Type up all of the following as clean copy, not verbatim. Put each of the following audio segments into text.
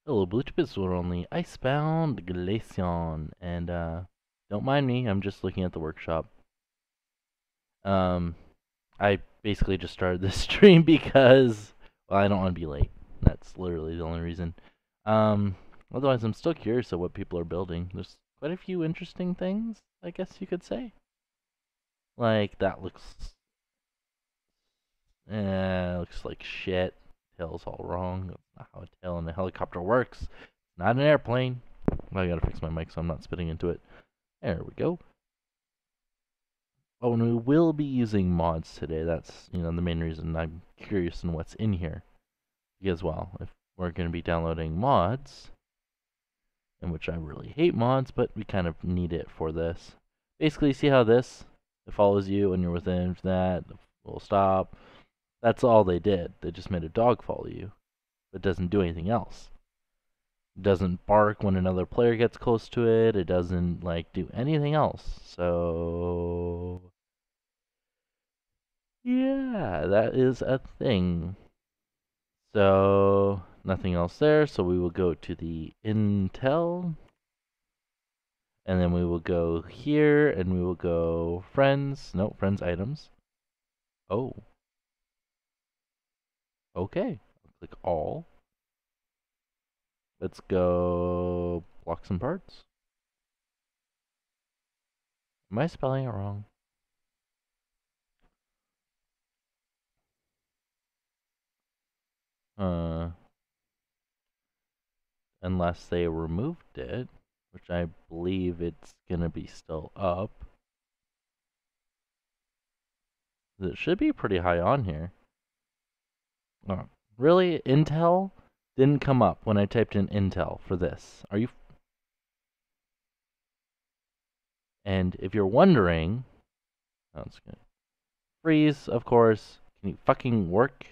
Hello, Bluetooth we're only Icebound Glaceon, and don't mind me, I'm just looking at the workshop. Um, I basically just started this stream because, well, I don't want to be late. That's literally the only reason. Um, Otherwise, I'm still curious of what people are building. There's quite a few interesting things, I guess you could say. Like, that looks like shit. Tail's all wrong. That's not how a tail in a helicopter works. It's not an airplane. I gotta fix my mic so I'm not spitting into it. There we go. Oh, and we will be using mods today. That's, the main reason I'm curious in what's in here. Because, well, if we're going to be downloading mods, in which I really hate mods, but we kind of need it for this. Basically, see how it follows you when you're within that, will stop. That's all they did. They just made a dog follow you. It doesn't do anything else. It doesn't bark when another player gets close to it. It doesn't, do anything else. So yeah, that is a thing. So, nothing else there. So we will go to the Intel. And then we will go here and we will go friends. No, friends items. Oh, okay. Click all. Let's go blocks and parts. Am I spelling it wrong? Unless they removed it, which I believe it's gonna be still up. It should be pretty high on here. Oh, really? Intel didn't come up when I typed in Intel for this. Are you? And if you're wondering, oh, it's gonna freeze, of course. Can you fucking work?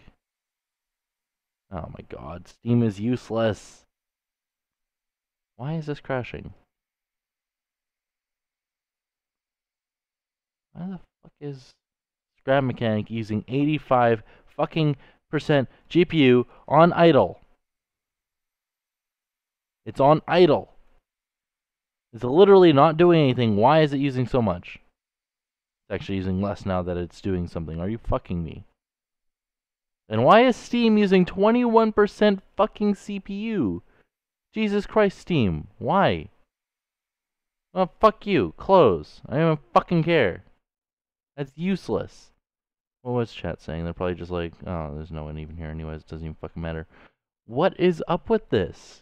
Oh my god, Steam is useless. Why is this crashing? Why the fuck is Scrap Mechanic using 85 fucking percent GPU on idle? It's on idle. It's literally not doing anything. Why is it using so much? It's actually using less now that it's doing something. Are you fucking me? And why is Steam using 21% fucking CPU? Jesus Christ, Steam. Why? Oh, fuck you. Close. I don't fucking care. That's useless. What was chat saying? They're probably just like, oh, there's no one even here anyways. It doesn't even fucking matter. What is up with this?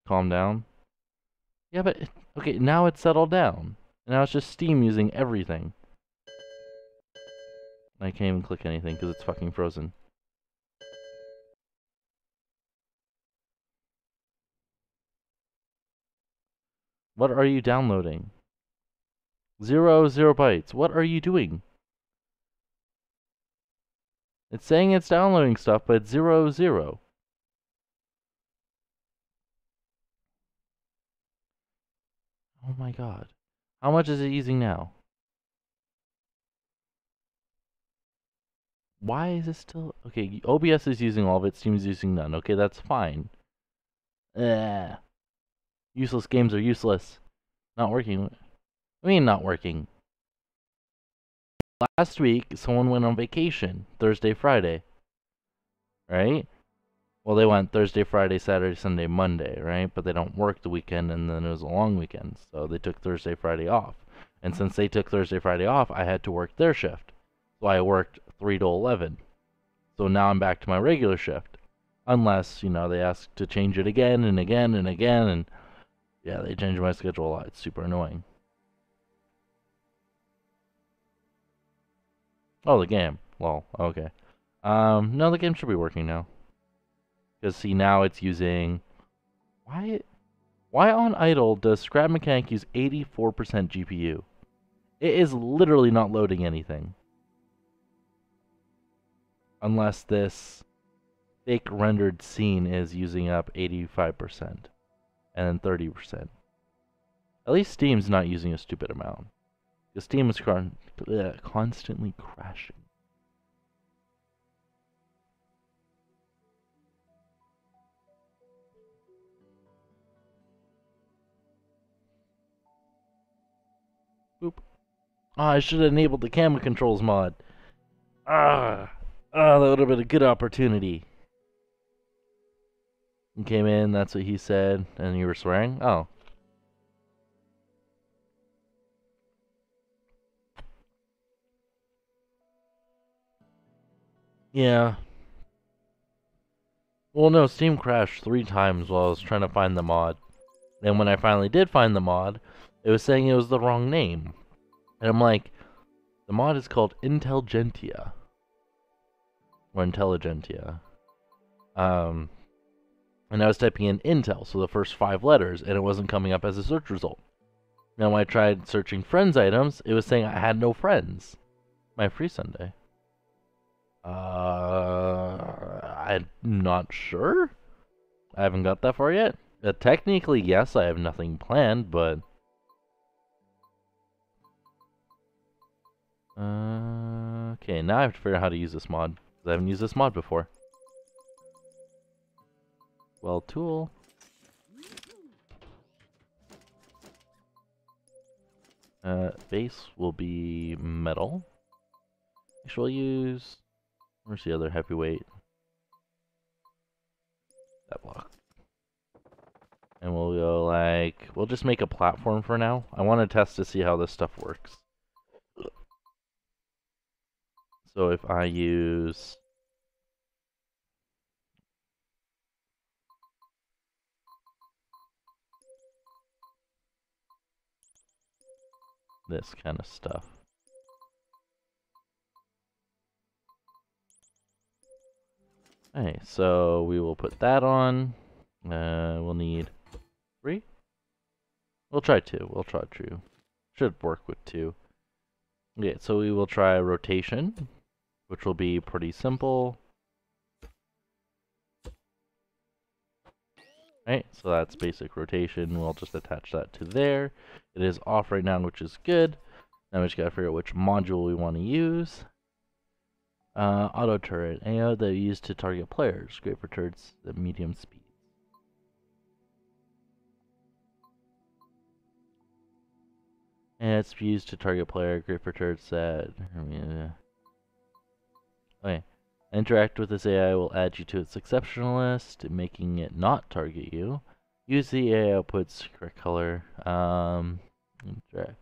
Calm down. Yeah, but, okay, now it's settled down. Now it's just Steam using everything. I can't even click anything because it's fucking frozen. What are you downloading? 0 bytes. What are you doing? It's saying it's downloading stuff, but it's 0. Oh my god. How much is it using now? Why is it still... Okay, OBS is using all of it, Steam is using none. Okay, that's fine. Ugh. Useless games are useless. Not working. I mean, not working. Last week, someone went on vacation. Thursday, Friday. Right? Well, they went Thursday, Friday, Saturday, Sunday, Monday, right? But they don't work the weekend, and then it was a long weekend. So they took Thursday, Friday off. And since they took Thursday, Friday off, I had to work their shift. So I worked 3 to 11. So now I'm back to my regular shift. Unless, they ask to change it again and again and again. And yeah, they change my schedule a lot. It's super annoying. Oh, the game. Well, okay. No, the game should be working now. Because see, now it's using... Why on idle does Scrap Mechanic use 84% GPU? It is literally not loading anything. Unless this fake rendered scene is using up 85% and then 30%. At least Steam's not using a stupid amount. Because Steam is constantly crashing. Boop. Oh, I should have enabled the camera controls mod. That would have been a good opportunity. He came in, that's what he said, and you were swearing? Oh. Yeah. Well, no, Steam crashed 3 times while I was trying to find the mod. And when I finally did find the mod, it was saying it was the wrong name. And I'm like, the mod is called Intelligentsia. Or Intelligentsia. And I was typing in Intel, so the first 5 letters, and it wasn't coming up as a search result. Now when I tried searching friends items, it was saying I had no friends. My free Sunday. I'm not sure. I haven't got that far yet. Technically, yes, I have nothing planned, but... okay, now I have to figure out how to use this mod. Because I haven't used this mod before. Well, tool. Base will be metal. Actually, we'll use... where's the other heavyweight? That block. And we'll go like... we'll just make a platform for now. I want to test to see how this stuff works. So if I use... this kind of stuff. Okay, so we will put that on. We'll need 3? We'll try 2. We'll try 2. Should work with 2. Okay, so we will try rotation, which will be pretty simple. Right, so that's basic rotation. We'll just attach that to there. It is off right now, which is good. Now we just gotta figure out which module we want to use. Auto turret, AO that are used to target players. Great for turrets at medium speed. And it's used to target player. Great for turrets that... okay. Interact with this AI will add you to its exception list, making it not target you. Use the AI output's correct color. Interact.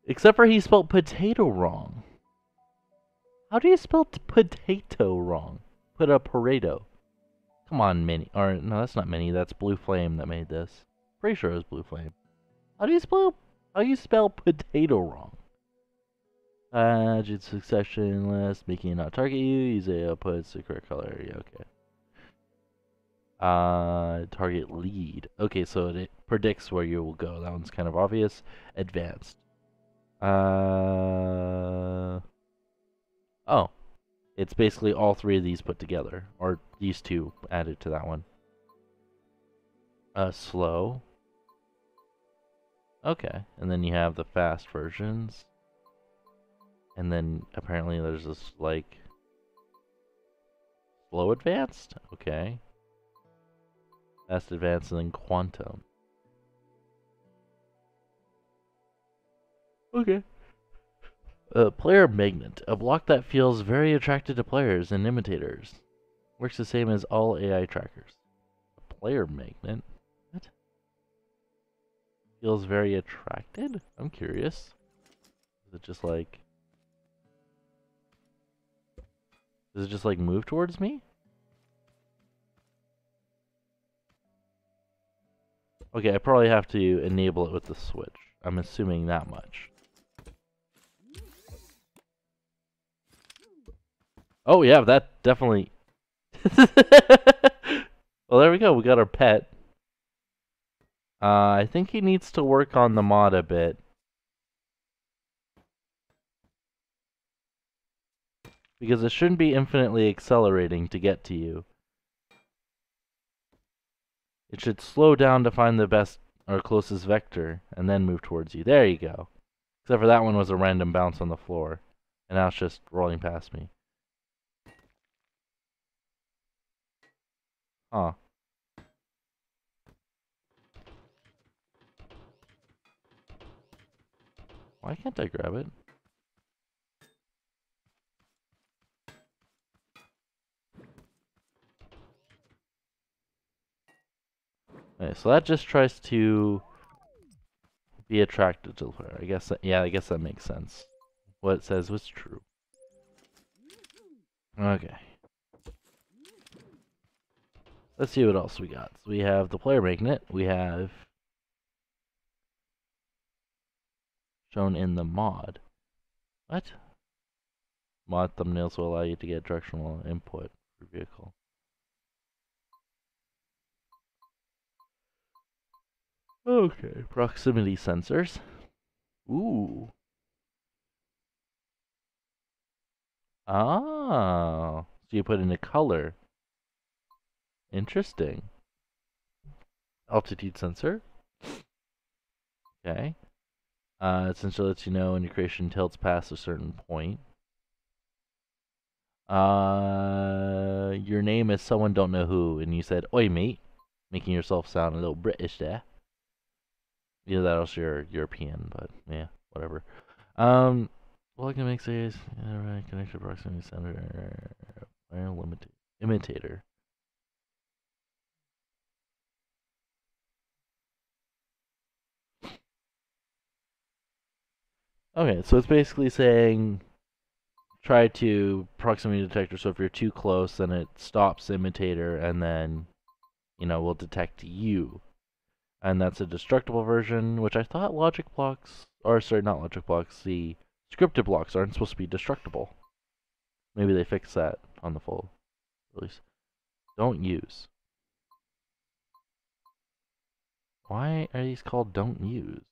Except for he spelled potato wrong. How do you spell potato wrong? Put a Pareto. Come on, Mini. Or, no, that's not Mini. That's Blue Flame that made this. Pretty sure it was Blue Flame. How do you spell potato wrong? Add succession list, making it not target you. Use AI outputs the correct color. Yeah, okay. Target lead. Okay, so it predicts where you will go. That one's kind of obvious. Advanced. Oh. It's basically all 3 of these put together. Or these 2 added to that one. Slow. Okay, and then you have the fast versions. And then apparently there's this, like... slow advanced? Okay. Fast advanced and then quantum. Okay. Player magnet. A block that feels very attracted to players and imitators. Works the same as all AI trackers. A player magnet? What? Feels very attracted? I'm curious. Is it just like... does it just like move towards me? Okay, I probably have to enable it with the switch. I'm assuming that much. Oh yeah, that definitely... well, there we go. We got our pet. I think he needs to work on the mod a bit. Because it shouldn't be infinitely accelerating to get to you. It should slow down to find the best or closest vector, and then move towards you. There you go. Except for that one was a random bounce on the floor, and now it's just rolling past me. Huh. Why can't I grab it? Okay, so that just tries to be attracted to the player. I guess that, yeah, I guess that makes sense. What it says was true. Okay. Let's see what else we got. So we have the player magnet. We have shown in the mod. What? Mod thumbnails will allow you to get directional input for vehicle. Okay, proximity sensors. Ooh. Oh. So you put in a color. Interesting. Altitude sensor. Okay. It essentially lets you know when your creation tilts past a certain point. Your name is someone don't know who, and you said, "Oi, mate," making yourself sound a little British there. Either that or else you're European, but yeah, whatever. Well, I can make says, connected proximity center, imitator. Okay, so it's basically saying try to proximity detector. So if you're too close, then it stops imitator, and then will detect you. And that's a destructible version, which I thought logic blocks, or sorry, not logic blocks, the scripted blocks aren't supposed to be destructible. Maybe they fixed that on the full release. Don't use. Why are these called don't use?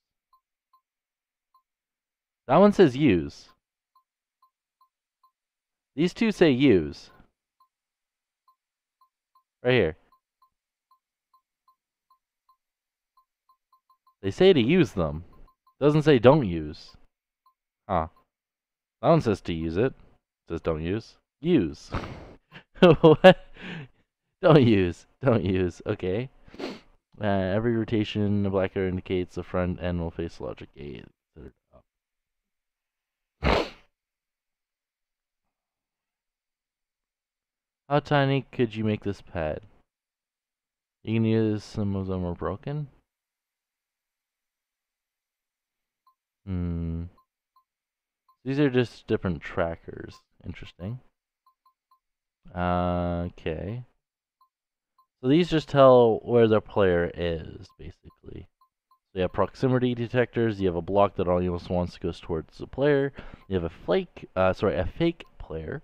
That one says use. These two say use. Right here. They say to use them. Doesn't say don't use. Huh. That one says to use it. It says don't use. Use. What? Don't use. Don't use. Okay. Every rotation, a black arrow indicates the front end will face logic 8. How tiny could you make this pad? You can use some of them are broken. These are just different trackers. Interesting. Okay. So these just tell where the player is, basically. So you have proximity detectors. You have a block that almost wants to go towards the player. You have a fake player.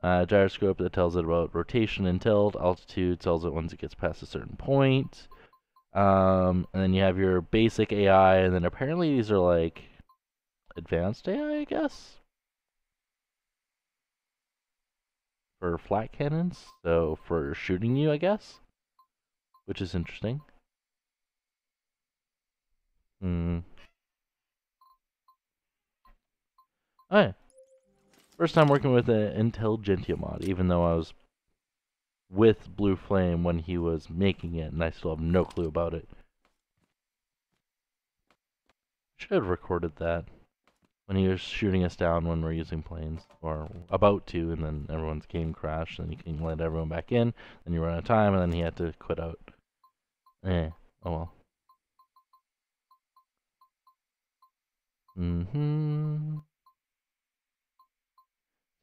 Gyroscope that tells it about rotation and tilt. Altitude tells it once it gets past a certain point. And then you have your basic AI, and then apparently these are like advanced AI, I guess, for flat cannons. So for shooting you, I guess, which is interesting. Alright. First time working with an Intelligentsia mod, even though I was with Blue Flame when he was making it, and I still have no clue about it. Should have recorded that when he was shooting us down when we're using planes, or about to, and then everyone's game crashed, and you can let everyone back in, then you run out of time, and then he had to quit out. Oh well.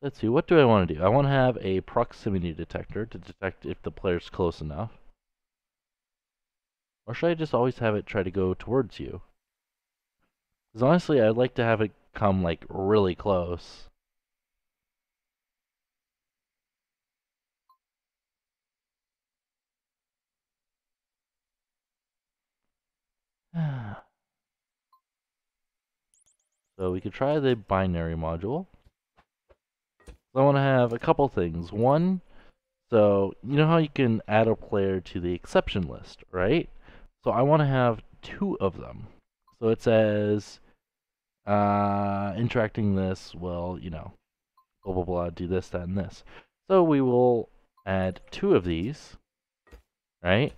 Let's see, what do I want to do? I want to have a proximity detector to detect if the player's close enough. Or should I just always have it try to go towards you? Because honestly, I'd like to have it come, like, really close. So we could try the binary module. So I want to have a couple things. One, so you know how you can add a player to the exception list, right? So I want to have 2 of them. So it says, interacting this will, blah, blah, blah, do this, that, and this. So we will add 2 of these, right?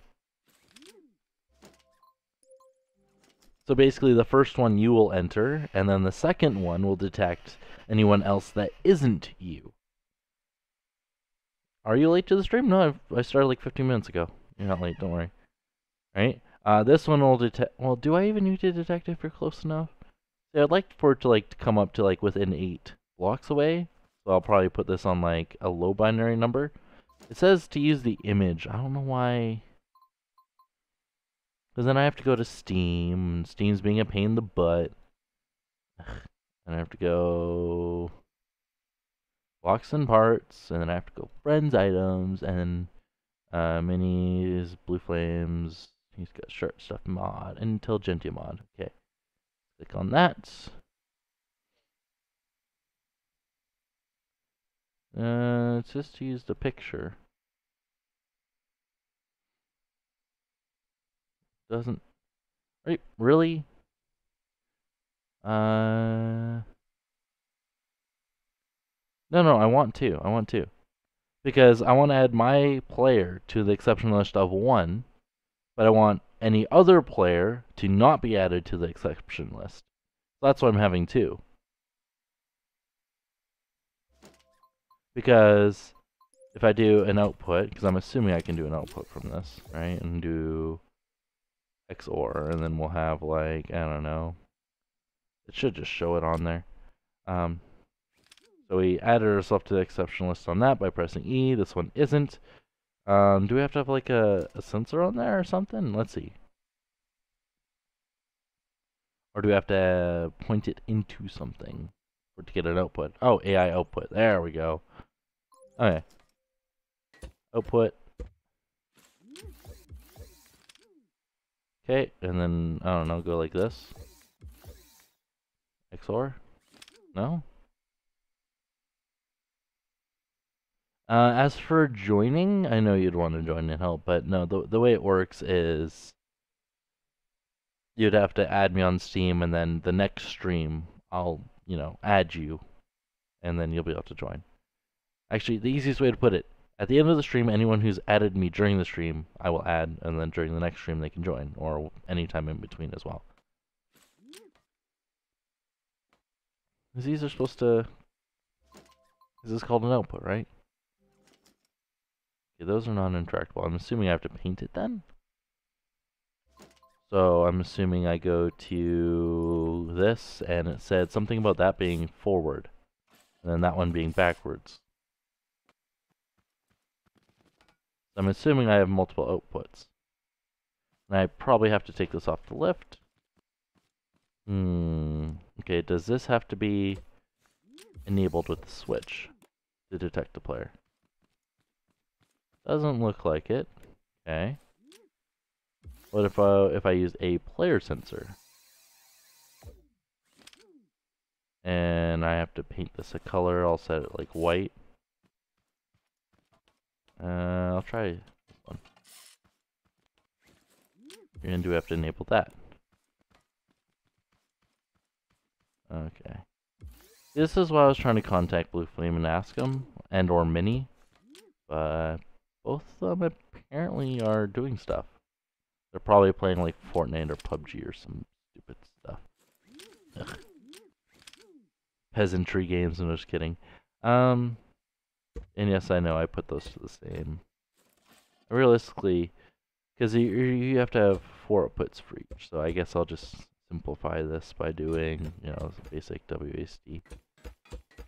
So basically the first one you will enter, and then the second one will detect anyone else that isn't you. Are you late to the stream? No, I started like 15 minutes ago. You're not late, don't worry. Right? This one will detect. Well, do I even need to detect if you're close enough? See, I'd like for it to come up to within 8 blocks away. So I'll probably put this on a low binary number. It says to use the image. I don't know why. Because then I have to go to Steam. And Steam's being a pain in the butt. And I have to go blocks and parts, and then I have to go friends items, and minis, blue flames. He's got shirt stuff mod, Intelligentsia mod. Okay, click on that. It's just to use the picture. Doesn't. Right? Really? No, I want to. I want to. Because I want to add my player to the exception list of 1, but I want any other player to not be added to the exception list. So that's why I'm having 2. Because if I do an output, because I'm assuming I can do an output from this, right? And do XOR, and then we'll have I don't know. It should just show it on there. So we added ourselves to the exception list on that by pressing E. This one isn't. Do we have to have a sensor on there or something? Let's see. Or do we have to point it into something to get an output? Oh, AI output. There we go. Okay. Output. Okay, and then, I don't know, go like this. XOR? No? As for joining, I know you'd want to join and help, but no, the way it works is you'd have to add me on Steam, and then the next stream, I'll, add you, and then you'll be able to join. Actually, the easiest way to put it, at the end of the stream, anyone who's added me during the stream, I will add, and then during the next stream they can join, or anytime in between as well. These are supposed to... Is this called an output, right? Okay, those are non-interactable. I'm assuming I have to paint it then? So I'm assuming I go to this, and it said something about that being forward, and then that one being backwards. I'm assuming I have multiple outputs. And I probably have to take this off the lift. Okay, does this have to be enabled with the switch to detect the player? Doesn't look like it. Okay. What if I use a player sensor? And I have to paint this a color. I'll set it like white. I'll try this one. And do we have to enable that? Okay. This is why I was trying to contact Blue Flame and ask them, and or Mini. But both of them apparently are doing stuff. They're probably playing like Fortnite or PUBG or some stupid stuff. Ugh. Peasantry games, I'm just kidding. And yes, I know I put those to the same. Realistically, because you have to have 4 outputs for each, so I guess I'll just simplify this by doing, basic WASD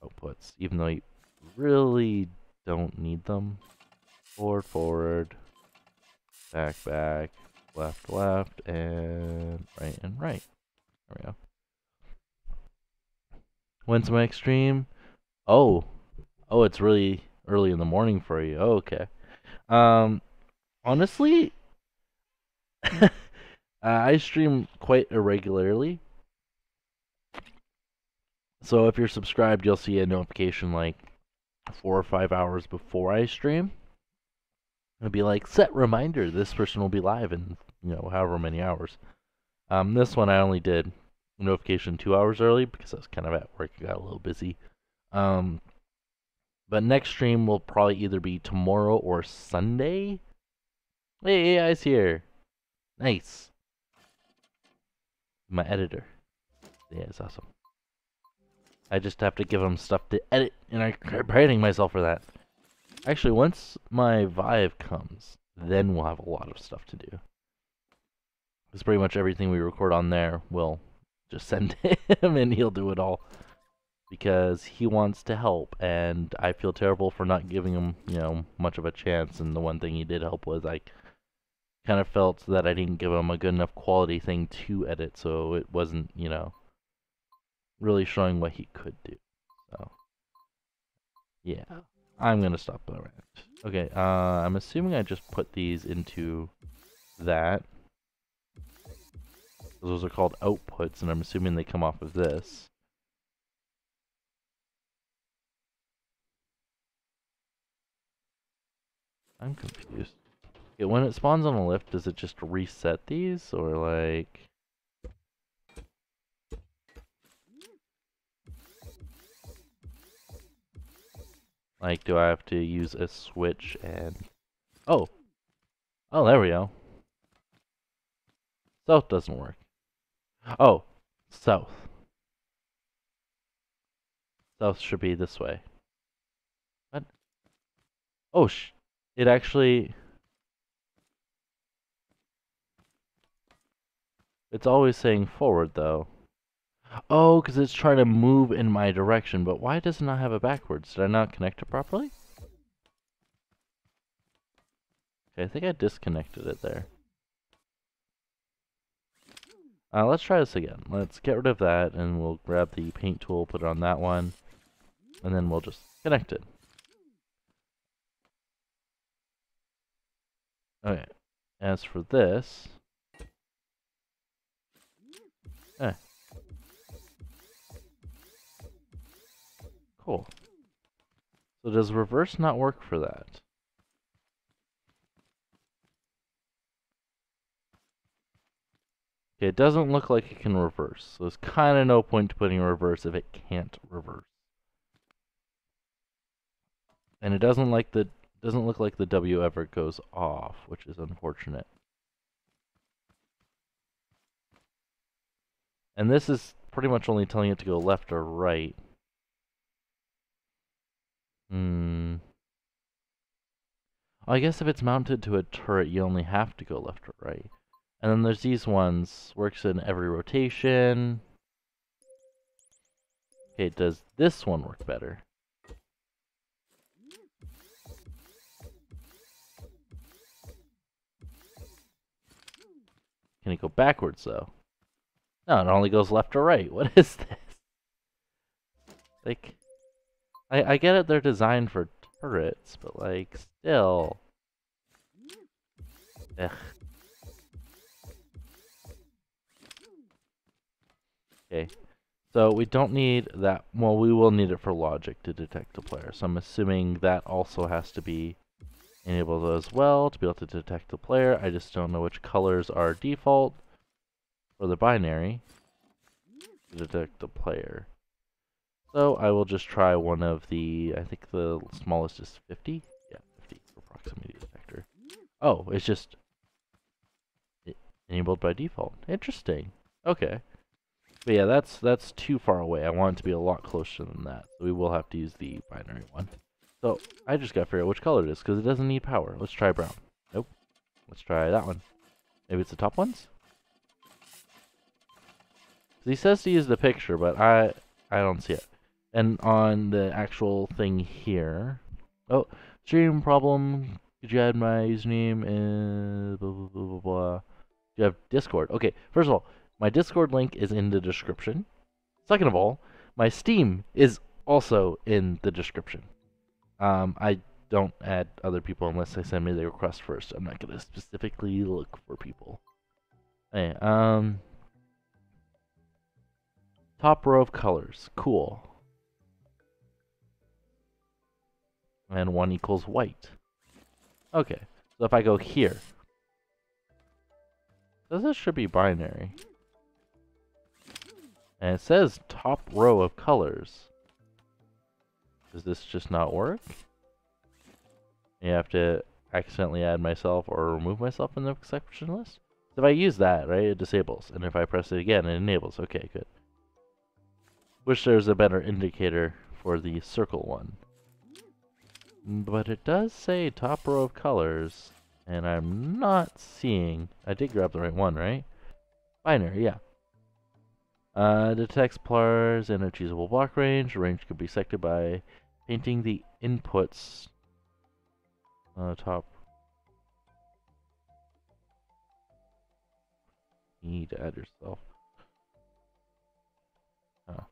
outputs, even though you really don't need them. Forward, back, left, and right. There we go. When's my next stream? Oh, it's really early in the morning for you. Oh, okay. Honestly, I stream quite irregularly. So if you're subscribed, you'll see a notification like 4 or 5 hours before I stream. It'll be like, set reminder, this person will be live in, you know, however many hours. This one I only did notification 2 hours early because I was kind of at work. I got a little busy. But next stream will probably either be tomorrow or Sunday. Hey, AI's here. Nice. My editor. Yeah, it's awesome. I just have to give him stuff to edit, and I'm hating myself for that. Actually, once my Vive comes, then we'll have a lot of stuff to do. Because pretty much everything we record on there, we'll just send him, and he'll do it all. Because he wants to help, and I feel terrible for not giving him, you know, much of a chance. And the one thing he did help was I kind of felt that I didn't give him a good enough quality thing to edit, so it wasn't, you know, really showing what he could do. So, yeah, I'm gonna stop the rant. Okay, I'm assuming I just put these into that. Those are called outputs, and I'm assuming they come off of this. I'm confused. Okay, when it spawns on a lift, does it just reset these, or like... Like, do I have to use a switch and... Oh! Oh, there we go. South doesn't work. Oh! South. South should be this way. What? Oh, it actually... It's always saying forward, though. Oh, because it's trying to move in my direction, but why does it not have it backwards? Did I not connect it properly? Okay, I think I disconnected it there. Let's try this again. Let's get rid of that, and we'll grab the paint tool, put it on that one, and then we'll just connect it. Okay, as for this... Cool. So does reverse not work for that? Okay, it doesn't look like it can reverse, so there's kind of no point to putting reverse if it can't reverse. And it doesn't look like the W ever goes off, which is unfortunate. And this is pretty much only telling it to go left or right. I guess if it's mounted to a turret, you only have to go left or right. And then there's these ones, works in every rotation. Okay, does this one work better? Can it go backwards, though? No, it only goes left or right. What is this? Like, I get it, they're designed for turrets, but, like, still. Ugh. Okay. So we don't need that. Well, we will need it for logic to detect a player. So I'm assuming that also has to be enabled as well to be able to detect the player. I just don't know which colors are default for the binary to detect the player. So I will just try one of the, I think the smallest is 50? Yeah, 50 for proximity detector. Oh, it's just enabled by default. Interesting. Okay. But yeah, that's too far away. I want it to be a lot closer than that. So we will have to use the binary one. So I just gotta figure out which color it is, because it doesn't need power. Let's try brown. Nope. Let's try that one. Maybe it's the top ones? He says to use the picture, but I don't see it. And on the actual thing here... Oh, stream problem. Could you add my username and blah, blah, blah, blah, blah. You have Discord. Okay, first of all, my Discord link is in the description. Second of all, my Steam is also in the description. I don't add other people unless they send me the request first. I'm not gonna specifically look for people. Hey, top row of colors. Cool. And 1 equals white. Okay, so if I go here, So this should be binary. And it says top row of colors. Does this just not work? You have to accidentally add myself or remove myself from the exception list? If I use that, right, it disables. And if I press it again, it enables. Okay, good. Wish there was a better indicator for the circle one. But it does say top row of colors, and I'm not seeing... I did grab the right one, right? Binary, yeah. Detects players in a choosable block range. Range could be selected by painting the inputs top. You need to add yourself. Oh.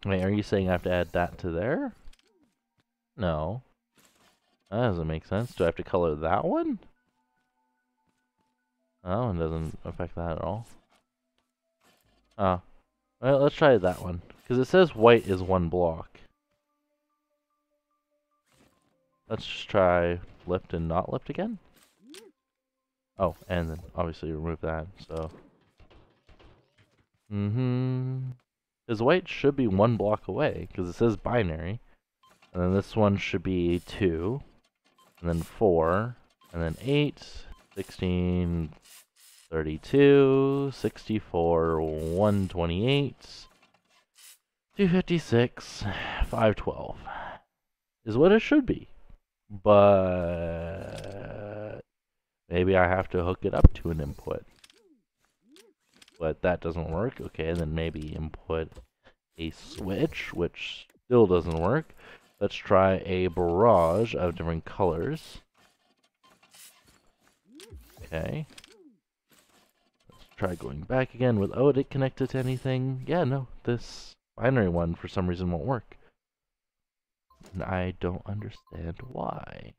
Wait, are you saying I have to add that to there? No. That doesn't make sense. Do I have to color that one? That one doesn't affect that at all. Oh. Well, let's try that one. Because it says white is one block. Let's just try lift and not lift again. Oh, and then obviously remove that, so. Because white should be one block away, because it says binary. And then this one should be 2, and then 4, and then 8, 16, 32, 64, 128, 256, 512 is what it should be. But maybe I have to hook it up to an input. But that doesn't work. Okay, then maybe input a switch, which still doesn't work. Let's try a barrage of different colors. Okay. Let's try going back again without it connected to anything. Yeah, no, this binary one for some reason won't work. And I don't understand why.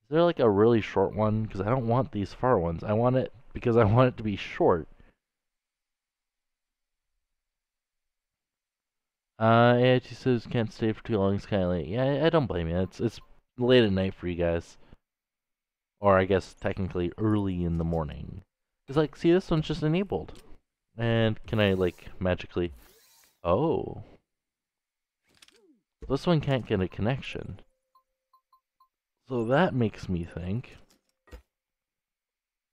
Is there like a really short one? Because I don't want these far ones. I want it because I want it to be short. AIT says can't stay for too long, it's kinda late. Yeah, I don't blame you. It's late at night for you guys. Or I guess technically early in the morning. It's like, see, this one's just enabled. And can I like magically... Oh. This one can't get a connection. So that makes me think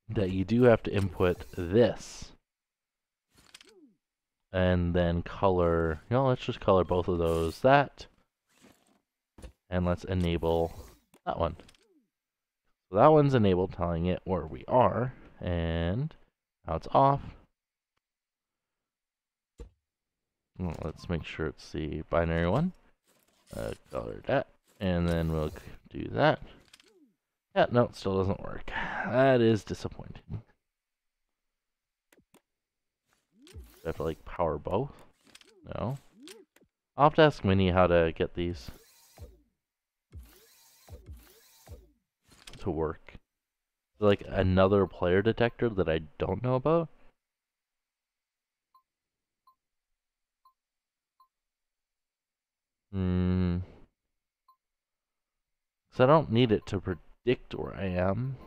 that you do have to input this. And then color, you know, let's just color both of those that. And let's enable that one. So that one's enabled, telling it where we are. And now it's off. Well, let's make sure it's the binary one. Color that. And then we'll do that. Yeah, no, it still doesn't work. That is disappointing. Do I have to like power both? No. I'll have to ask Minnie how to get these to work. Is there like another player detector that I don't know about? So I don't need it to predict where I am.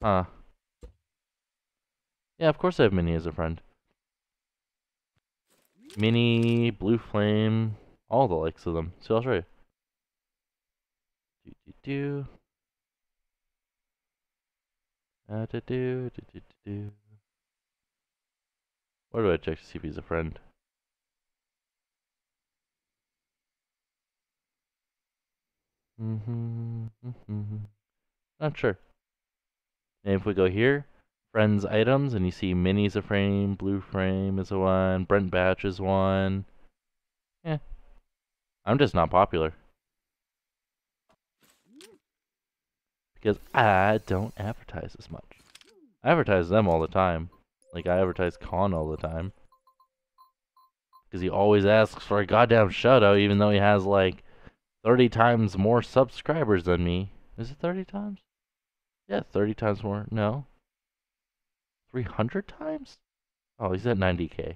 Huh. Yeah, of course I have Minnie as a friend. Minnie, Blue Flame, all the likes of them. So I'll show you. Do. Where do I check to see if he's a friend? Not sure. And if we go here, friends items, and you see Minnie's a frame, Blue Frame is a one, Brent Batch is one. Yeah. I'm just not popular. Because I don't advertise as much. I advertise them all the time. Like, I advertise Con all the time. Because he always asks for a goddamn shoutout, even though he has, like, 30 times more subscribers than me. Is it 30 times? Yeah, 30 times more. No. 300 times? Oh, he's at 90k. I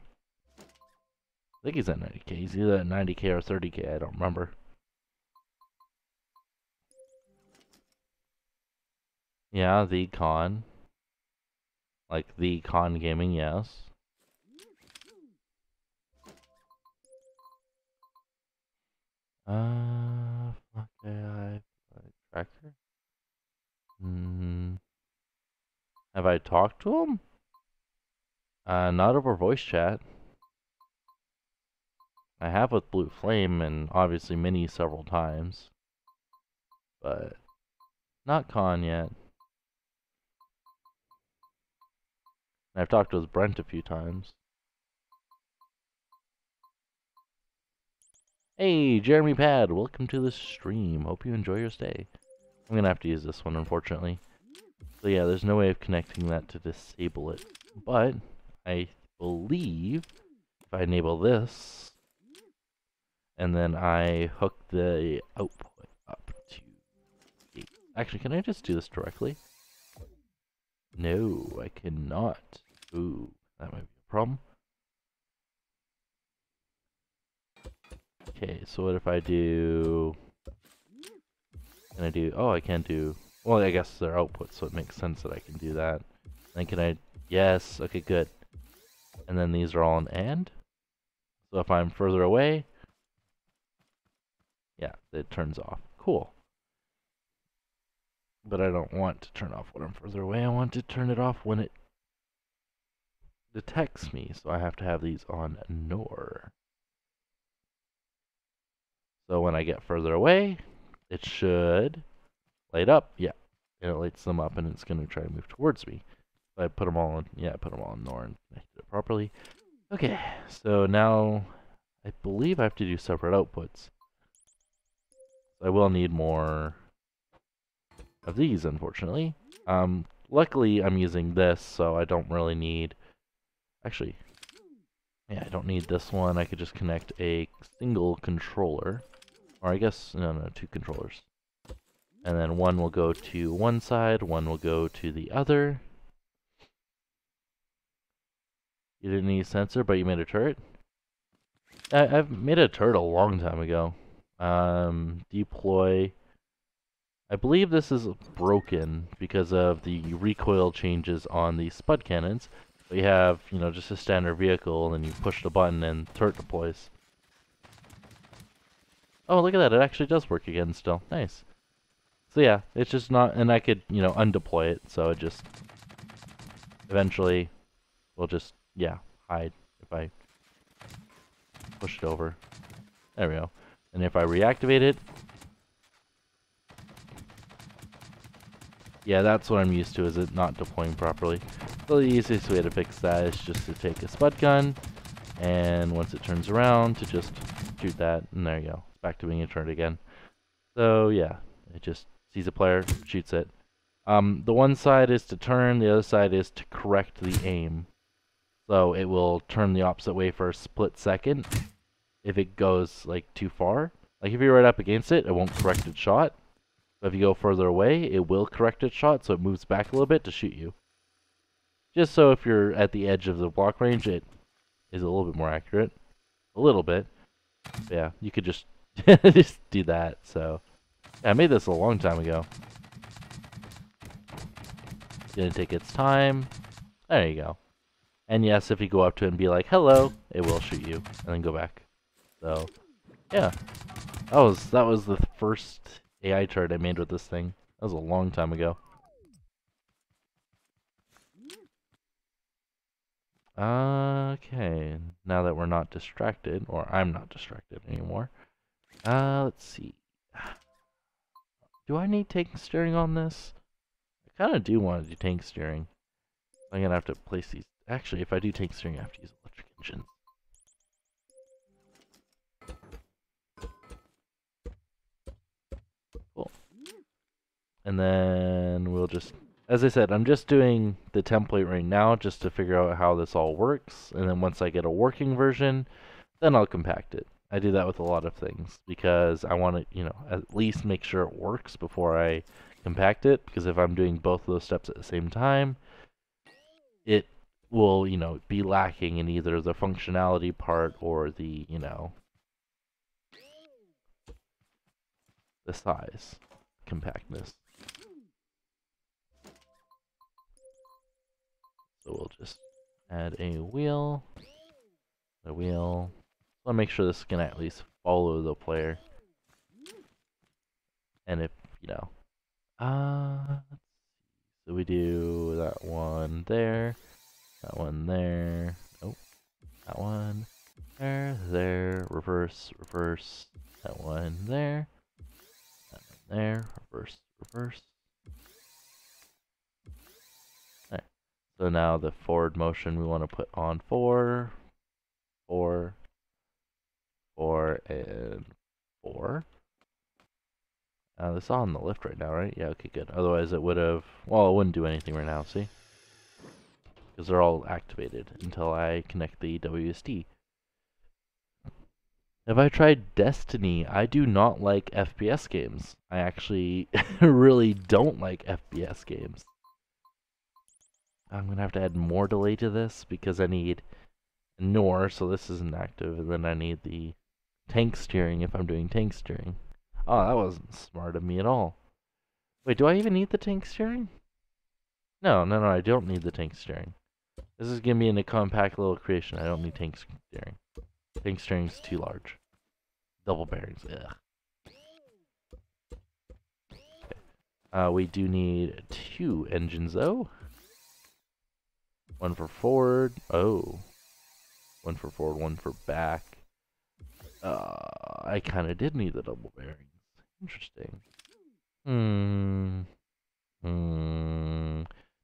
think he's at 90k. He's either at 90k or 30k. I don't remember. Yeah, the con. Like the con gaming, yes. Fuck AI tracker? Hmm. Have I talked to him? Not over voice chat. I have with Blue Flame and obviously Mini several times. But not Con yet. I've talked with Brent a few times. Hey, Jeremy Pad, welcome to the stream. Hope you enjoy your stay. I'm gonna have to use this one, unfortunately. So yeah, there's no way of connecting that to disable it. But I believe if I enable this, and then I hook the output up to... Actually, can I just do this directly? No, I cannot. Ooh, that might be a problem. Okay, so what if I do... Can I do... Oh, I can't do... Well, I guess they're outputs, so it makes sense that I can do that. Then can I... Yes, okay, good. And then these are all an AND. So if I'm further away... Yeah, it turns off. Cool. But I don't want to turn off when I'm further away. I want to turn it off when it detects me. So I have to have these on NOR. So when I get further away, it should light up. Yeah, and it lights them up, and it's going to try to move towards me. So I put them all in. Yeah, I put them all in NOR and connected it properly. Okay, so now I believe I have to do separate outputs. I will need more of these, unfortunately. Luckily, I'm using this, so I don't really need... Actually, yeah, I don't need this one. I could just connect a single controller. Or I guess, no, two controllers. And then one will go to one side, one will go to the other. You didn't need a sensor, but you made a turret? I've made a turret a long time ago. Deploy... I believe this is broken because of the recoil changes on the Spud cannons. But you have, you know, just a standard vehicle, and then you push the button and turret deploys. Oh, look at that, it actually does work again still. Nice. So yeah, it's just not, and I could, you know, undeploy it, so it just eventually will just, yeah, hide if I push it over. There we go. And if I reactivate it, yeah, that's what I'm used to, is it not deploying properly. So the easiest way to fix that is just to take a Spud gun, and once it turns around, to just shoot that, and there you go. It's back to being a turret again. So yeah, it just sees a player, shoots it. The one side is to turn, the other side is to correct the aim. So it will turn the opposite way for a split second if it goes like too far. Like if you're right up against it, it won't correct its shot. But if you go further away, it will correct its shot, so it moves back a little bit to shoot you. Just so if you're at the edge of the block range, it is a little bit more accurate. A little bit. But yeah, you could just just do that. So yeah, I made this a long time ago. It's gonna take its time. There you go. And yes, if you go up to it and be like, hello, it will shoot you, and then go back. So, yeah. That was the first AI turret I made with this thing. That was a long time ago. Okay, now that we're not distracted, or I'm not distracted anymore. Let's see. Do I need tank steering on this? I kind of do want to do tank steering. I'm gonna have to place these. Actually, if I do tank steering, I have to use electric engine. Cool. And then we'll just, as I said, I'm just doing the template right now just to figure out how this all works. And then once I get a working version, then I'll compact it. I do that with a lot of things because I want to, you know, at least make sure it works before I compact it. Because if I'm doing both of those steps at the same time, it will, you know, be lacking in either the functionality part or the, you know, the size, compactness. So we'll just add a wheel. The wheel. I'll make sure this can at least follow the player. And if, you know, so we do that one there, that one there, nope, that one there, reverse, reverse, that one there, that one there, reverse, reverse. Alright, so now the forward motion we want to put on 4, 4, 4, and 4. This is on the lift right now, right? Yeah, okay, good. Otherwise it would have, well, it wouldn't do anything right now, see? Because they're all activated until I connect the WSD. Have I tried Destiny? I do not like FPS games. I actually really don't like FPS games. I'm gonna have to add more delay to this because I need NOR, so this isn't active, and then I need the tank steering if I'm doing tank steering. Oh, that wasn't smart of me at all. Wait, do I even need the tank steering? No, I don't need the tank steering. This is gonna be in a compact little creation. I don't need tank steering. Tank steering's too large. Double bearings, ugh. We do need 2 engines though. One for forward. Oh. One for forward, one for back. I kind of did need the double bearings. Interesting. Do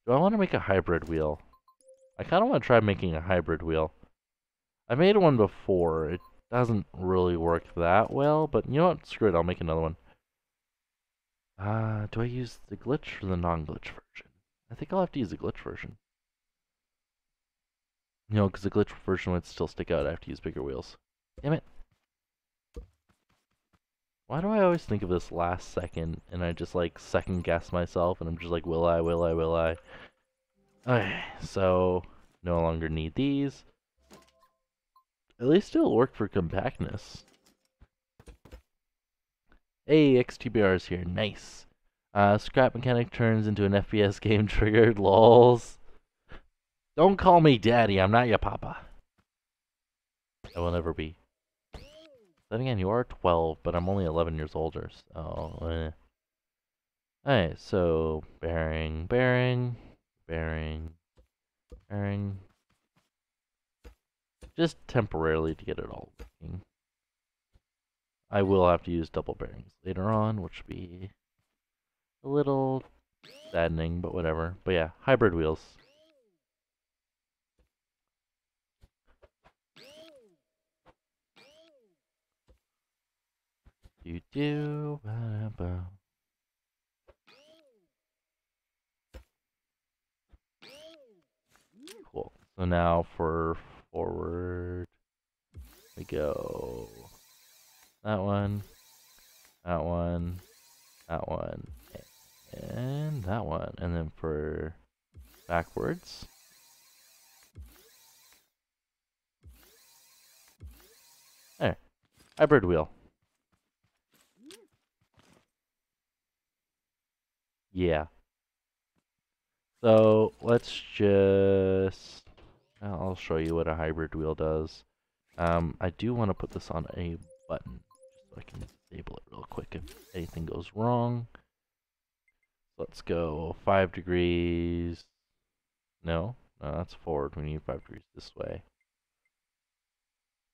I want to make a hybrid wheel? I kind of want to try making a hybrid wheel. I made one before. It doesn't really work that well, but you know what? Screw it. I'll make another one. Do I use the glitch or the non-glitch version? I think I'll have to use the glitch version. You know, because the glitch version would still stick out. I have to use bigger wheels. Damn it. Why do I always think of this last second and I just like second guess myself and I'm just like, will I, will I, will I? Okay, so no longer need these. At least it'll work for compactness. Hey, XTBR is here. Nice. Scrap mechanic turns into an FPS game triggered. Lols. Don't call me daddy. I'm not your papa. I will never be. Then again, you are 12, but I'm only 11 years older, so, Alright, so, bearing, bearing, bearing, bearing. Just temporarily to get it all working. I will have to use double bearings later on, which will be a little saddening, but whatever. But yeah, hybrid wheels. Ba-da-ba. Cool. So now for forward, we go that one, that one, that one, and that one. And then for backwards, there, hybrid wheel. Yeah. So let's just, I'll show you what a hybrid wheel does. I do want to put this on a button, just so I can disable it real quick if anything goes wrong. Let's go 5 degrees. No, that's forward. We need 5 degrees this way.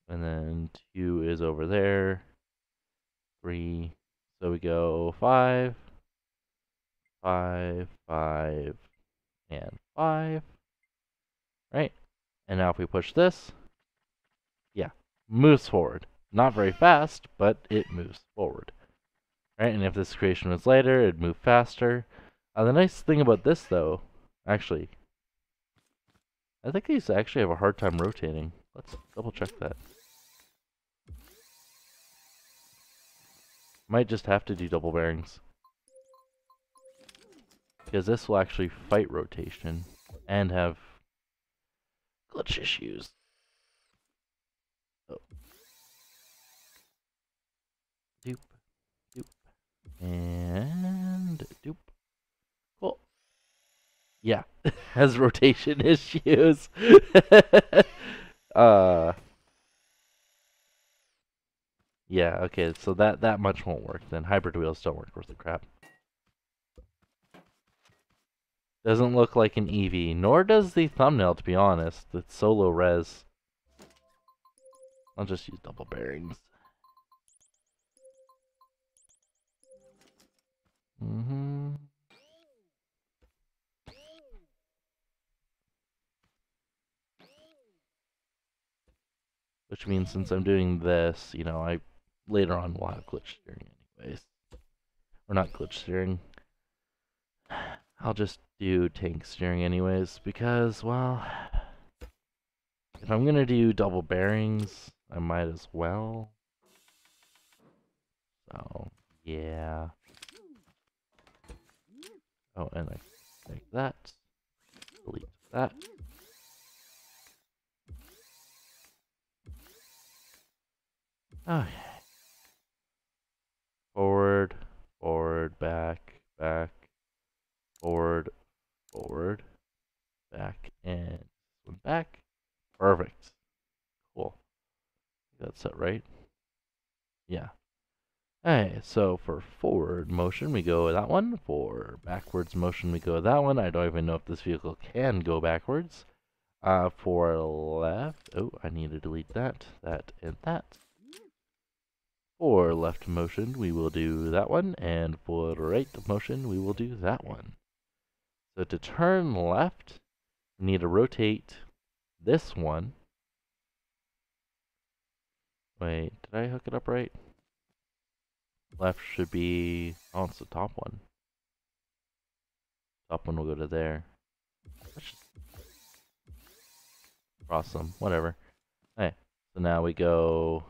And then 2 is over there. 3. So we go 5, 5, 5, and 5. Right? And now if we push this, yeah, moves forward. Not very fast, but it moves forward. Right? And if this creation was later, it'd move faster. The nice thing about this, though, actually, I think these actually have a hard time rotating. Let's double check that. Might just have to do double bearings. Because this will actually fight rotation and have glitch issues. Oh. Doop, doop, and doop. Cool. yeah, has rotation issues. Yeah, okay, so that much won't work then. Hybrid wheels don't work worth the crap. Doesn't look like an EV, nor does the thumbnail, to be honest. It's so low res. I'll just use double bearings. Which means since I'm doing this, you know, I later on will have glitch steering anyways. Or not glitch steering. I'll just do tank steering anyways, because, well, if I'm gonna do double bearings, I might as well. So, yeah. Oh, and I make that. Delete that. Okay. Forward, forward, back, back, forward, forward, back, and one back. Perfect. Cool. That's it, right? Yeah. Alright, so for forward motion, we go with that one. For backwards motion, we go with that one. I don't even know if this vehicle can go backwards. For left, oh, I need to delete that, and that. For left motion, we will do that one, and for right motion, we will do that one. So to turn left, we need to rotate this one. Wait, did I hook it up right? Left should be, oh, it's the top one. Top one will go to there. Cross them, whatever. Alright, so now we go,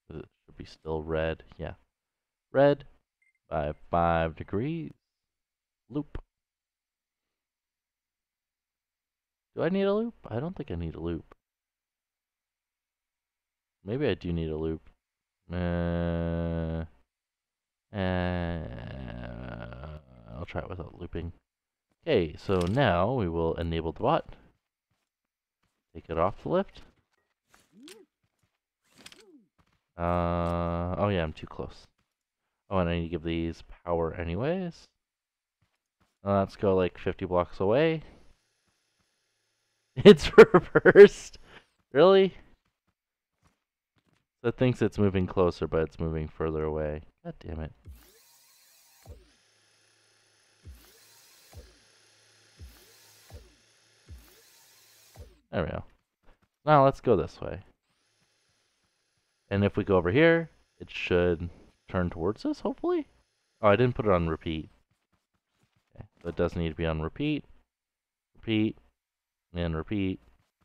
it should be still red, yeah. Red by 5 degrees. Loop. Do I need a loop? I don't think I need a loop. Maybe I do need a loop. I'll try it without looping. Okay, so now we will enable the bot. Take it off the lift. Oh yeah, I'm too close. Oh, and I need to give these power anyways. Let's go like 50 blocks away. It's reversed. Really? So it thinks it's moving closer, but it's moving further away. God damn it. There we go. Now let's go this way. And if we go over here, it should turn towards us, hopefully? Oh, I didn't put it on repeat. Okay, so it does need to be on repeat. Repeat. And repeat.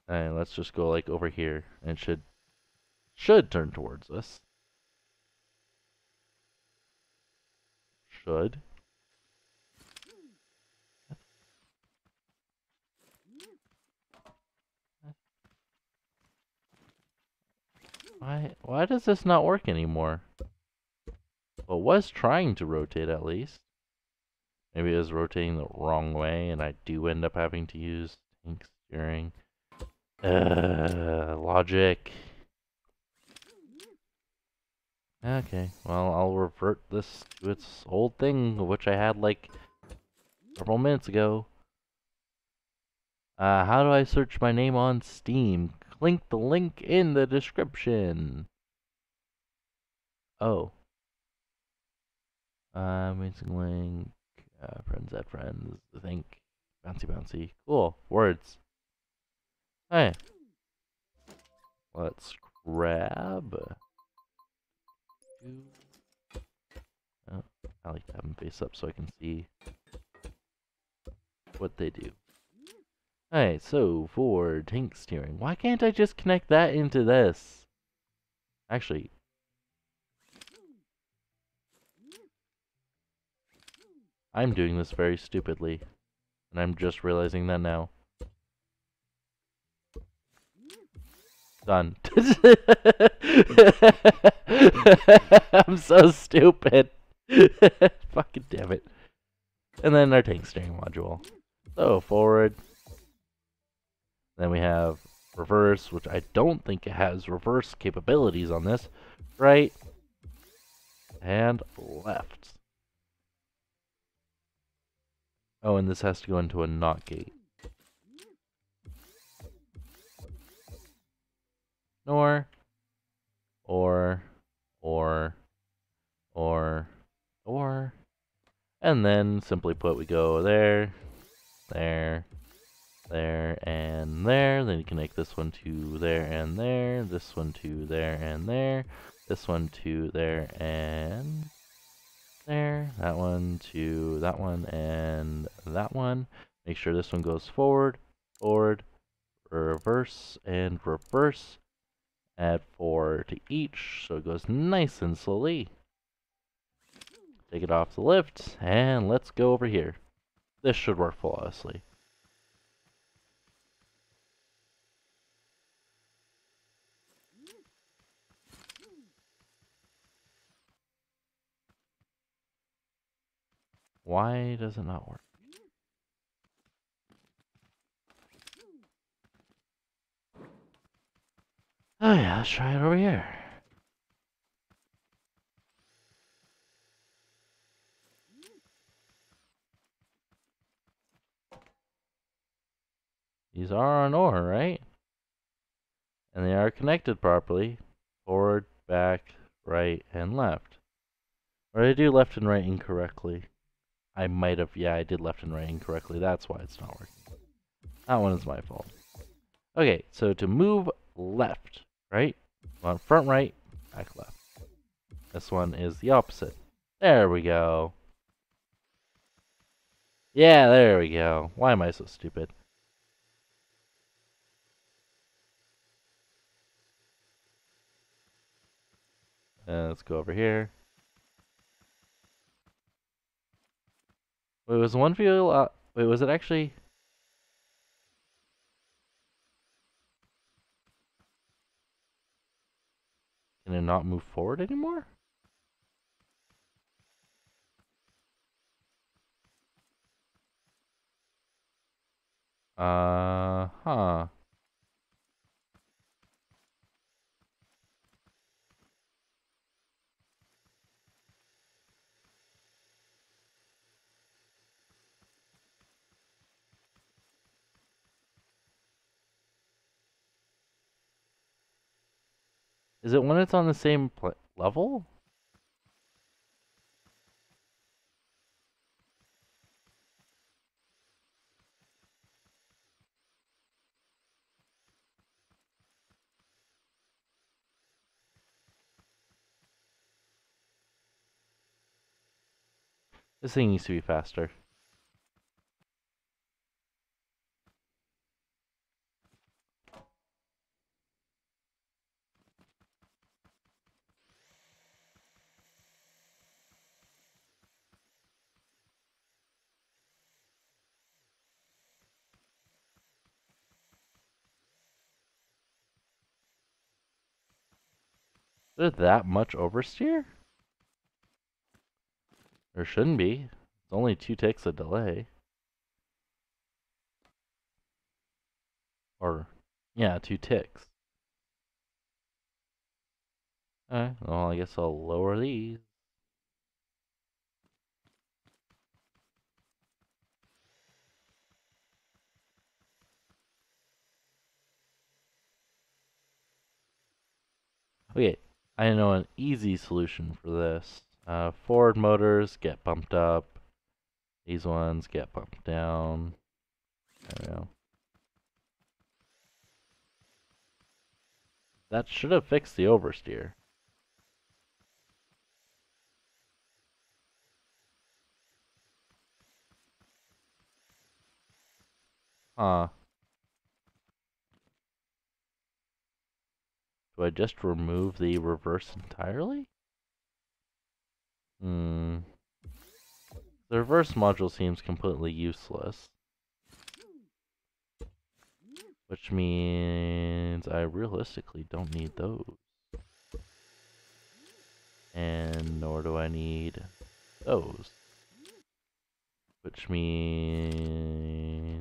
And let's just go like over here. And it should turn towards us. Should. Why does this not work anymore? Well, it was trying to rotate at least. Maybe it was rotating the wrong way and I do end up having to use tank steering. Logic. Okay, well, I'll revert this to its old thing, which I had like several minutes ago. How do I search my name on Steam? Click the link in the description. Oh. Amazing link. Friends at friends. Think. Bouncy bouncy. Cool. Words. Hey. Let's grab. Oh, I like to have them face up so I can see what they do. Alright, so for tank steering, why can't I just connect that into this? Actually, I'm doing this very stupidly, and I'm just realizing that now. Done. I'm so stupid. Fucking damn it. And then our tank steering module. So forward. Then we have reverse, which I don't think it has reverse capabilities on this. Right and left. Oh, and this has to go into a NOT gate. Nor, or, and then simply put, we go there, there, there, and there. Then you connect this one to there and there, this one to there and there, this one to there and there, that one to that one and that one. Make sure this one goes forward, forward, reverse, and reverse. Add 4 to each, so it goes nice and slowly. Take it off the lift, and let's go over here. This should work flawlessly. Why does it not work? Oh yeah, let's try it over here. These are on OR, right? And they are connected properly. Forward, back, right, and left. Or did I do left and right incorrectly? I might have, yeah, I did left and right incorrectly. That's why it's not working. That one is my fault. Okay, so to move left, right? On front right, back left. This one is the opposite. There we go. Yeah, there we go. Why am I so stupid? Let's go over here. Wait, was one view? Wait, was it actually? Can it not move forward anymore? Huh. Is it when it's on the same level? This thing needs to be faster. Is there that much oversteer? There shouldn't be. It's only 2 ticks of delay. Or, yeah, 2 ticks. Alright, well, I guess I'll lower these. Okay, I know an easy solution for this. Forward motors get bumped up. These ones get bumped down. There we go. That should have fixed the oversteer. Huh. Do I just remove the reverse entirely? The reverse module seems completely useless. Which means I realistically don't need those. And nor do I need those. Which means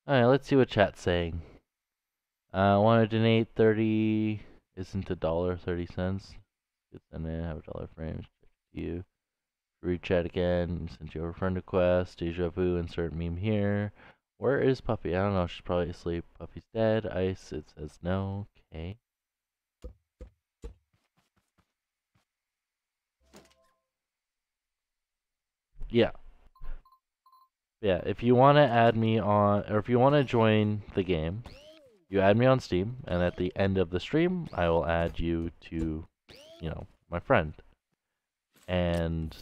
Alright, let's see what chat's saying. Want to donate 30, isn't $1.30. Send in, have $1 frames, check to you. Read chat again, send you a friend request, deja vu, insert meme here. Where is Puppy? I don't know, she's probably asleep. Puppy's dead. Ice, it says no. Okay. Yeah. Yeah, if you want to add me on, or if you want to join the game, you add me on Steam, and at the end of the stream, I will add you to, my friend. And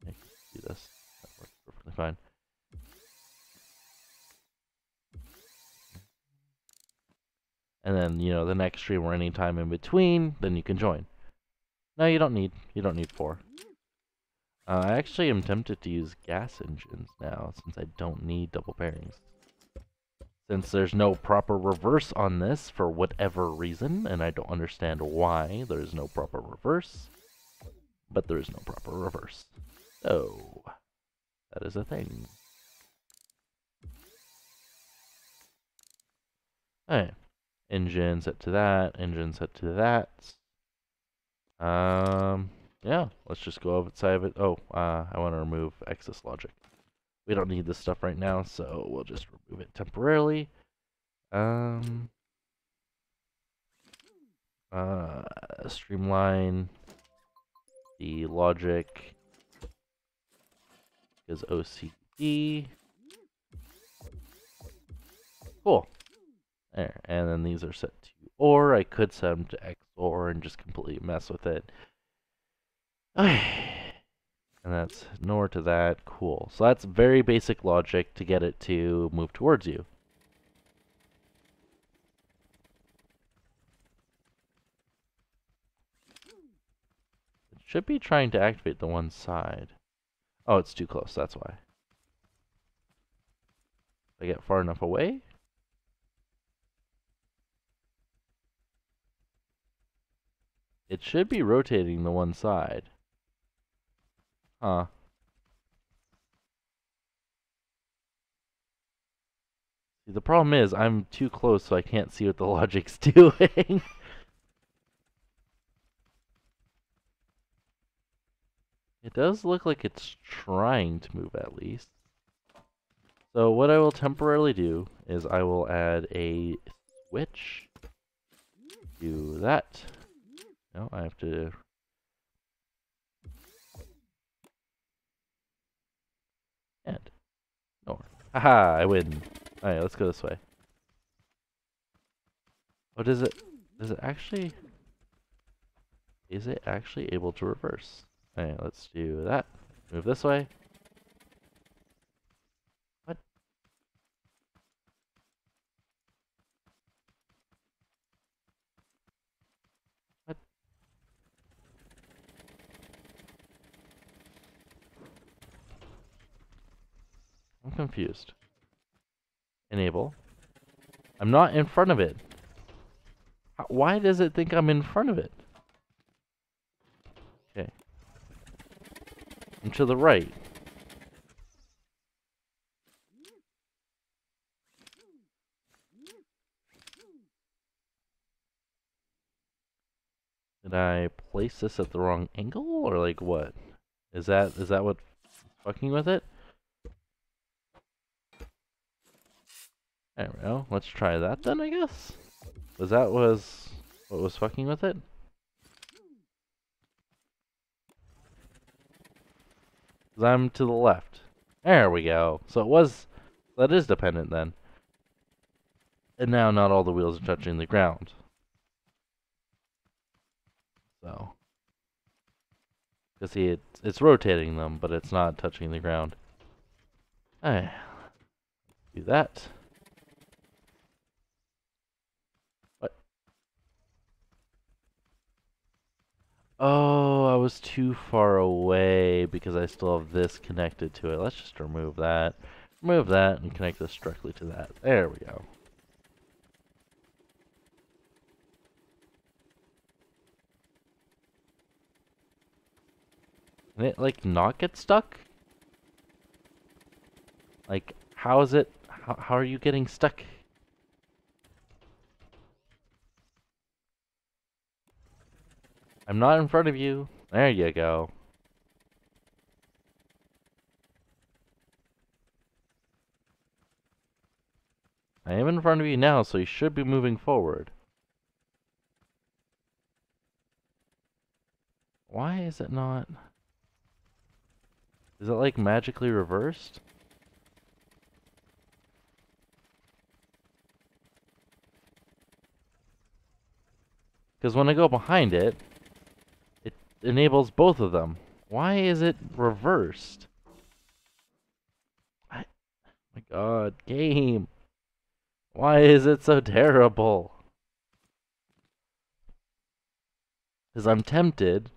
I can do this. That works perfectly fine. And then, the next stream or any time in between, then you can join. No, you don't need 4. I actually am tempted to use gas engines now, since I don't need double pairings. Since there's no proper reverse on this for whatever reason, and I don't understand why there's no proper reverse, but there is no proper reverse. So, that is a thing. Alright. Engine set to that, engine set to that. Yeah, let's just go outside of it. Oh, I want to remove excess logic. We don't need this stuff right now, so we'll just remove it temporarily. Streamline the logic is OCD. Cool. There, and then these are set to OR. I could set them to XOR and just completely mess with it. And that's NOR to that. Cool. So that's very basic logic to get it to move towards you. It should be trying to activate the one side. Oh, it's too close. That's why. If I get far enough away. It should be rotating the one side. Huh. See, the problem is I'm too close, so I can't see what the logic's doing. It does look like it's trying to move at least. So what I will temporarily do is I will add a switch to that. No, I have to... And. No. Haha, I win. Alright, let's go this way. Oh, does it actually... Is it actually able to reverse? Alright, let's do that. Move this way. What? What? I'm confused. Enable. I'm not in front of it. Why does it think I'm in front of it? Okay. I'm to the right. Did I place this at the wrong angle, or like what? Is that what fucking with it? There we go. Let's try that then, I guess. Was that what was fucking with it? Cause I'm to the left. There we go. So that is dependent then. And now not all the wheels are touching the ground. So, because see, it's rotating them, but it's not touching the ground. Alright, do that. What? Oh, I was too far away because I still have this connected to it. Let's just remove that. Remove that and connect this directly to that. There we go. Can it, like, not get stuck? Like, how is it How are you getting stuck? I'm not in front of you. There you go. I am in front of you now, so you should be moving forward. Why is it not? Is it like magically reversed? Because when I go behind it, it enables both of them. Why is it reversed? My god, game. Why is it so terrible? Because I'm tempted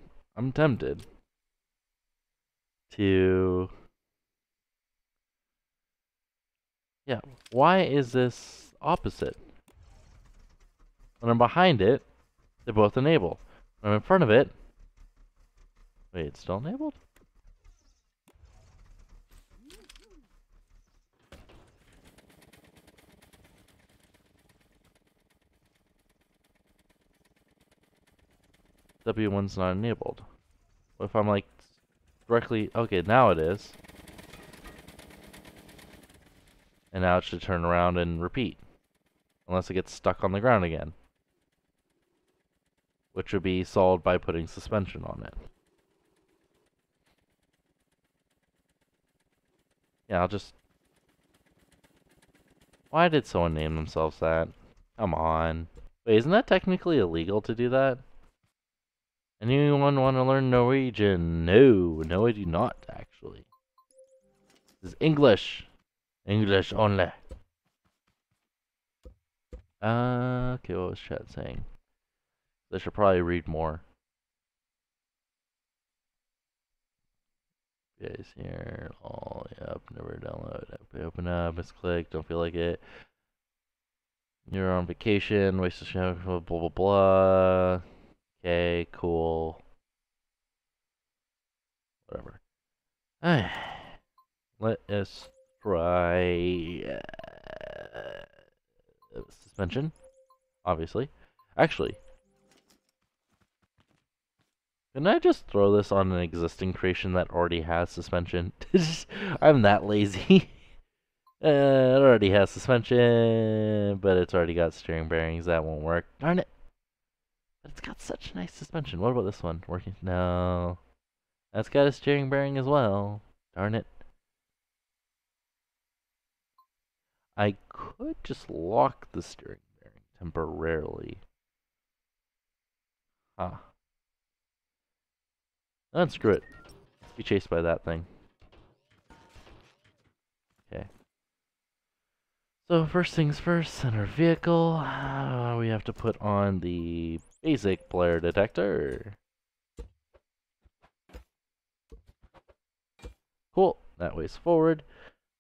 to... Yeah, why is this opposite? When I'm behind it, they both enable. When I'm in front of it... Wait, it's still enabled? W1's not enabled. What if I'm like directly... Okay, now it is. And now it should turn around and repeat. Unless it gets stuck on the ground again. Which would be solved by putting suspension on it. Yeah, I'll just... Why did someone name themselves that? Come on. Wait, isn't that technically illegal to do that? Anyone want to learn Norwegian? No, no I do not, actually. This is English. English only. Okay, what was chat saying? They should probably read more. Guys here. Oh, yep, never download. Open up, misclick, don't feel like it. You're on vacation, waste of time, blah, blah, blah. Okay, cool. Whatever. Let us try suspension, obviously. Actually, can I just throw this on an existing creation that already has suspension? I'm that lazy. It already has suspension, but it's already got steering bearings. That won't work. Darn it. But it's got such nice suspension. What about this one? Working? No. That's got a steering bearing as well. Darn it. I could just lock the steering bearing temporarily. Huh. Then screw it. Be chased by that thing. Okay. So first things first, center vehicle. We have to put on the basic player detector. Cool. That way's forward.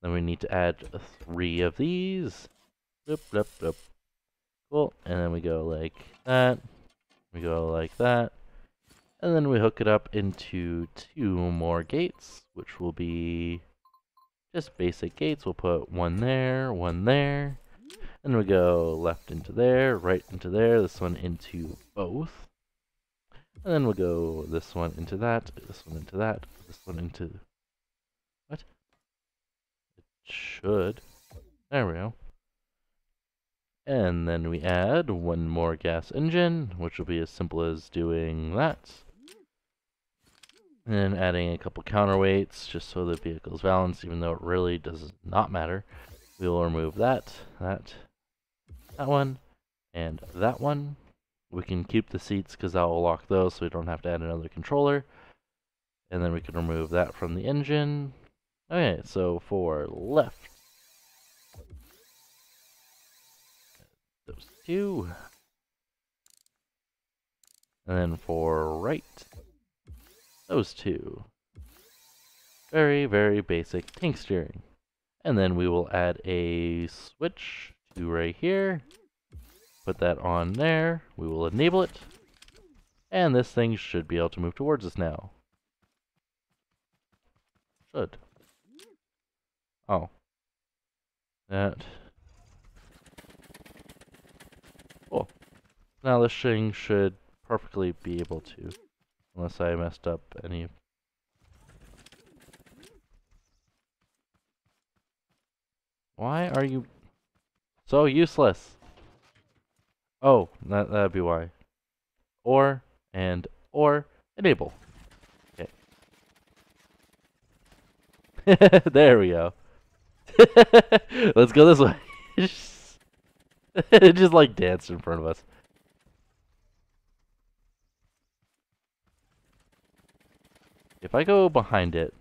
Then we need to add 3 of these. Bloop, bloop, bloop. Cool. And then we go like that. We go like that. And then we hook it up into 2 more gates, which will be just basic gates. We'll put one there, and we go left into there, right into there, this one into both. And then we'll go this one into that, this one into that, this one into... What? It should. There we go. And then we add 1 more gas engine, which will be as simple as doing that. And then adding a couple counterweights, just so the vehicle's balanced, even though it really does not matter. We will remove that one, and that one. We can keep the seats because that will lock those, so we don't have to add another controller. And then we can remove that from the engine. Okay, so for left, those 2. And then for right, those 2. Very, very basic tank steering. And then we will add a switch to right here. Put that on there. We will enable it. And this thing should be able to move towards us now. Should. Oh. That. Cool. Now this thing should perfectly be able to, unless I messed up any. Why are you so useless? Oh, that'd be why. Or enable. Okay. There we go. Let's go this way. It just like danced in front of us. If I go behind it.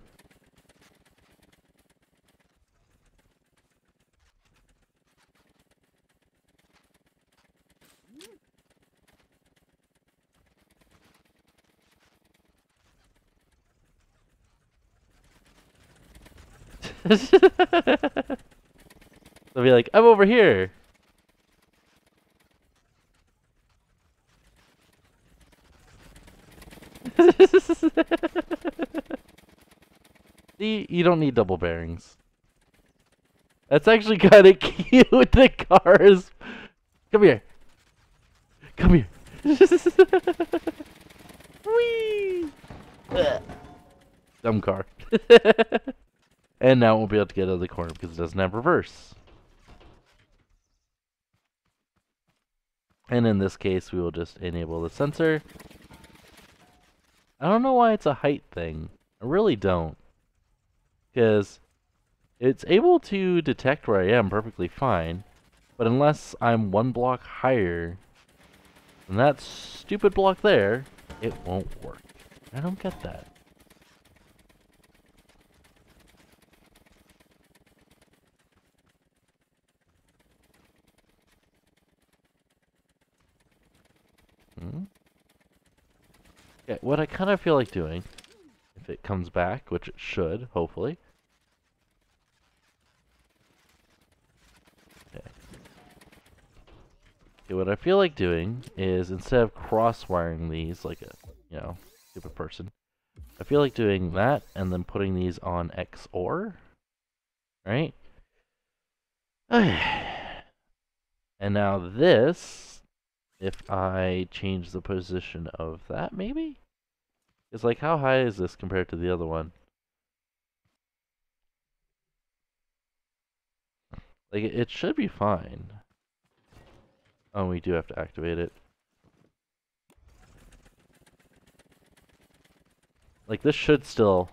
They'll be like, I'm over here. See, you don't need double bearings. That's actually kind of cute. The cars. Come here. Come here. Whee! Dumb car. And now it won't be able to get out of the corner because it doesn't have reverse. And in this case, we will just enable the sensor. I don't know why it's a height thing. I really don't. Because it's able to detect where I am perfectly fine. But unless I'm one block higher than that stupid block there, it won't work. I don't get that. Okay, what I kind of feel like doing, if it comes back, which it should, hopefully. Okay, what I feel like doing is instead of cross-wiring these like a, stupid person, I feel like doing that and then putting these on XOR, right? And now this, if I change the position of that, maybe? It's like, how high is this compared to the other one? Like, it should be fine. Oh, we do have to activate it. Like, this should still...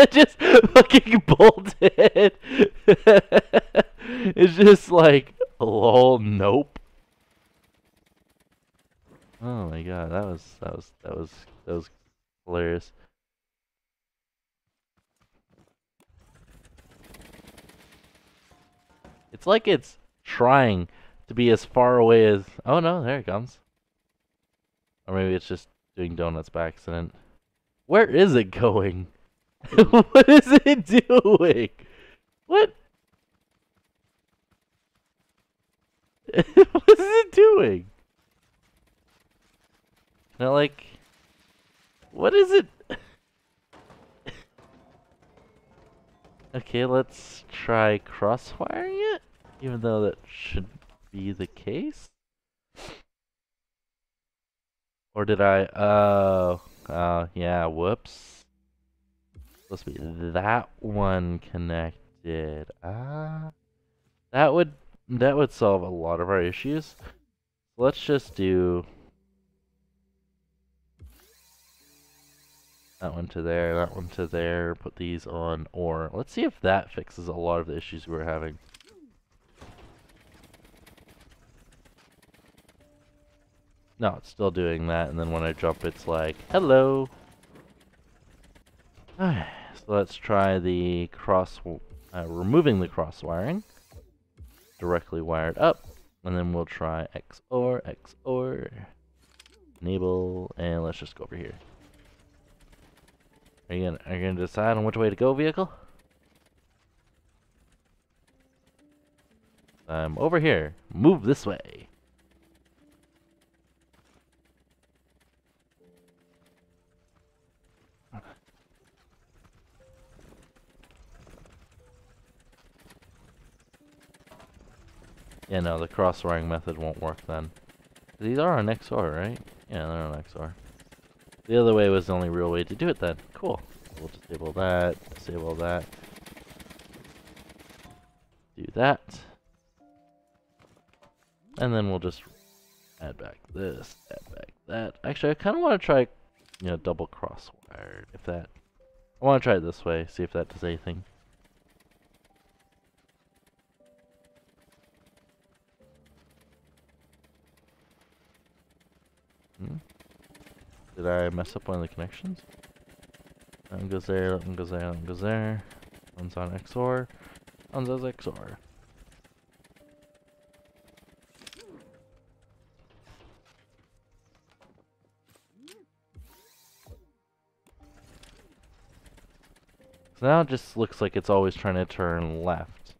just fucking bolted! It's just like, lol, nope. Oh my god, that was hilarious. It's like it's trying to be as far away as... Oh no, there it comes. Or maybe it's just doing donuts by accident. Where is it going? What is it doing? What? What is it doing? Now, like... What is it? Okay, let's try cross-wiring it, even though that should be the case. Or did I? Yeah, whoops. Supposed to be that one connected. That would solve a lot of our issues. Let's just do that one to there, that one to there, put these on, or let's see if that fixes a lot of the issues we're having. No, it's still doing that, and then when I jump, it's like, hello. So let's try the removing the cross wiring. Directly wired up, and then we'll try XOR, enable, and let's just go over here. Are you gonna decide on which way to go, vehicle? I'm over here. Move this way. Yeah, no, the cross-wiring method won't work then. These are on XOR, right? Yeah, they're on XOR. The other way was the only real way to do it then. Cool. We'll disable that, disable that. Do that. And then we'll just add back this, add back that. Actually, I kind of want to try, you know, double cross-wired. If that... I want to try it this way, see if that does anything. Did I mess up one of the connections? That one goes there, that one goes there, that one goes there. One's on XOR, one's on XOR. So now it just looks like it's always trying to turn left.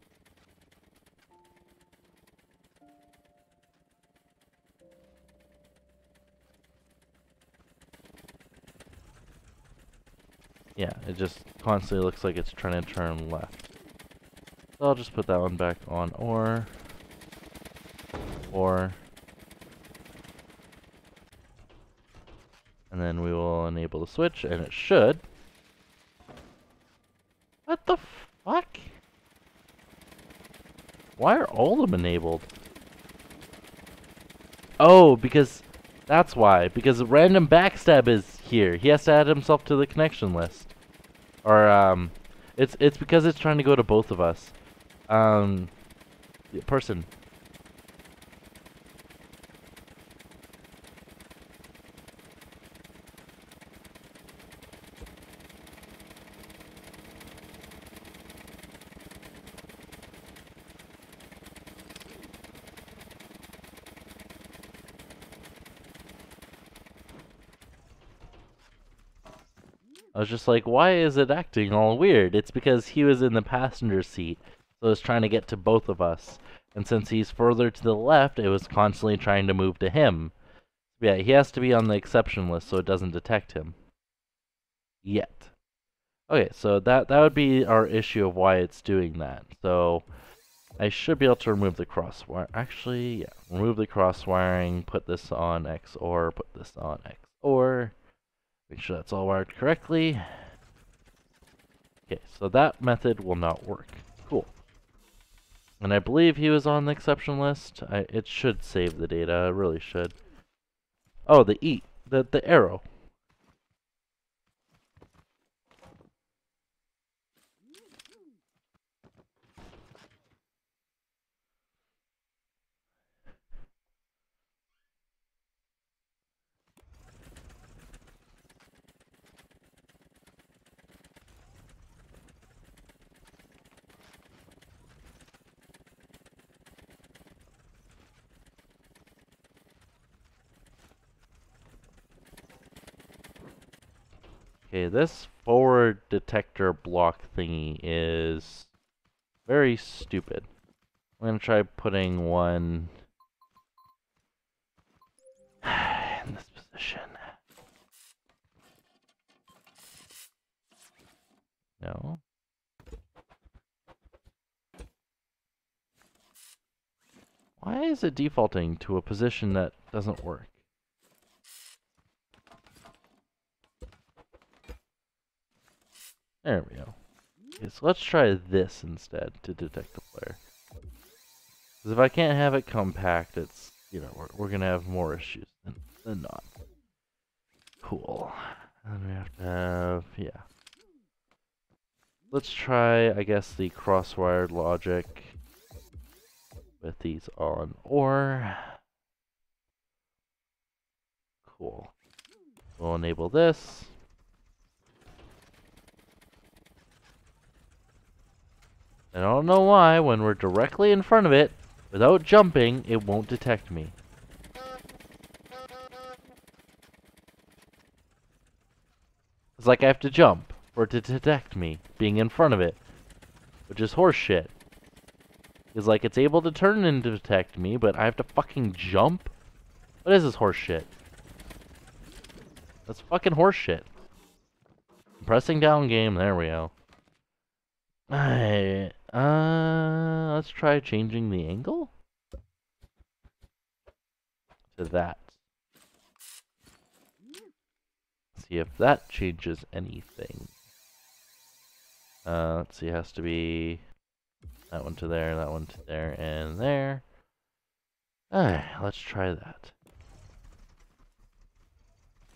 Yeah, it just constantly looks like it's trying to turn left. So I'll just put that one back on OR. And then we will enable the switch, and it should. What the fuck? Why are all of them enabled? Oh, because... That's why. Because random backstab is here. He has to add himself to the connection list. Or, it's because it's trying to go to both of us. Person. I was just like, why is it acting all weird? It's because he was in the passenger seat, so it's trying to get to both of us. And since he's further to the left, it was constantly trying to move to him. Yeah, he has to be on the exception list so it doesn't detect him. Yet. Okay, so that would be our issue of why it's doing that. So I should be able to remove the crosswire. Actually, yeah, remove the cross wiring, put this on XOR, put this on XOR. Make sure that's all wired correctly. Okay, so that method will not work. Cool. And I believe he was on the exception list. It should save the data. It really should. Oh, the arrow. Okay, this forward detector block thingy is very stupid. I'm gonna try putting one in this position. No. Why is it defaulting to a position that doesn't work? There we go. Okay, so let's try this instead to detect the player. Because if I can't have it compact, it's, you know, we're gonna have more issues than not. Cool. And we have to have, yeah. Let's try, I guess, the cross-wired logic with these on OR. Cool. We'll enable this. I don't know why, when we're directly in front of it, without jumping, it won't detect me. It's like I have to jump for it to detect me being in front of it, which is horseshit. It's like it's able to turn and detect me, but I have to fucking jump? What is this horseshit? That's fucking horseshit. Pressing down game, there we go. Alright, let's try changing the angle? to that. See if that changes anything. Let's see, it has to be that one to there, that one to there, and there. Alright, let's try that.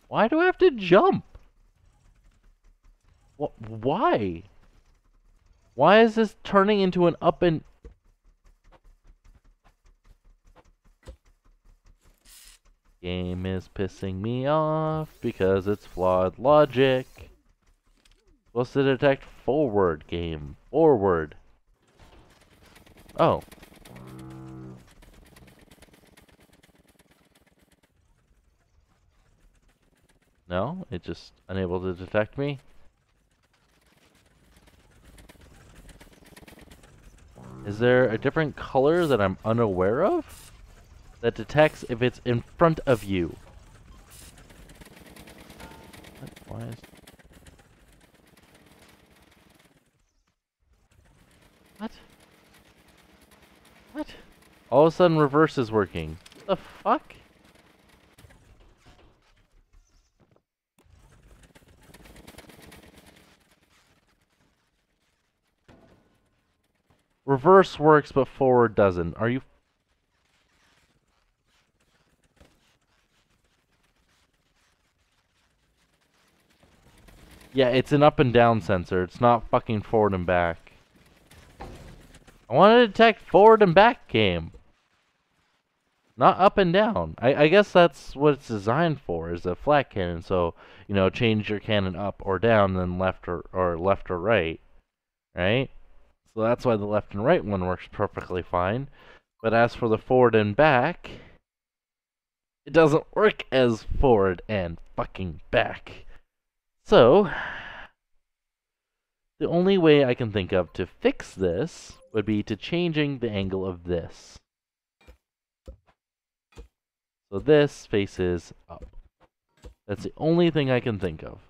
Why do I have to jump? Why? Why is this turning into an up and... Game is pissing me off because it's flawed logic. Supposed to detect forward, game. Forward. Oh. No? It just unable to detect me? Is there a different color that I'm unaware of? That detects if it's in front of you? Why is... What? What? All of a sudden reverse is working. What the fuck? Reverse works, but forward doesn't. Are you... Yeah, it's an up and down sensor. It's not fucking forward and back. I want to detect forward and back, game. Not up and down. I guess that's what it's designed for, is a flat cannon. So, you know, change your cannon up or down, then left or left or right. Right? So that's why the left and right one works perfectly fine. But as for the forward and back, it doesn't work as forward and fucking back. So, the only way I can think of to fix this would be to changing the angle of this. So this faces up. That's the only thing I can think of.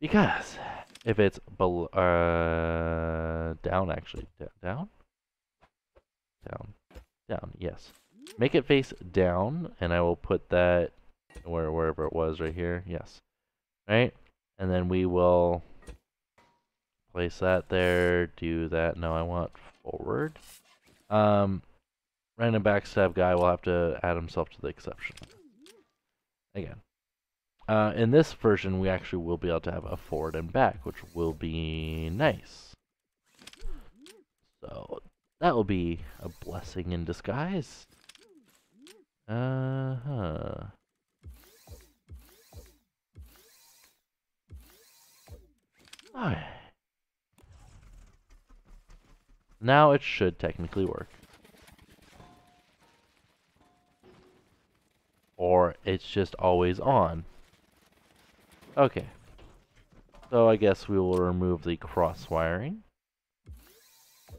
Because if it's below, down actually, down, yes. Make it face down, and I will put that wherever it was right here. Yes, right, and then we will place that there. Do that. No, I want forward. Random backstab guy will have to add himself to the exception. Again. In this version, we actually will be able to have a forward and back, which will be nice. So, that will be a blessing in disguise. Uh-huh. Alright. Now it should technically work. Or it's just always on. Okay. So I guess we will remove the cross wiring.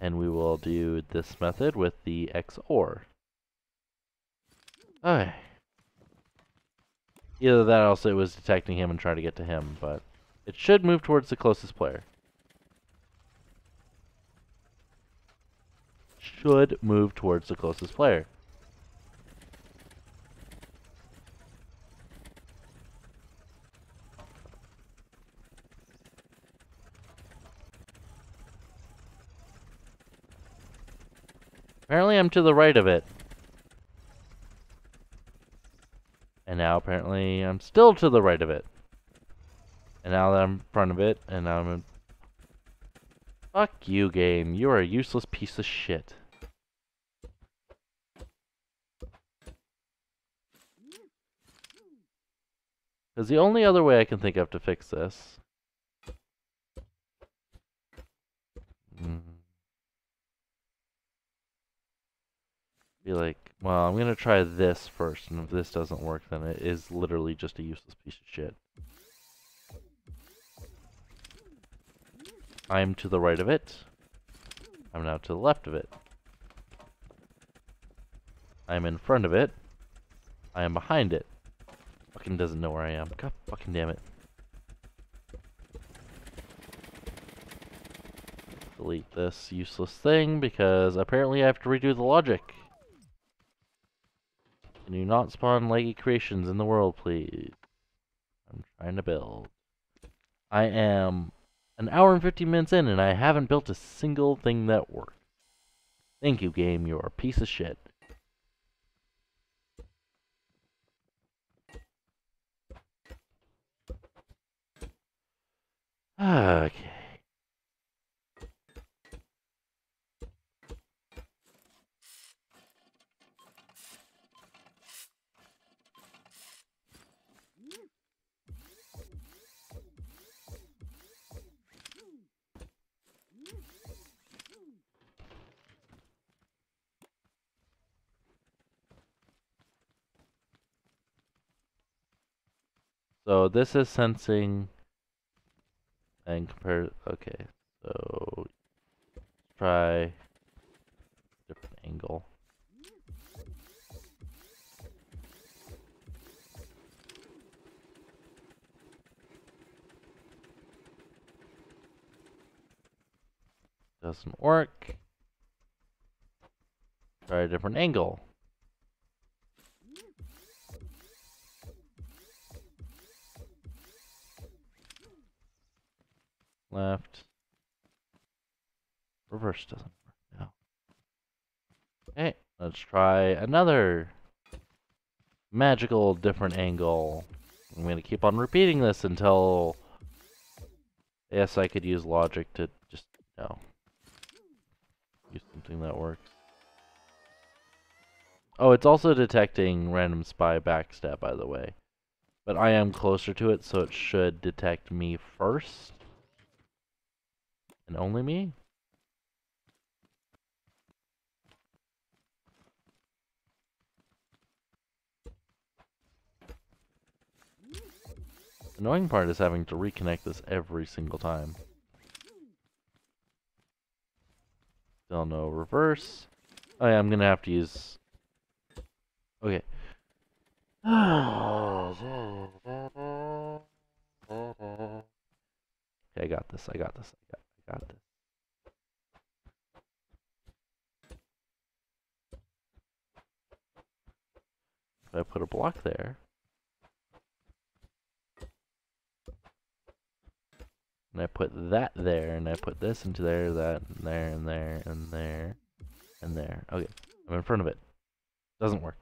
And we will do this method with the XOR. Okay. Either that or else it was detecting him and trying to get to him, but it should move towards the closest player. Should move towards the closest player. Apparently I'm to the right of it. And now apparently I'm still to the right of it. And now that I'm in front of it, and now I'm in... Fuck you, game. You are a useless piece of shit. Because the only other way I can think of to fix this... Be like, well, I'm gonna try this first, and if this doesn't work, then it is literally just a useless piece of shit. I'm to the right of it. I'm now to the left of it. I'm in front of it. I am behind it. Fucking doesn't know where I am. God fucking damn it. Delete this useless thing, because apparently I have to redo the logic. Can you not spawn leggy creations in the world, please? I'm trying to build. I am an hour and 50 minutes in, and I haven't built a single thing that works. Thank you, game. You're a piece of shit. Okay. So this is sensing and compare. Okay, so try different angle. Doesn't work. Try a different angle. Left. Reverse doesn't work now. Okay, let's try another magical different angle. I'm gonna keep on repeating this until, yes, I could use logic to just, use something that works. Oh, it's also detecting random spy backstab, by the way. But I am closer to it, so it should detect me first. And only me? The annoying part is having to reconnect this every single time. Still no reverse. Oh yeah, I'm gonna have to use... Okay. Okay, I got this, I got this, I got this. If I put a block there, and I put that there, and I put this into there, that, and there, and there, and there, and there. Okay, I'm in front of it. Doesn't work.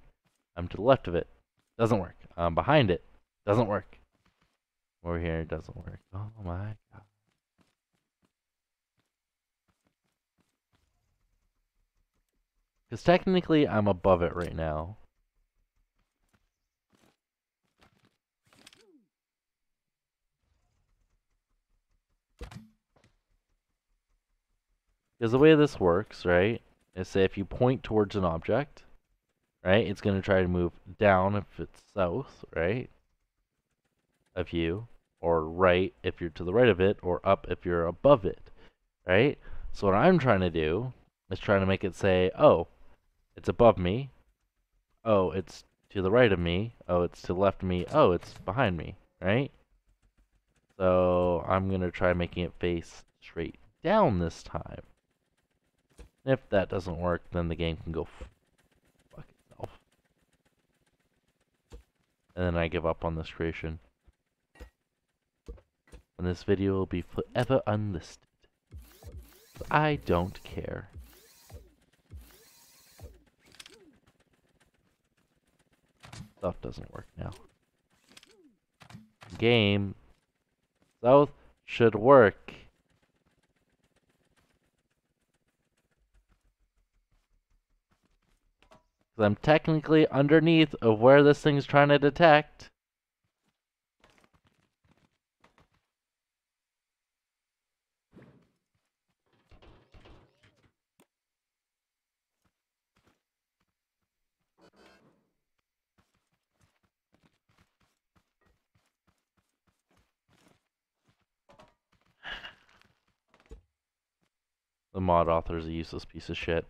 I'm to the left of it. Doesn't work. I'm behind it. Doesn't work. Over here, it doesn't work. Oh my god. Because technically, I'm above it right now. Because the way this works, right, is say if you point towards an object, right, it's going to try to move down if it's south, right, of you, or right if you're to the right of it, or up if you're above it, right? So what I'm trying to do is trying to make it say, oh, it's above me, oh, it's to the right of me, oh, it's to the left of me, oh, it's behind me, right? So I'm going to try making it face straight down this time. If that doesn't work, then the game can go fuck itself. And then I give up on this creation. And this video will be forever unlisted. I don't care. Stuff doesn't work now. Game. South should work. Because I'm technically underneath of where this thing's trying to detect. The mod author is a useless piece of shit.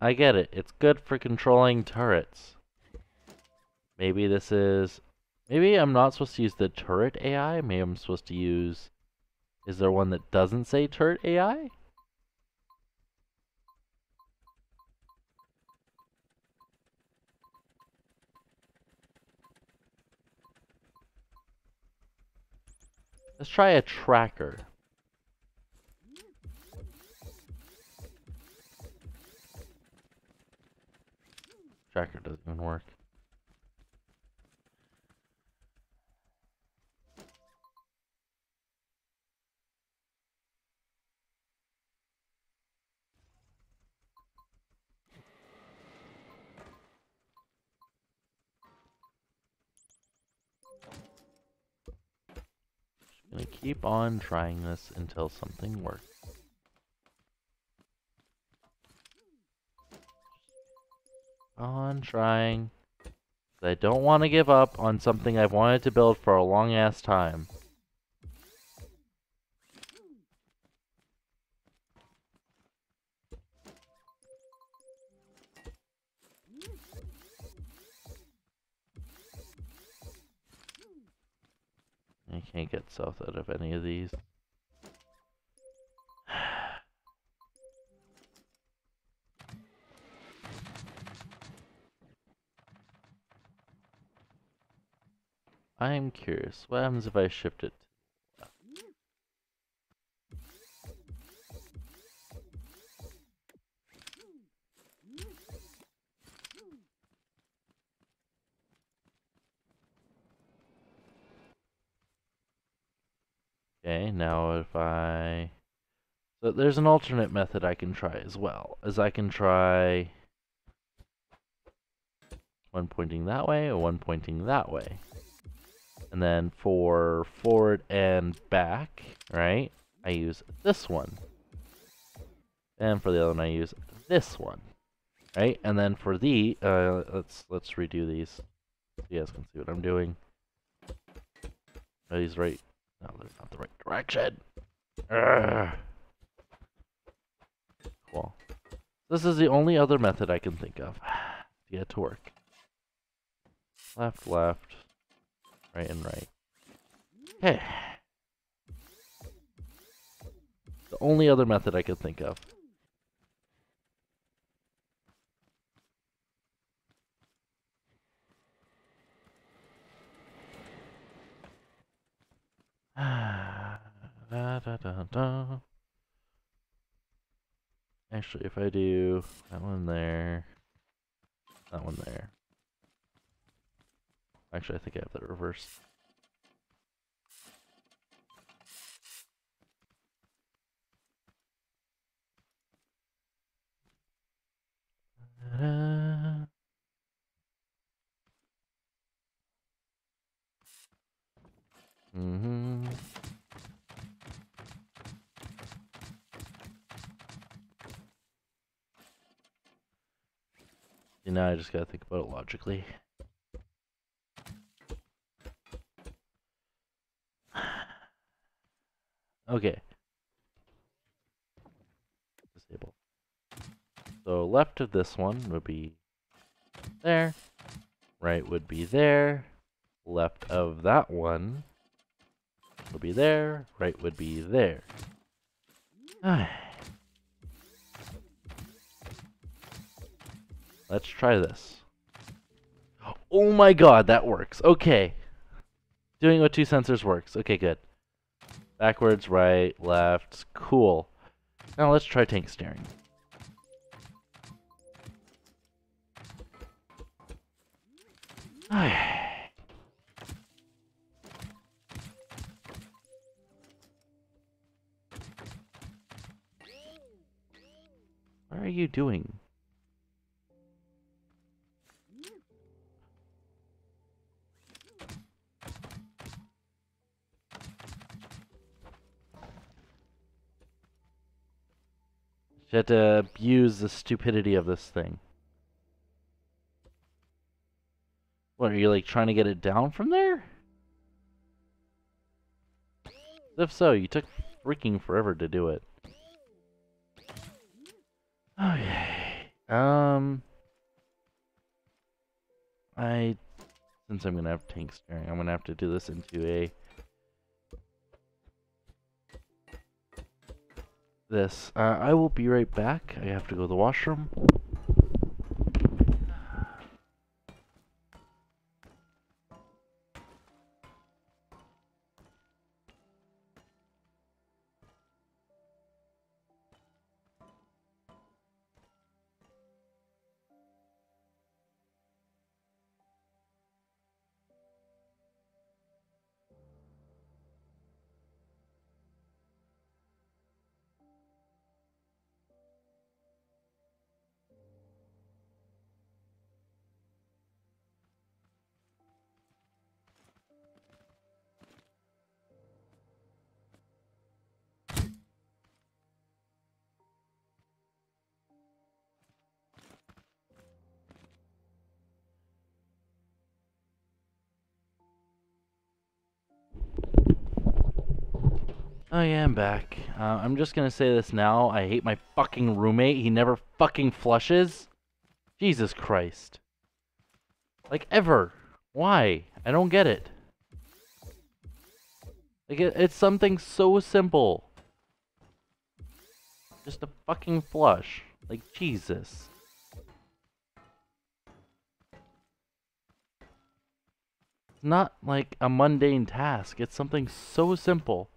I get it. It's good for controlling turrets. Maybe this is Maybe I'm not supposed to use the turret AI. Maybe I'm supposed to use... Is there one that doesn't say turret AI? Let's try a tracker. Tracker doesn't even work. I'm gonna keep on trying this until something works. On trying. I don't want to give up on something I've wanted to build for a long ass time. I can't get south out of any of these. I'm curious, what happens if I shift it? Okay, now if I... So there's an alternate method I can try as well, as I can try one pointing that way or one pointing that way. And then for forward and back, right, I use this one. And for the other one, I use this one, right? And then for the, let's redo these so you guys can see what I'm doing. Are these right? No, they're not the right direction. Urgh. Cool. This is the only other method I can think of to get it to work. Left, left, right, and right. Okay. The only other method I could think of. Da, da, da, da. Actually, if I do that one there, that one there. Actually, I think I have that reversed. Da-da. Mm-hmm. See, now I just gotta think about it logically. Okay. Disable. So left of this one would be there. Right would be there. Left of that one would be there. Right would be there. Let's try this. Oh my god, that works. Okay. Doing with two sensors works. Okay, good. Backwards, right, left. Cool. Now let's try tank steering. What are you doing? You had to abuse the stupidity of this thing. What, are you like trying to get it down from there? If so, you took freaking forever to do it. Okay. since I'm gonna have tank steering, I'm gonna have to do this into this. I will be right back. I have to go to the washroom. Oh yeah, I'm back. I'm just gonna say this now. I hate my fucking roommate. He never fucking flushes. Jesus Christ. Like, ever. Why? I don't get it. Like, it's something so simple. Just a fucking flush. Like, Jesus. It's not like a mundane task. It's something so simple.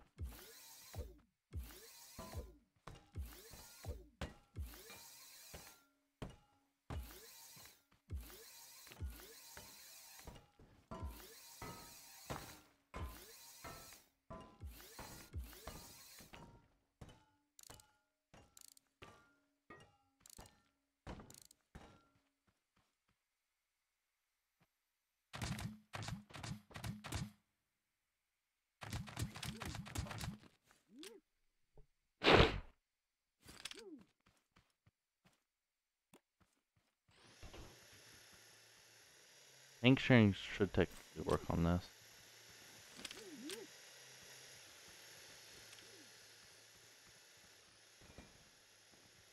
Tank sharing should technically work on this.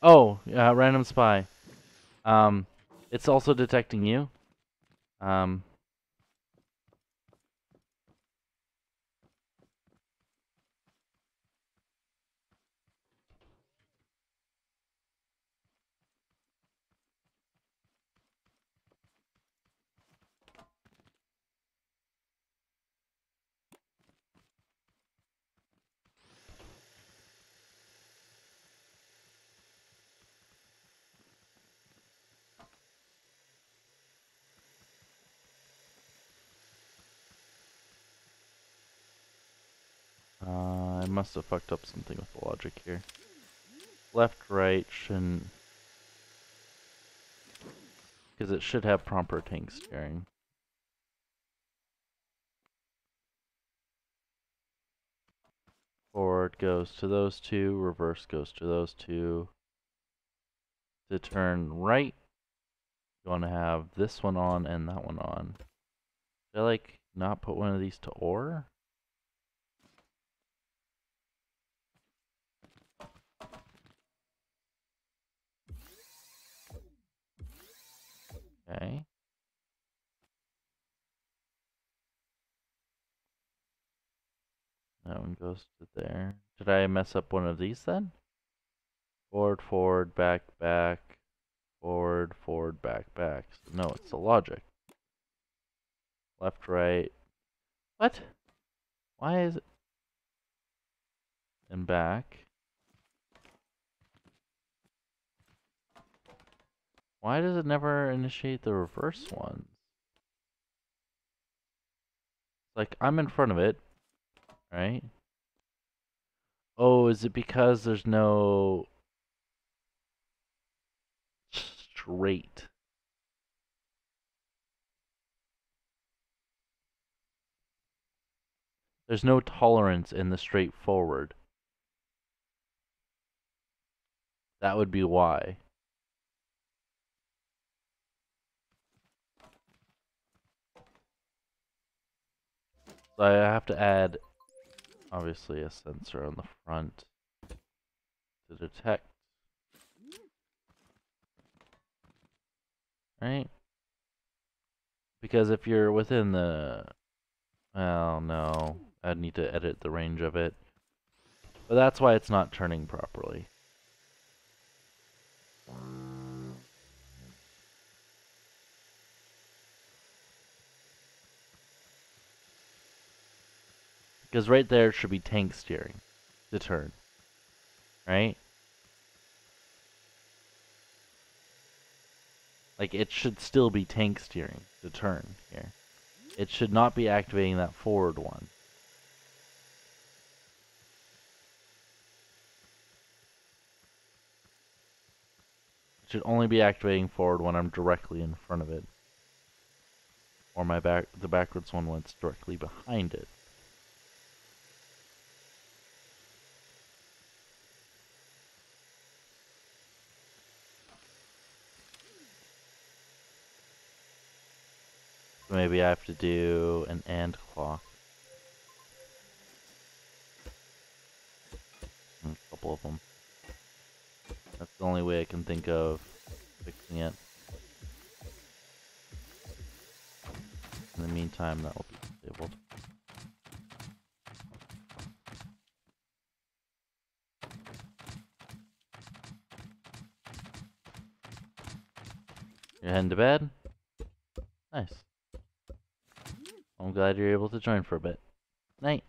Oh, yeah, random spy. It's also detecting you. I must have fucked up something with the logic here. Left, right shouldn't... Because it should have proper tank steering. Forward goes to those two, reverse goes to those two. To turn right, you want to have this one on and that one on. Did I, like, not put one of these to ore? Okay. That one goes to there. Did I mess up one of these then? Forward, forward, back, back. Forward, forward, back, back. So no, it's the logic. Left, right. What? Why is it? And back. Why does it never initiate the reverse ones? Like, I'm in front of it, right? Oh, is it because there's no straight? There's no tolerance in the straightforward. That would be why. So I have to add, obviously, a sensor on the front to detect. Right? Because if you're within the... Well, no. I'd need to edit the range of it. But that's why it's not turning properly. Because right there should be tank steering to turn. Right? Like, it should still be tank steering to turn here. It should not be activating that forward one. It should only be activating forward when I'm directly in front of it. Or the backwards one when it's directly behind it. So maybe I have to do an and clock. A couple of them. That's the only way I can think of fixing it. In the meantime, that will be disabled. You're heading to bed? Nice. I'm glad you're able to join for a bit. Night.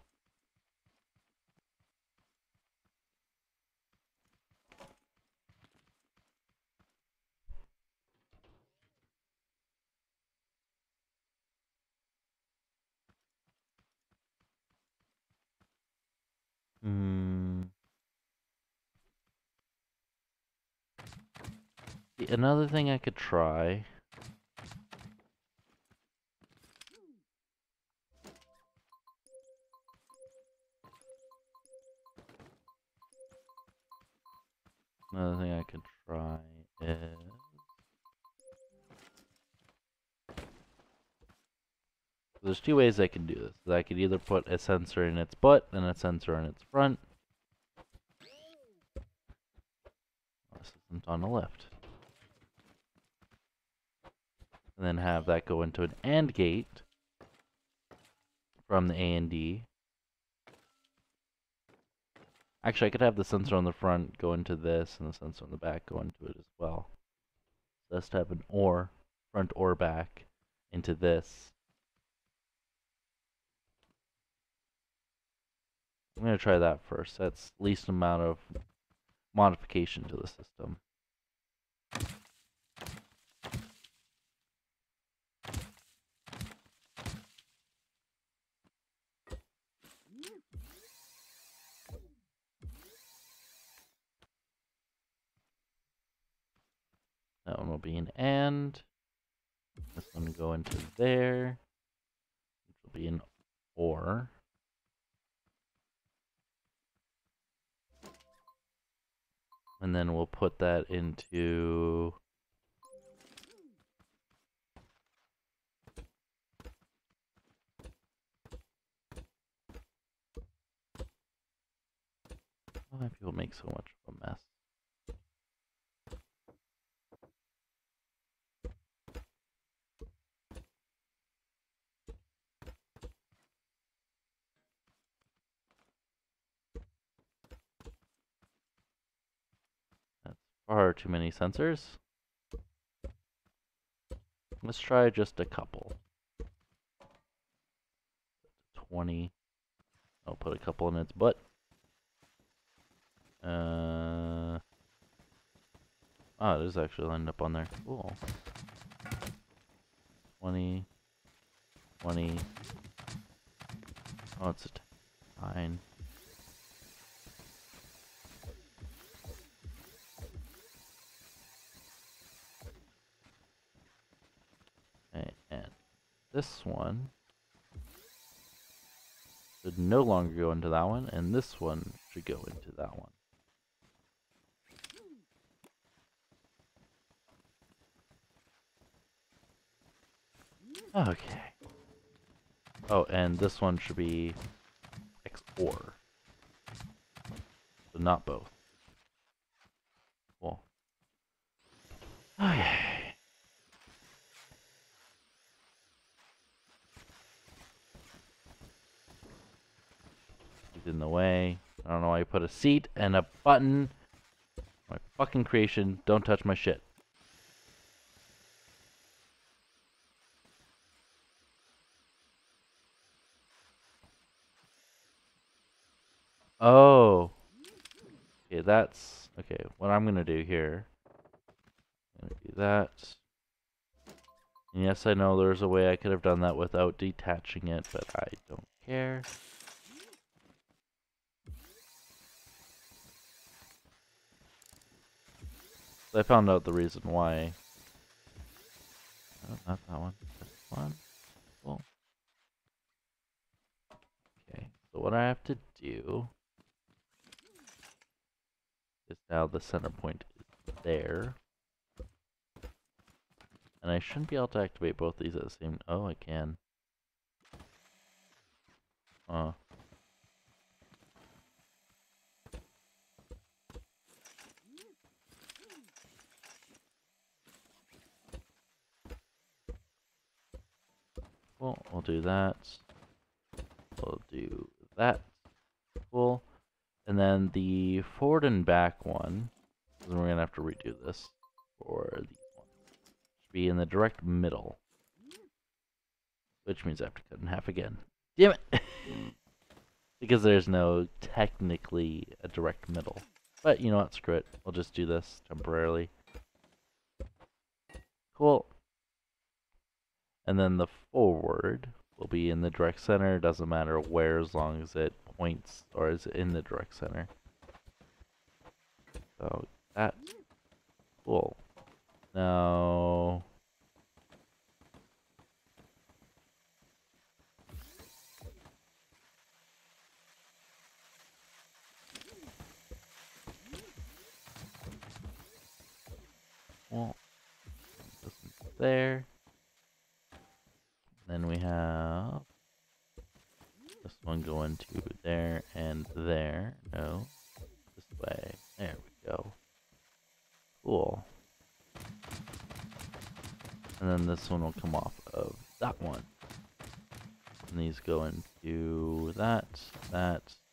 Another thing I could try. Another thing I could try is... There's two ways I can do this. I could either put a sensor in its butt and a sensor in its front. This isn't on the left. And then have that go into an AND gate from the A and D. Actually, I could have the sensor on the front go into this and the sensor on the back go into it as well. So that's to have an OR, front or back, into this. I'm going to try that first. That's least amount of modification to the system. That one will be an AND. This one will go into there. Which will be an OR. And then we'll put that into... Why people make so much of a mess? That's far too many sensors. Let's try just a couple. 20. I'll put a couple in its butt. Oh, it is actually lined up on there. Cool. 20. 20. Oh, it's a 9. Okay, and this one should no longer go into that one, and this one should go into that one. Okay. Oh, and this one should be XOR. So not both. Cool. Okay. He's in the way. I don't know why you put a seat and a button. My fucking creation. Don't touch my shit. Oh. Okay, that's... Okay, what I'm gonna do here... I'm gonna do that. And yes, I know there's a way I could have done that without detaching it, but I don't care. I found out the reason why. Oh, not that one. This one. Cool. Okay, so what I have to do is now the center point is there. And I shouldn't be able to activate both these at the same... Oh, I can. Well, we'll do that. We'll do that. Cool. And then the forward and back one, we're going to have to redo this for these ones. Should be in the direct middle. Which means I have to cut in half again. Damn it! Because there's no technically a direct middle. But you know what, screw it. We'll just do this temporarily. Cool. And then the forward will be in the direct center. Doesn't matter where as long as it points or is in the direct center. So that's cool. Now... Well, this one's there. Then we have this one going to there and there. No, this way. There we go. Cool. And then this one will come off of that one. And these go into that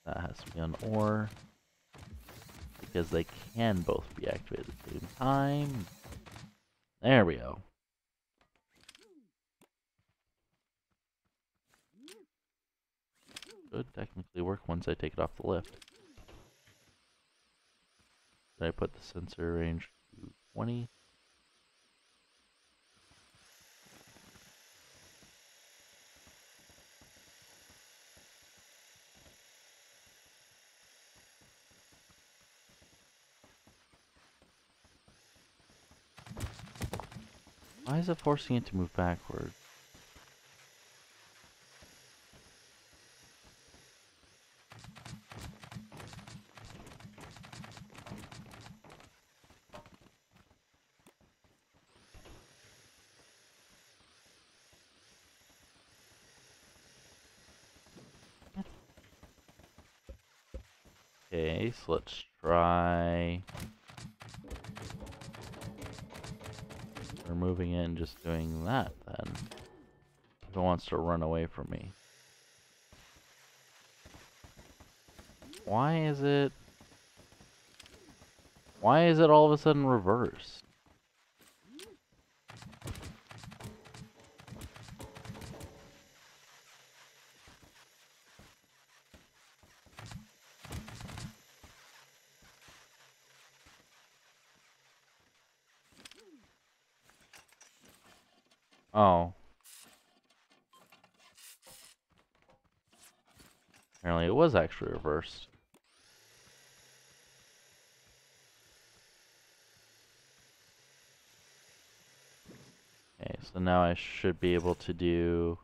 has to be on OR. Because they can both be activated at the same time. There we go. Should technically work once I take it off the lift. Did I put the sensor range to 20? Why is it forcing it to move backward? Okay, so let's try removing it and just doing that then. If it wants to run away from me. Why is it all of a sudden reversed? Oh. Apparently it was actually reversed. Okay, so now I should be able to do...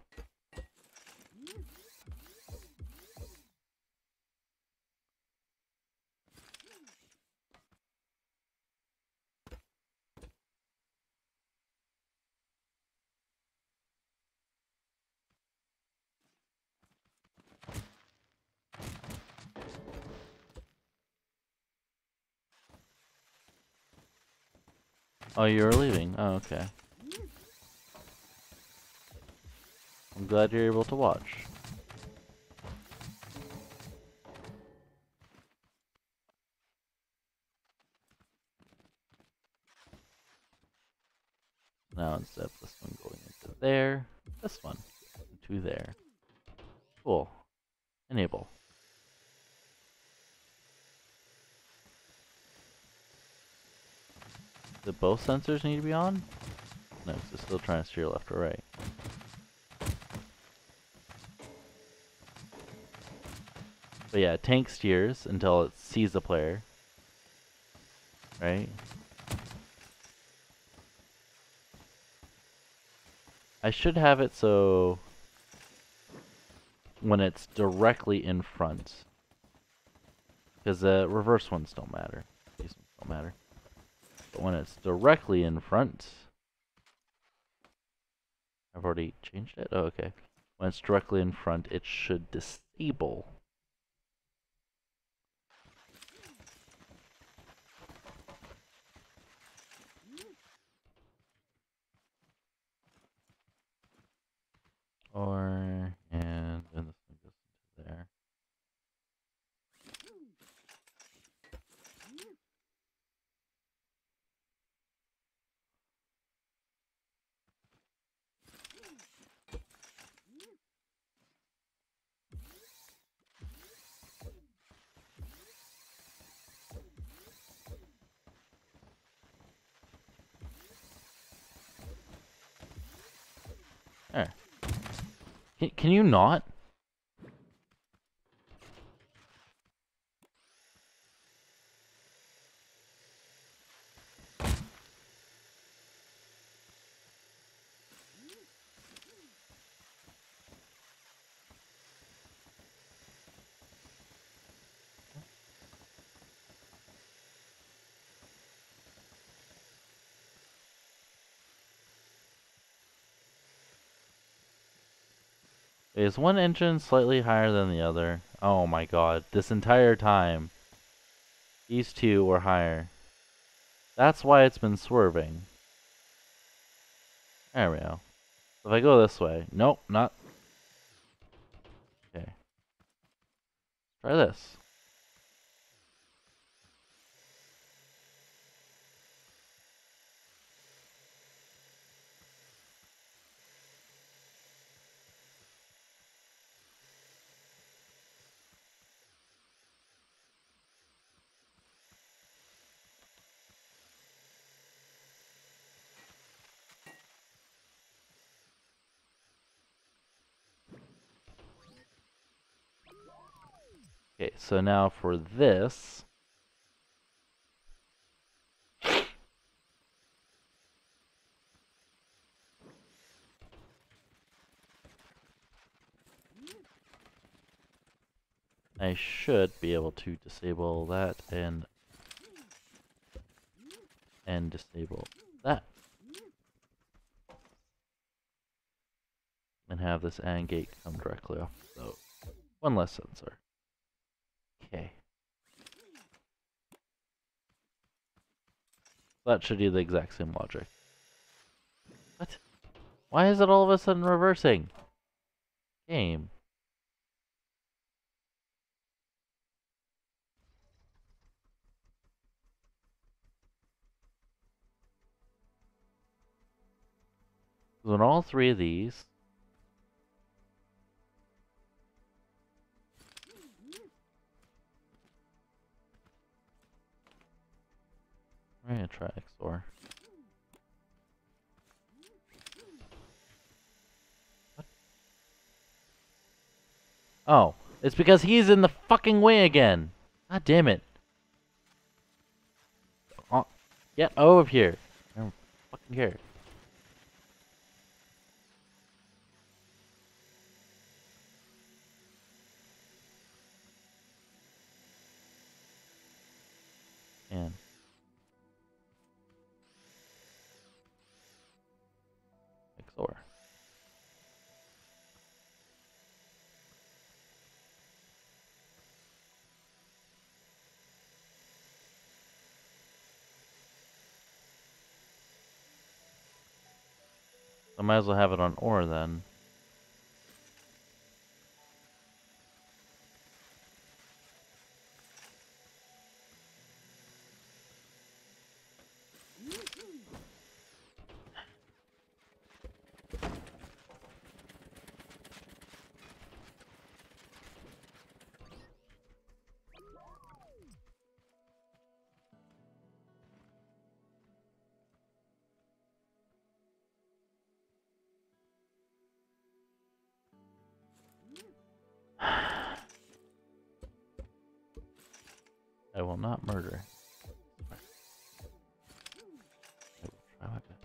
Oh, you're leaving? Oh, okay. I'm glad you're able to watch. there. This one. 2 there. Cool. Enable. Do both sensors need to be on? No, because it's still trying to steer left or right. But yeah, tank steers until it sees the player. Right? I should have it so when it's directly in front. Because the reverse ones don't matter. These ones don't matter. But when it's directly in front... I've already changed it? Oh, okay. When it's directly in front, it should disable. And then this one goes into there. There. Can you not? Is one engine slightly higher than the other? Oh my god, this entire time, these two were higher. That's why it's been swerving. There we go. If I go this way, nope, not. Okay. Try this. Okay, so now for this. I should be able to disable that and disable that. And have this AND gate come directly off. So, one less sensor. Okay. That should do the exact same logic. What? Why is it all of a sudden reversing? Game. When all 3 of these... I'm gonna try XOR. What? Oh, it's because he's in the fucking way again. God damn it. Oh, get over here. I don't fucking care. And XOR. I might as well have it on OR then. not murder. I will try my best.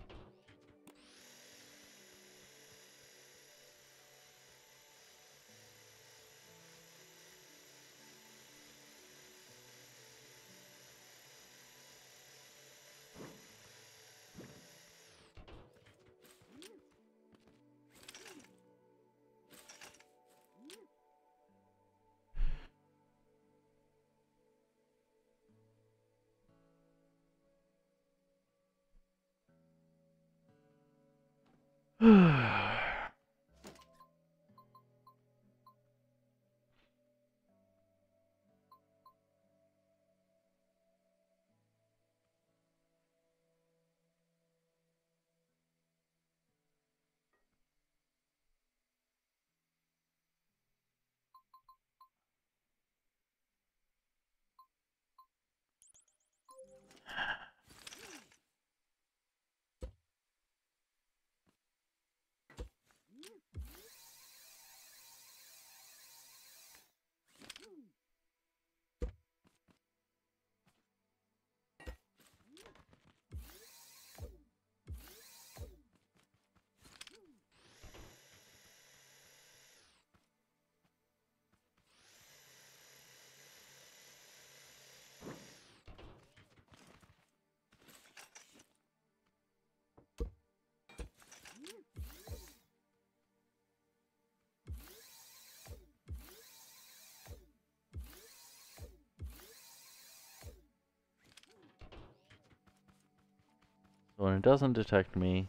So when it doesn't detect me,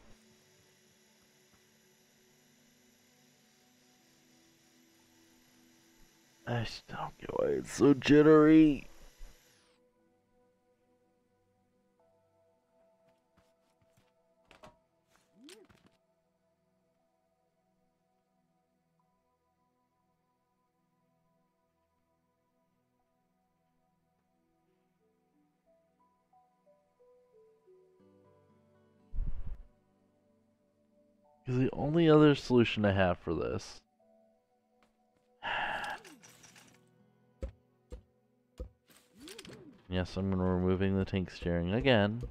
I still don't get why it's so jittery. Because the only other solution I have for this yes, I'm removing the tank steering again.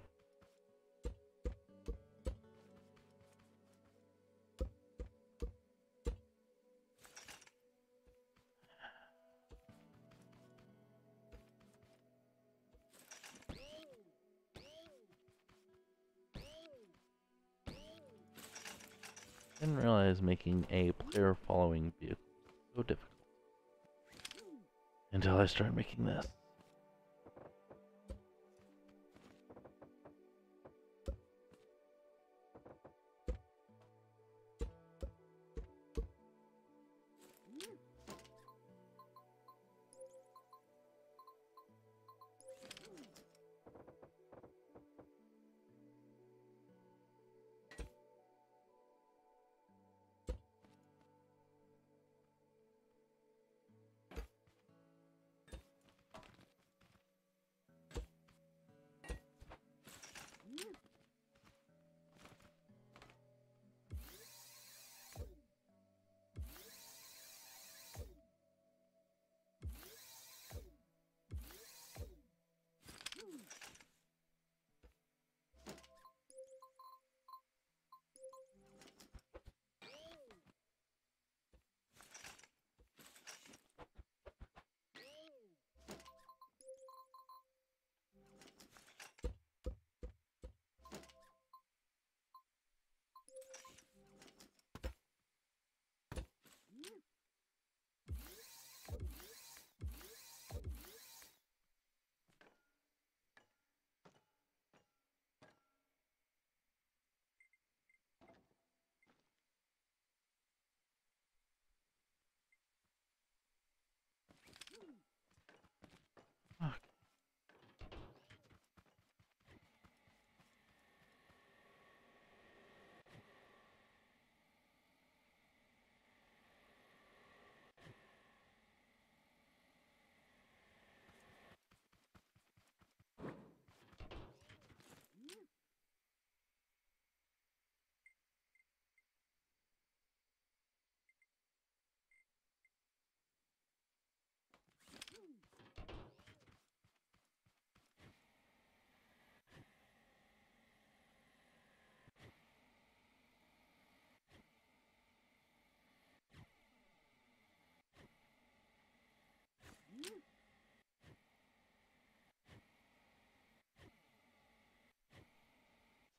Didn't realize making a player following vehicle so difficult until I started making this.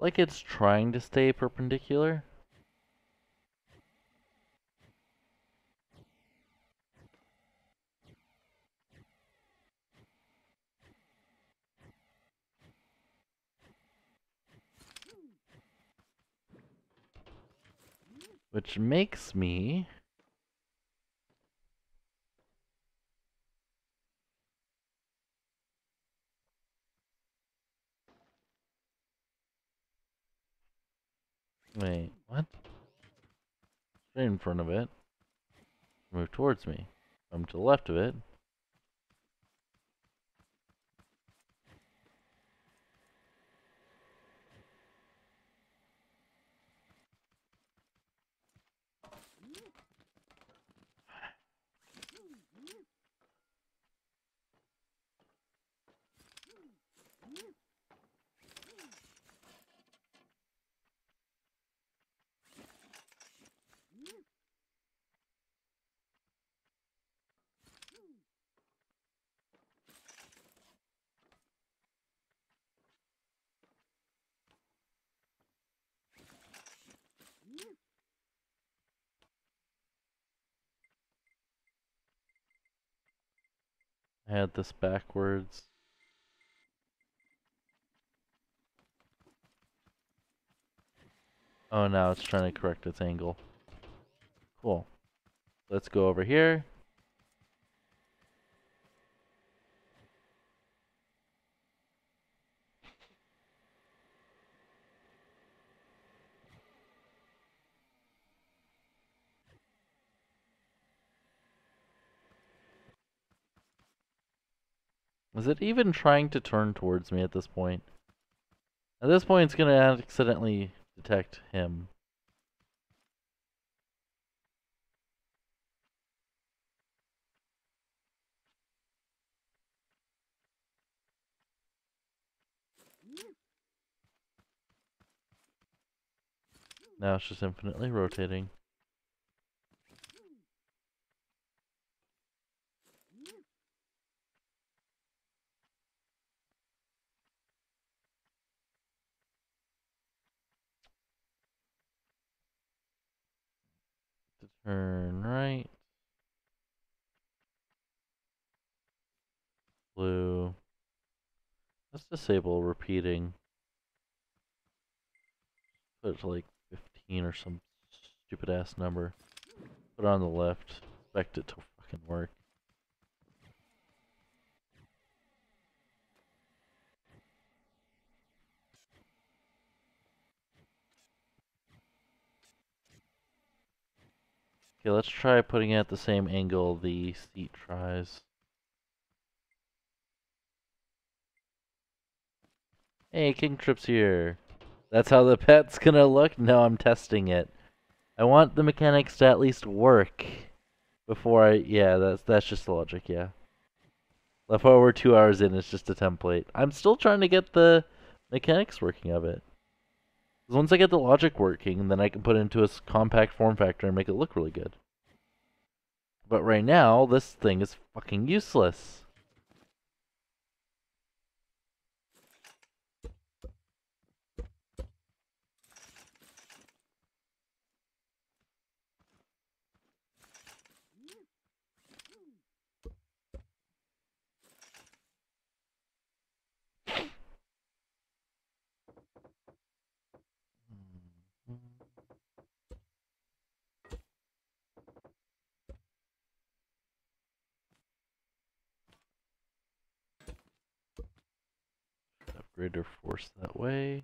like it's trying to stay perpendicular. Which makes me wait, what? Straight in front of it. Move towards me. I'm to the left of it. I had this backwards. Oh, now it's trying to correct its angle. Cool. Let's go over here. Is it even trying to turn towards me at this point? At this point, it's going to accidentally detect him. Now it's just infinitely rotating. To turn right. Blue. Let's disable repeating. Put it to like 15 or some stupid ass number. Put it on the left. Expect it to fucking work. Okay, let's try putting it at the same angle the seat tries. Hey, King Trip's here. That's how the pet's gonna look? No, I'm testing it. I want the mechanics to at least work before yeah, that's just the logic, yeah. Left while we're 2 hours in, it's just a template. I'm still trying to get the mechanics working of it. Because once I get the logic working, then I can put it into a compact form factor and make it look really good. But right now, this thing is fucking useless. Have greater force that way.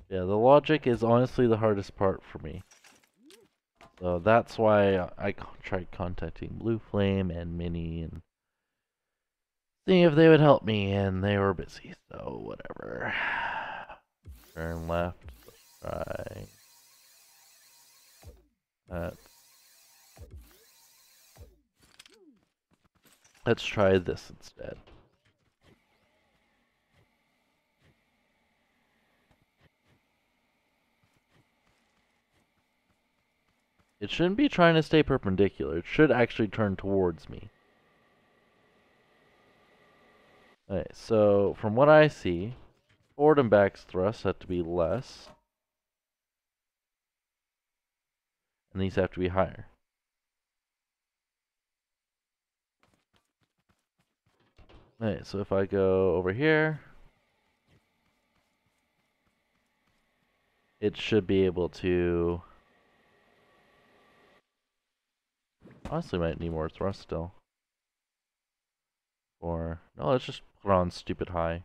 Yeah, the logic is honestly the hardest part for me. So that's why I tried contacting Blue Flame and Mini and seeing if they would help me, and they were busy, so whatever. Turn left, let's try that. Let's try this instead. It shouldn't be trying to stay perpendicular. It should actually turn towards me. Alright, so from what I see, forward and back thrust have to be less, and these have to be higher. Alright, so if I go over here, it should be able to... Honestly, might need more thrust still. Or, no, let's just put on stupid high.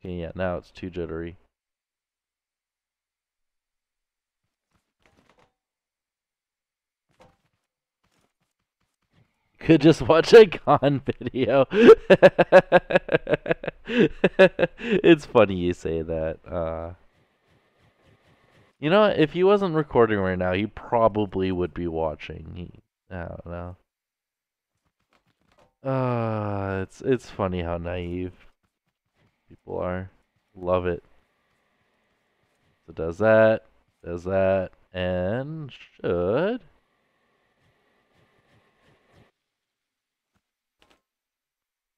Okay, yeah, now it's too jittery. Could just watch a Khan video. It's funny you say that. You know what? If he wasn't recording right now, he probably would be watching. I don't know. It's funny how naive people are. Love it. So does that, and should.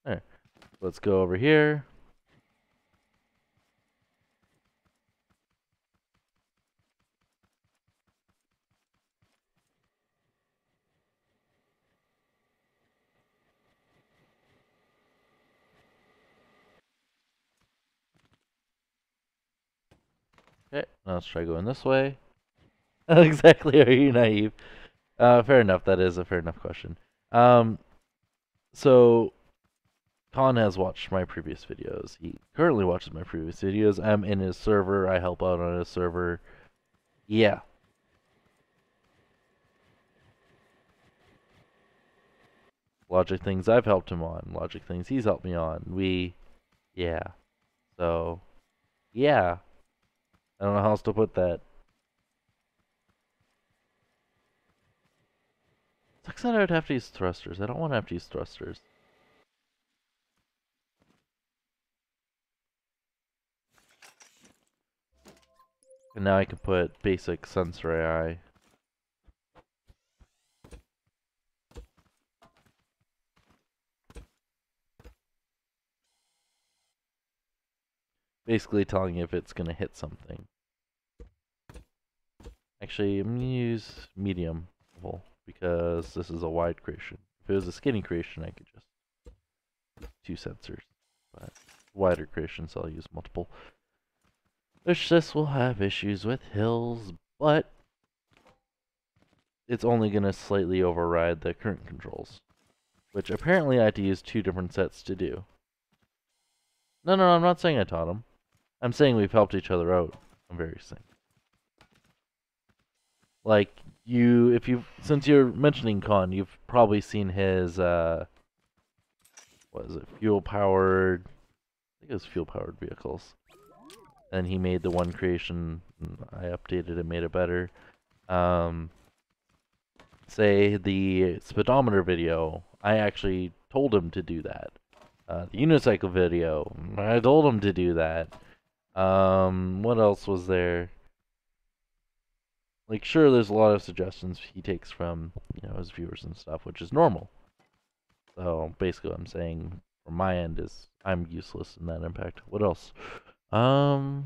There. Let's go over here. Okay, now let's try going this way. Exactly, are you naive? Fair enough, that is a fair enough question. So Khan has watched my previous videos. He currently watches my previous videos. I'm in his server. I help out on his server. Yeah. Logic things I've helped him on. Logic things he's helped me on. Yeah. So, yeah. I don't know how else to put that. Sucks that I would have to use thrusters. I don't want to have to use thrusters. And now I can put basic sensor AI. Basically telling if it's going to hit something. Actually, I'm going to use medium level because this is a wide creation. If it was a skinny creation, I could just use 2 sensors. But wider creations, I'll use multiple. Which this will have issues with hills, but it's only going to slightly override the current controls. Which apparently I had to use 2 different sets to do. No, I'm not saying I taught him. I'm saying we've helped each other out on various things. Like, since you're mentioning Khan, you've probably seen his, what is it, fuel-powered, I think it was fuel-powered vehicles. And he made the one creation, I updated it, made it better. Say the speedometer video, I actually told him to do that. The unicycle video, I told him to do that. What else was there? Like, sure, there's a lot of suggestions he takes from, his viewers and stuff, which is normal. So, basically what I'm saying from my end is I'm useless in that impact. What else? I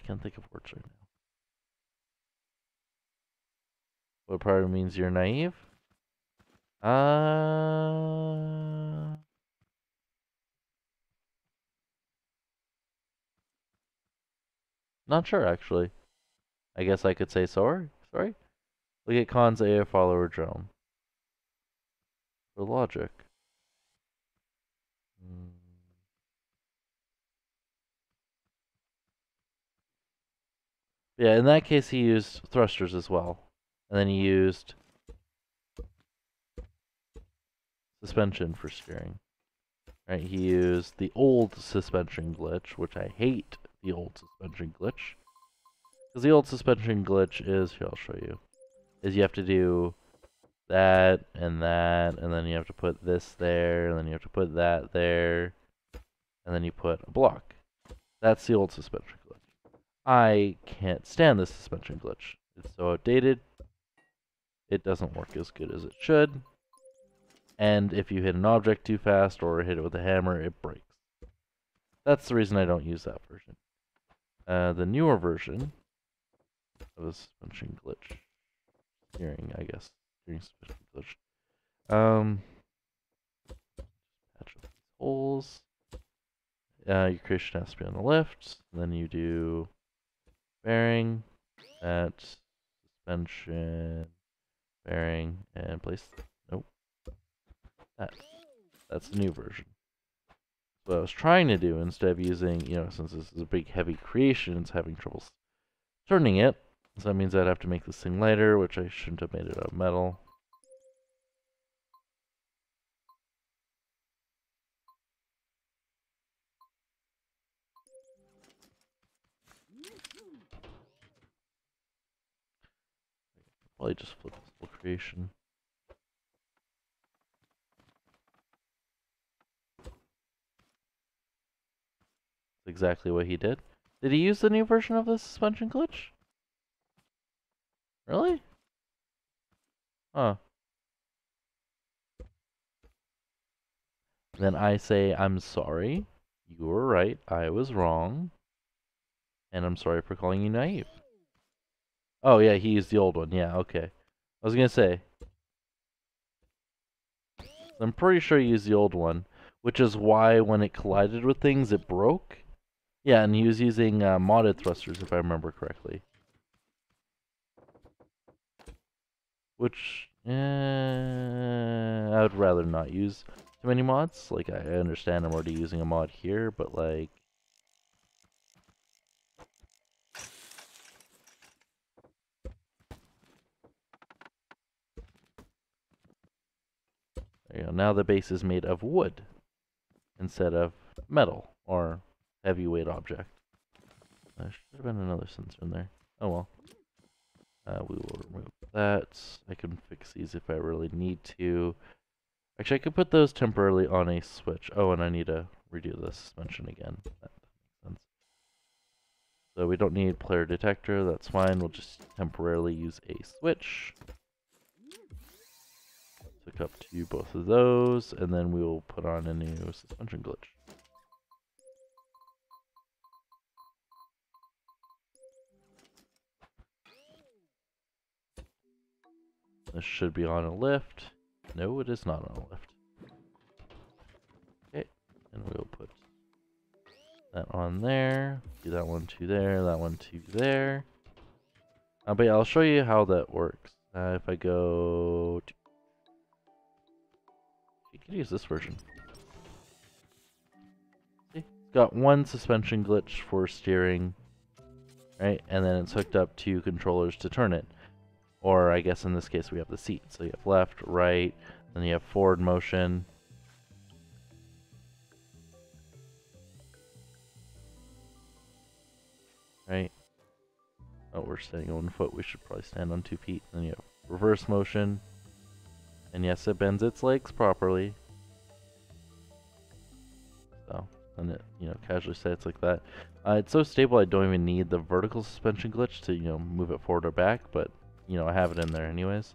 can't think of words right now. What part of it means you're naive? Not sure, actually. I guess I could say sorry. Sorry? Look at Khan's AF follower drone. For logic. Yeah, in that case he used thrusters as well. And then he used suspension for steering. Right, he used the old suspension glitch, which I hate the old suspension glitch. Because the old suspension glitch is, here I'll show you, is you have to do that, and then you have to put this there, and then you have to put that there, and then you put a block. That's the old suspension glitch. I can't stand this suspension glitch. It's so outdated. It doesn't work as good as it should. And if you hit an object too fast or hit it with a hammer, it breaks. That's the reason I don't use that version. The newer version of the suspension glitch, steering, I guess, steering suspension glitch. Patch up these holes. Your creation has to be on the left. Then you do bearing, that, suspension, bearing, and place. Nope. That's the new version. What I was trying to do, instead of using, since this is a big heavy creation, it's having trouble turning it. So that means I'd have to make this thing lighter, which I shouldn't have made it out of metal. Probably just flip this whole creation. That's exactly what he did. Did he use the new version of the suspension glitch? Really? Huh. Then I say, I'm sorry. You were right. I was wrong. And I'm sorry for calling you naive. Oh, yeah, he used the old one. Yeah, okay. I was gonna say. I'm pretty sure he used the old one, which is why when it collided with things, it broke. Yeah, and he was using modded thrusters, if I remember correctly. Which, I would rather not use too many mods. Like, I understand I'm already using a mod here, but like... There you go. Now the base is made of wood instead of metal or heavyweight object. There should have been another sensor in there. Oh well. We will remove that. I can fix these if I really need to. Actually, I could put those temporarily on a switch. Oh, and I need to redo the suspension again. That makes sense. So we don't need player detector. That's fine. We'll just temporarily use a switch. Hook up to both of those, and then we will put on a new suspension glitch. This should be on a lift. No, it is not on a lift. Okay, and we'll put that on there. Do that one to there, that one to there. But yeah, I'll show you how that works. If I go to... You can use this version. See? It's got one suspension glitch for steering, right? And then it's hooked up to controllers to turn it. Or I guess in this case we have the seat. So you have left, right, then you have forward motion. Right? Oh, we're standing on 1 foot. We should probably stand on 2 feet. Then you have reverse motion. And yes, it bends its legs properly. So, and it, casually sets like that. It's so stable I don't even need the vertical suspension glitch to, move it forward or back. But, I have it in there anyways.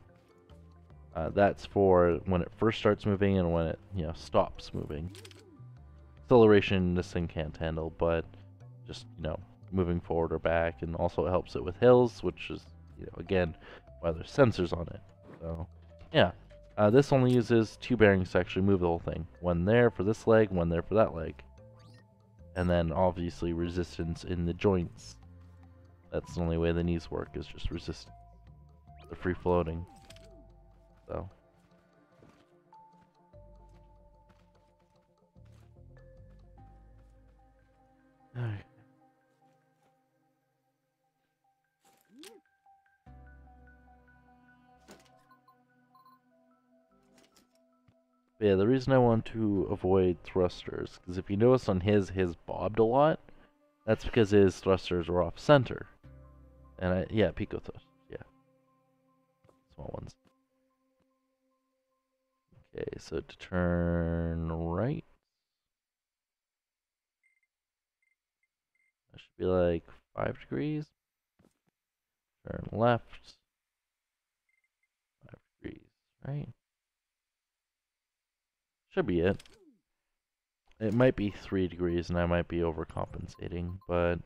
That's for when it first starts moving and when it, stops moving. Acceleration this thing can't handle, but just, moving forward or back. And also it helps it with hills, which is, again, why there's sensors on it. So, yeah. This only uses 2 bearings to actually move the whole thing. One there for this leg, one there for that leg. And then, obviously, resistance in the joints. That's the only way the knees work, is just resistance. They're free-floating. So... Alright. Yeah, the reason I want to avoid thrusters, because if you notice on his bobbed a lot, that's because his thrusters are off center. And yeah, pico thrusters, yeah. Small ones. Okay, so to turn right, that should be like 5 degrees. Turn left, 5 degrees, right? Should be it. It might be 3 degrees and I might be overcompensating, but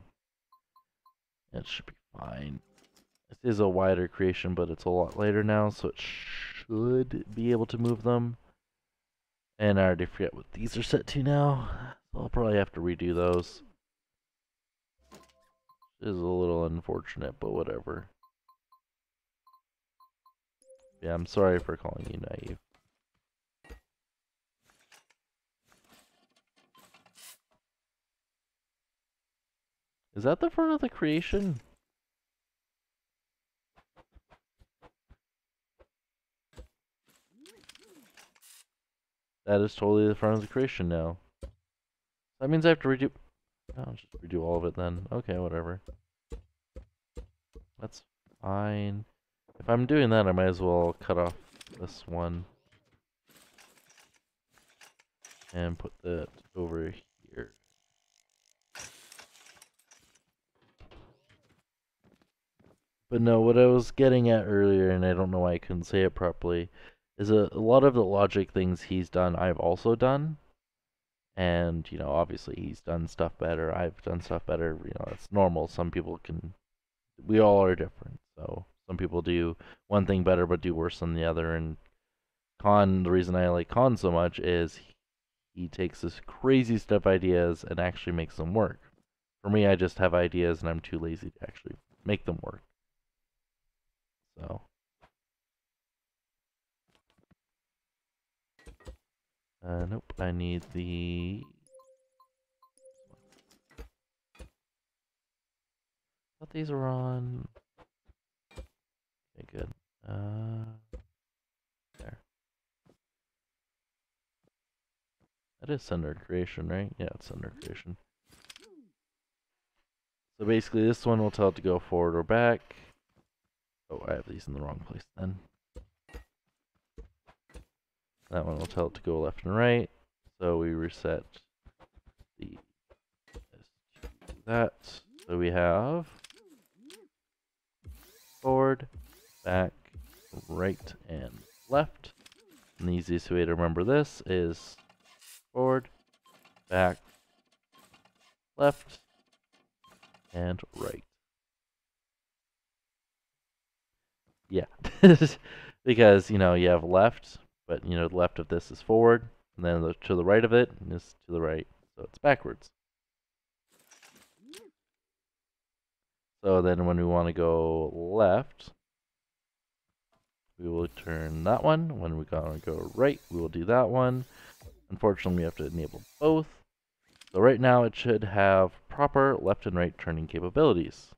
it should be fine. This is a wider creation, but it's a lot later now, so it should be able to move them. And I already forget what these are set to now, so I'll probably have to redo those. It is a little unfortunate, but whatever. Yeah, I'm sorry for calling you naive. Is that the front of the creation? That is totally the front of the creation now. That means I have to redo... I'll just redo all of it then. Okay, whatever. That's fine. If I'm doing that, I might as well cut off this one. And put that over here. But no, what I was getting at earlier, and I don't know why I couldn't say it properly, is a lot of the logic things he's done, I've also done. And, you know, obviously he's done stuff better, I've done stuff better, you know, it's normal. Some people can, we all are different. So some people do one thing better but do worse than the other. And Khan, the reason I like Khan so much is he takes this crazy stuff ideas and actually makes them work. For me, I just have ideas and I'm too lazy to actually make them work. So, nope, I need the... I thought these were on... Okay, good. There. That is sender creation, right? Yeah, it's sender creation. So basically, this one will tell it to go forward or back. Oh, I have these in the wrong place then. That one will tell it to go left and right. So we reset the that. So we have forward, back, right, and left. And the easiest way to remember this is forward, back, left, and right. Yeah. Because, you know, you have left, but, you know, the left of this is forward, and then to the right of it is to the right, so it's backwards. So then when we want to go left, we will turn that one. When we want to go right, we will do that one. Unfortunately, we have to enable both. So right now it should have proper left and right turning capabilities.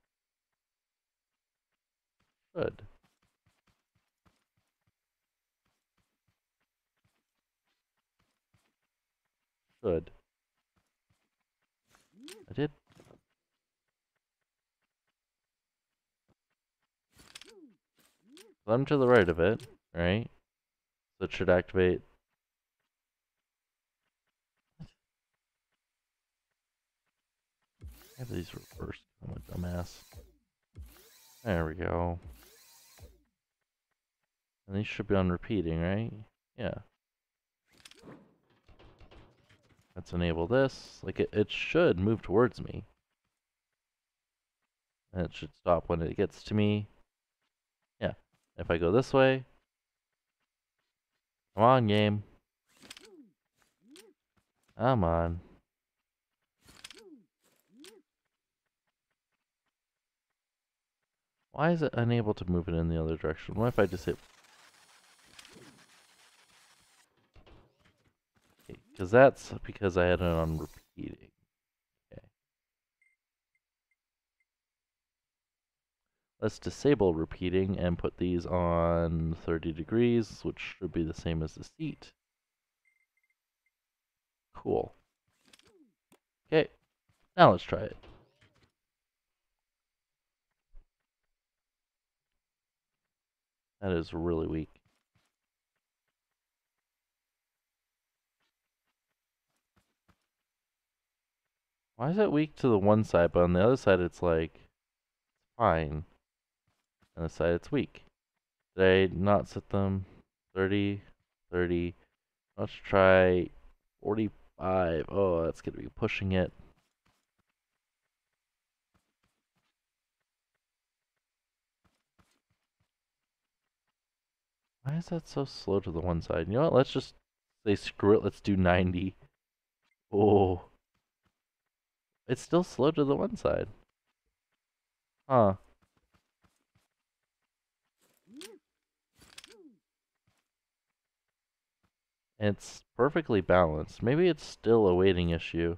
Good. Good. I did. So I'm to the right of it, right? So it should activate. I have these reversed. I'm a dumbass. There we go. And these should be on repeating, right? Yeah. Let's enable this. Like, it should move towards me. And it should stop when it gets to me. Yeah. If I go this way. Come on, game. Come on. Why is it unable to move it in the other direction? What if I just hit... Because that's because I had it on repeating. Okay. Let's disable repeating and put these on 30 degrees, which should be the same as the seat. Cool. Okay, now let's try it. That is really weak. Why is it weak to the one side, but on the other side it's like fine? On the side it's weak. Did I not set them 30, 30? Let's try 45. Oh, that's gonna be pushing it. Why is that so slow to the one side? You know what? Let's just say screw it. Let's do 90. Oh, it's still slow to the one side. Huh. It's perfectly balanced. Maybe it's still a weighting issue.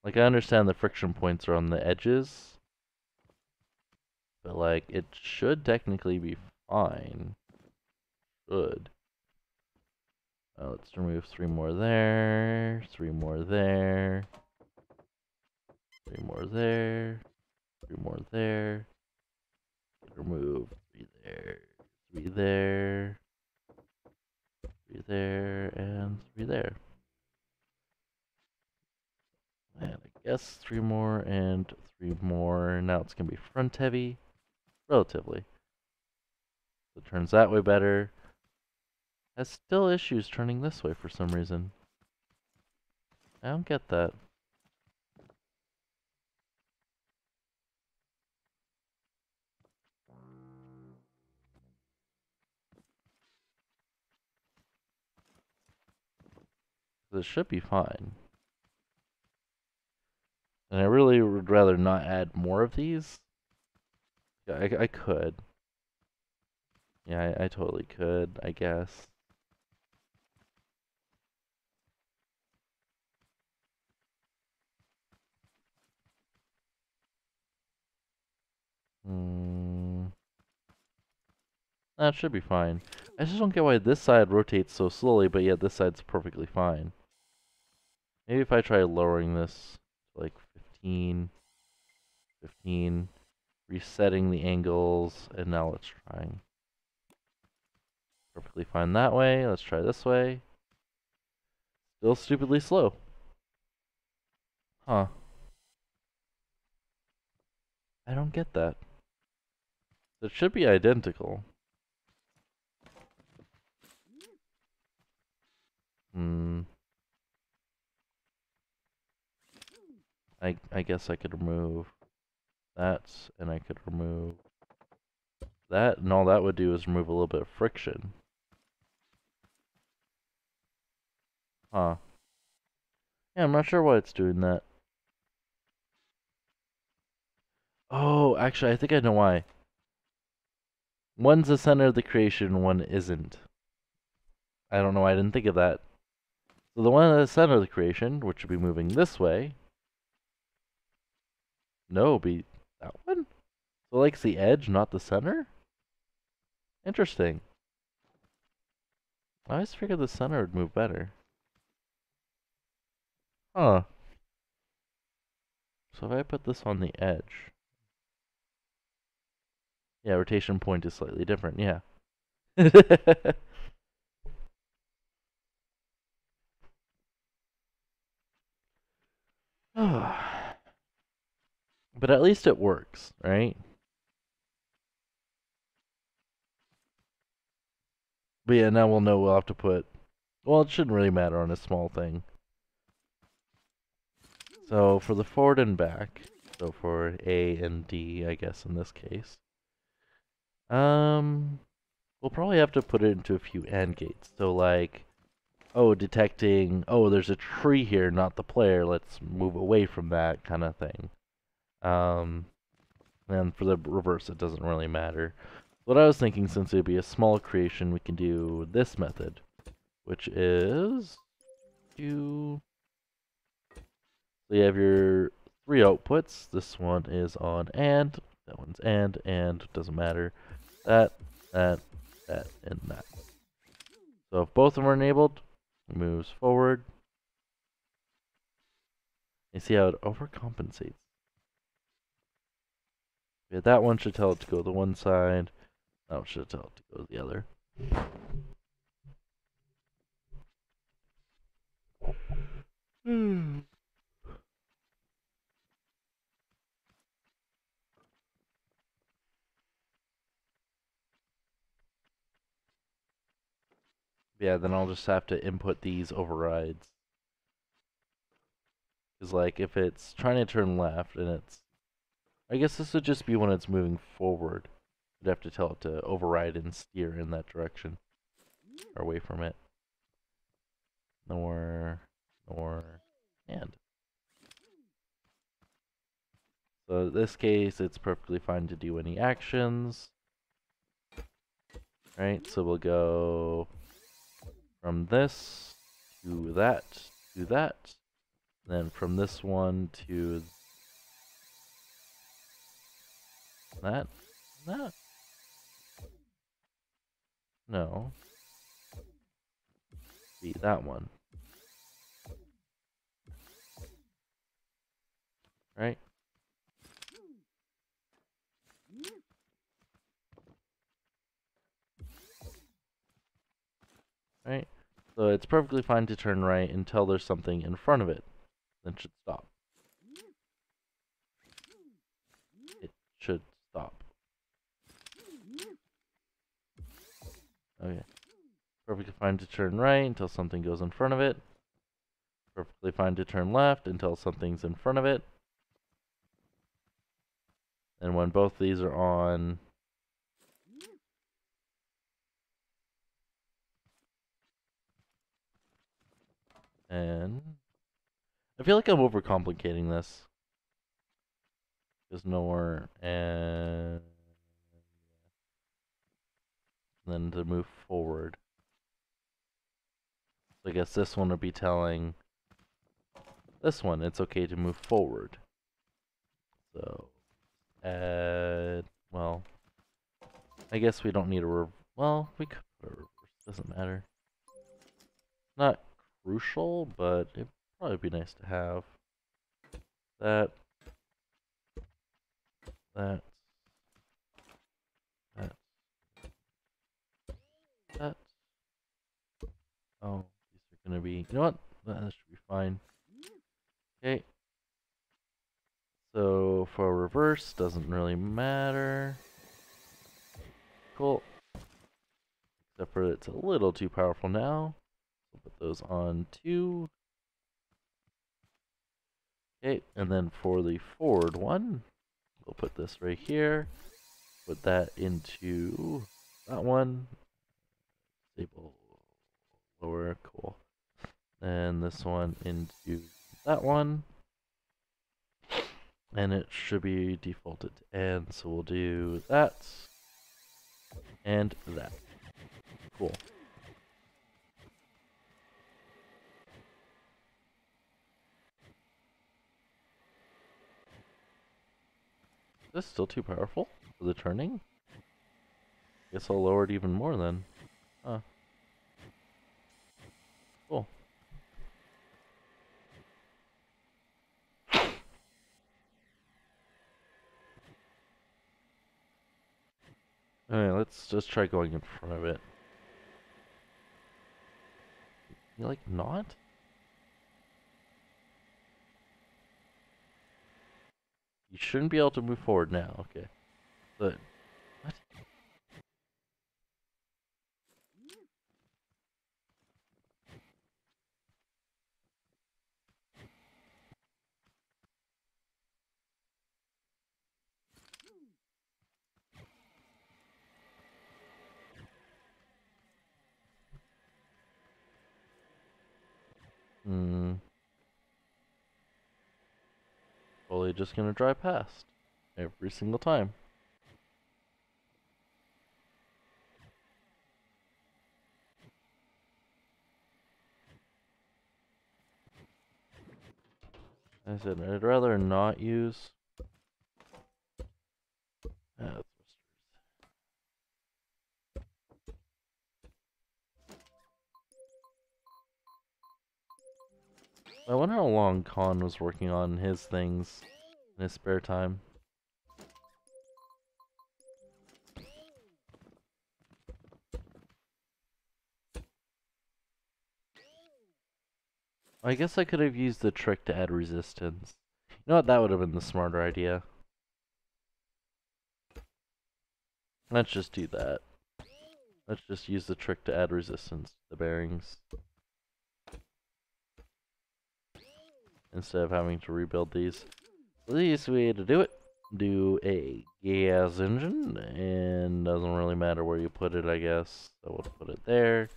Like, I understand the friction points are on the edges, but like, it should technically be fine. Should. Let's remove 3 more there, 3 more there, 3 more there, 3 more there. Remove 3 there, 3 there, 3 there, and 3 there. And I guess 3 more and 3 more. Now it's gonna be front heavy, relatively. So it turns that way better. Has still issues turning this way for some reason. I don't get that. This should be fine. And I really would rather not add more of these. Yeah, I could. Yeah, I totally could, I guess. That should be fine. I just don't get why this side rotates so slowly, but yet this side's perfectly fine. Maybe if I try lowering this to like 15, 15, resetting the angles, and now let's try. Perfectly fine that way. Let's try this way. Still stupidly slow. Huh. I don't get that. It should be identical. I guess I could remove that, and I could remove that, and all that would do is remove a little bit of friction. Huh. Yeah, I'm not sure why it's doing that. Oh, actually, I think I know why. One's the center of the creation, one isn't. I don't know why I didn't think of that. So the one at the center of the creation, which would be moving this way, no, be that one? So like it's the edge, not the center? Interesting. I always figured the center would move better. Huh. So if I put this on the edge. Yeah, rotation point is slightly different, yeah. But at least it works, right? But yeah, now we'll know we'll have to put... Well, it shouldn't really matter on a small thing. So for the forward and back, so for A and D, I guess in this case, we'll probably have to put it into a few AND gates. So like, oh, detecting, oh, there's a tree here, not the player. Let's move away from that kind of thing. And for the reverse, it doesn't really matter. What I was thinking, since it would be a small creation, we can do this method, which is so you have your 3 outputs. This one is on AND, that one's AND, doesn't matter. That, and that. So if both of them are enabled, it moves forward. You see how it overcompensates. Yeah, that one should tell it to go to one side. That one should tell it to go to the other. Yeah, then I'll just have to input these overrides. Because, like, if it's trying to turn left and it's... I guess this would just be when it's moving forward. You'd have to tell it to override and steer in that direction. Or away from it. Nor, and. So in this case, it's perfectly fine to do any actions. Right, so we'll go from this to that, then from this one to that, no, be that one, right? Right? So it's perfectly fine to turn right until there's something in front of it. Then it should stop. It should stop. Okay. Perfectly fine to turn right until something goes in front of it. Perfectly fine to turn left until something's in front of it. And when both these are on, and I feel like I'm overcomplicating this. There's nowhere, and then to move forward. So I guess this one would be telling this one it's okay to move forward. So, well, I guess we don't need a well, we could put a reverse, doesn't matter. Not crucial, but it'd probably be nice to have that, that, that, that. Oh, these are gonna be, you know what? That should be fine. Okay. So for reverse, doesn't really matter. Cool. Except for it's a little too powerful now. We'll put those on 2. Okay, and then for the forward one, we'll put this right here. Put that into that one. Disable lower, cool. And this one into that one. And it should be defaulted to end, so we'll do that. And that. Cool. Is this still too powerful for the turning? Guess I'll lower it even more then. Huh. Cool. Alright, let's just try going in front of it. You like not? You shouldn't be able to move forward now, okay. But, what? Totally just gonna drive past. Every single time. I said I'd rather not use... thrusters. I wonder how long Khan was working on his things in his spare time. I guess I could have used the trick to add resistance. You know what? That would have been the smarter idea. Let's just do that. Let's just use the trick to add resistance to the bearings. Instead of having to rebuild these. The easiest way to do it, do a gas engine, and doesn't really matter where you put it, I guess. So we'll put it there,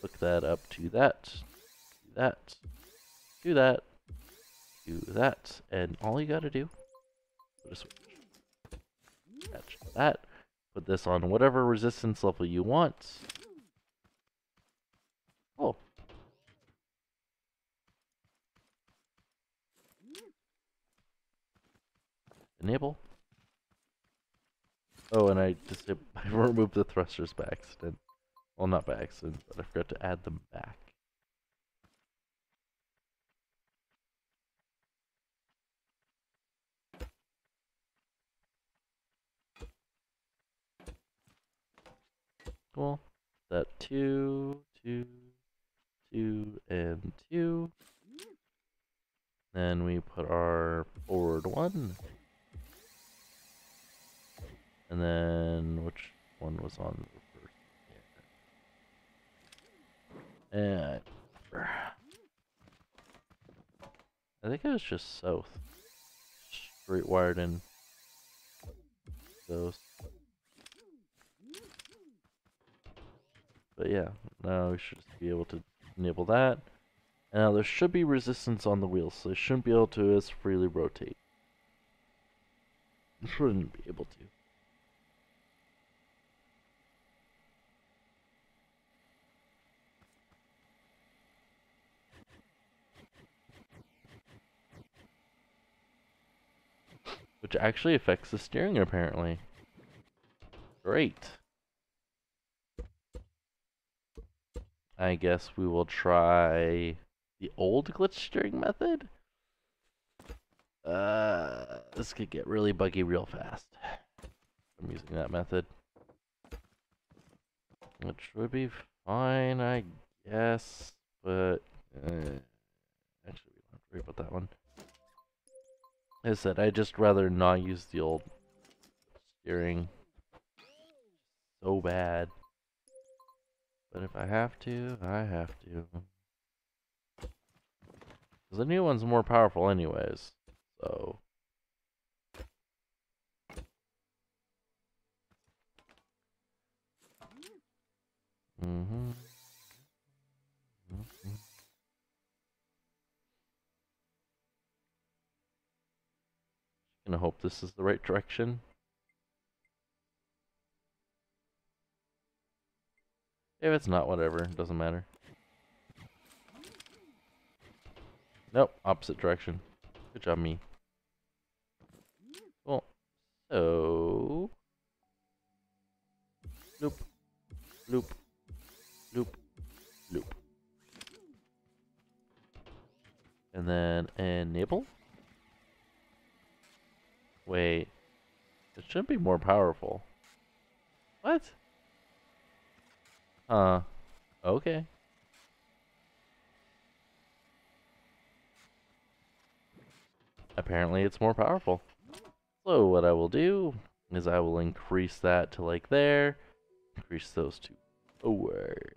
hook that up to that, do that, do that, do that, and all you gotta do, put a switch, attach that, put this on whatever resistance level you want. Oh. Enable. Oh, and I removed the thrusters by accident. Well, not by accident, but I forgot to add them back. Cool. That 2, 2, 2, and 2. Then we put our forward 1. And then, which one was on the first? And I think it was just south. Straight wired in those. But yeah, now we should just be able to enable that. And now there should be resistance on the wheels, so they shouldn't be able to as freely rotate. Shouldn't be able to. Which actually affects the steering, apparently. Great. I guess we will try the old glitch steering method. This could get really buggy real fast. I'm using that method. Which would be fine, I guess, but actually we don't have to worry about that one. As I said, I'd just rather not use the old steering. So bad. But if I have to, I have to. Because the new one's more powerful anyways, so. Gonna hope this is the right direction. If it's not, whatever, it doesn't matter. Nope, opposite direction. Good job, me. Cool. So, loop, loop, loop, loop. And then enable. Wait, it should be more powerful. What? Okay. Apparently it's more powerful. So what I will do is I will increase that to like there. Increase those two forward.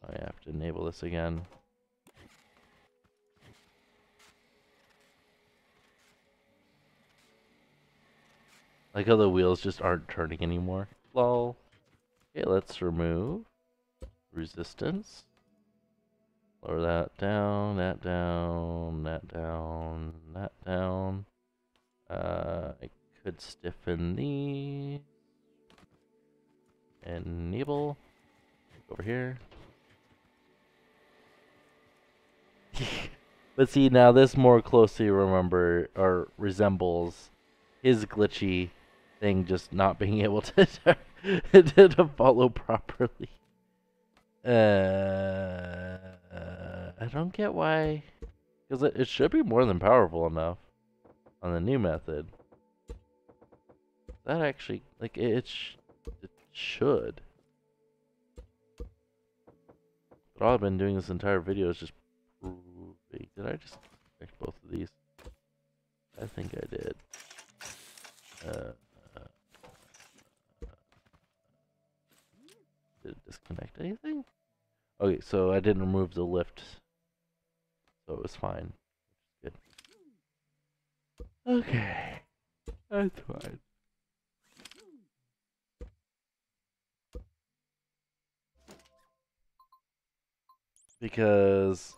I have to enable this again. Like how the wheels just aren't turning anymore. Lol. Okay, let's remove resistance. Lower that down, that down, that down, that down. I could stiffen these. Enable. Over here. But see, now this more closely resembles his glitchy thing just not being able to to follow properly. I don't get why, because it should be more than powerful enough on the new method. That actually, like, should. But all I've been doing this entire video is just proving. Did I just connect both of these? I think I did. Did it disconnect anything? Okay, so I didn't remove the lift, so it was fine. Good. Okay, that's fine. Because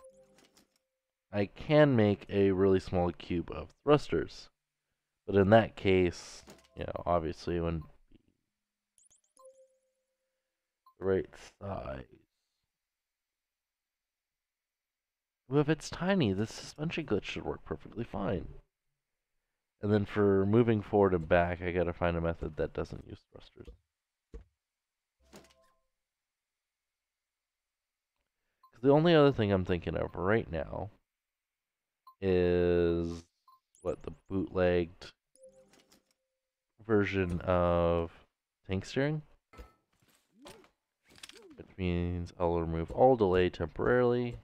I can make a really small cube of thrusters, but in that case, you know, obviously it wouldn't be the right size. Well, if it's tiny, the suspension glitch should work perfectly fine. And then for moving forward and back, I gotta find a method that doesn't use thrusters. Because the only other thing I'm thinking of right now is what the bootlegged version of tank steering, which means I'll remove all delay temporarily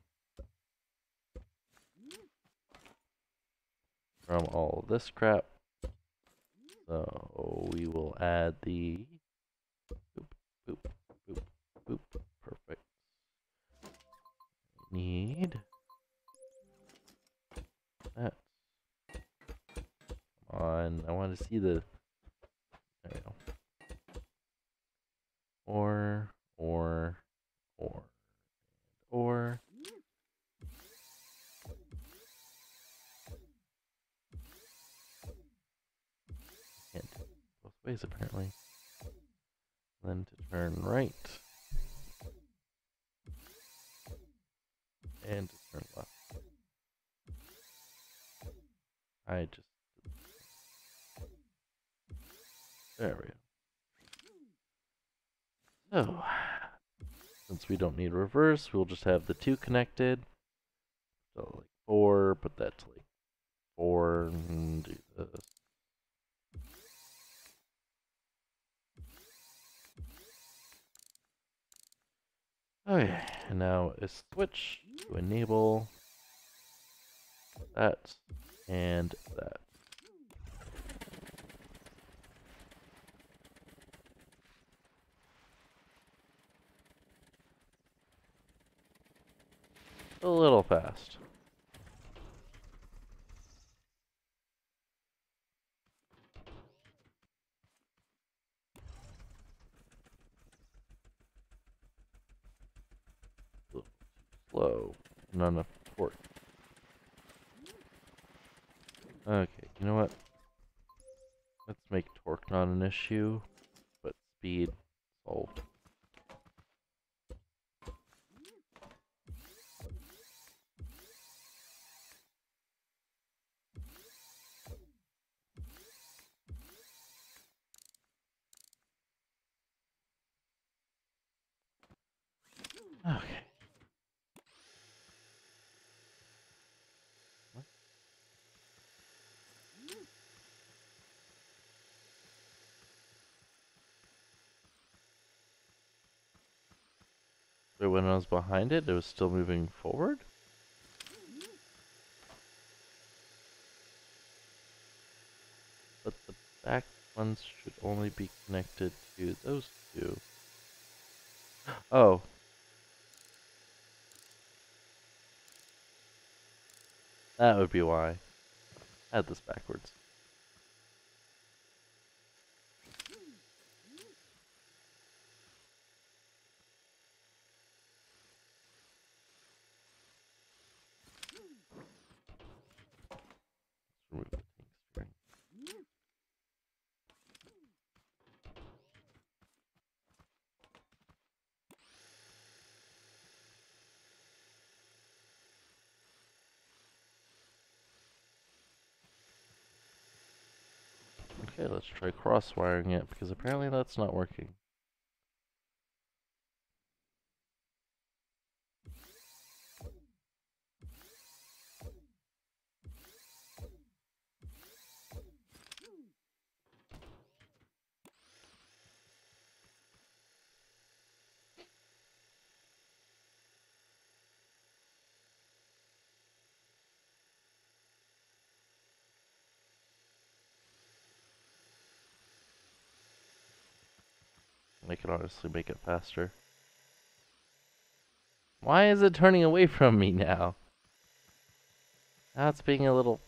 from all this crap. So we will add the boop, boop, boop, boop. Perfect. Need that. Come on, I want to see the. There we go. Or. Can't do it both ways apparently. Then to turn right. And to turn left. I just. There we go. So, since we don't need reverse, we'll just have the two connected. So like 4, put that to like 4, and do this. Okay, and now a switch to enable that and that. A little fast. A little too slow. Not enough torque. Okay, you know what? Let's make torque not an issue, but speed solved. Okay. So when I was behind it, it was still moving forward? But the back ones should only be connected to those two. Oh. That would be why. I had this backwards. Remove the tank string. Okay, let's try cross-wiring it, because apparently that's not working. I could honestly make it faster. Why is it turning away from me now? Now it's being a little...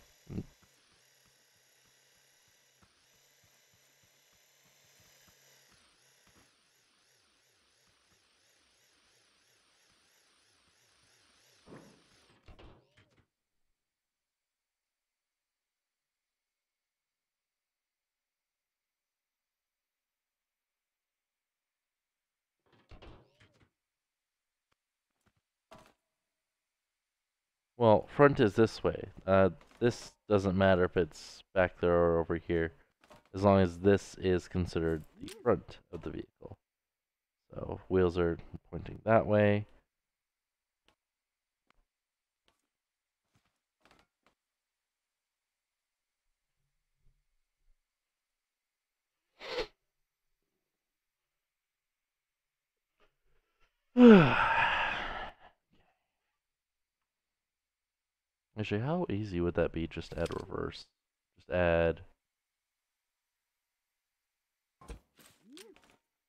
Well, front is this way. This doesn't matter if it's back there or over here, as long as this is considered the front of the vehicle. So wheels are pointing that way. Actually, how easy would that be? Just add reverse. Just add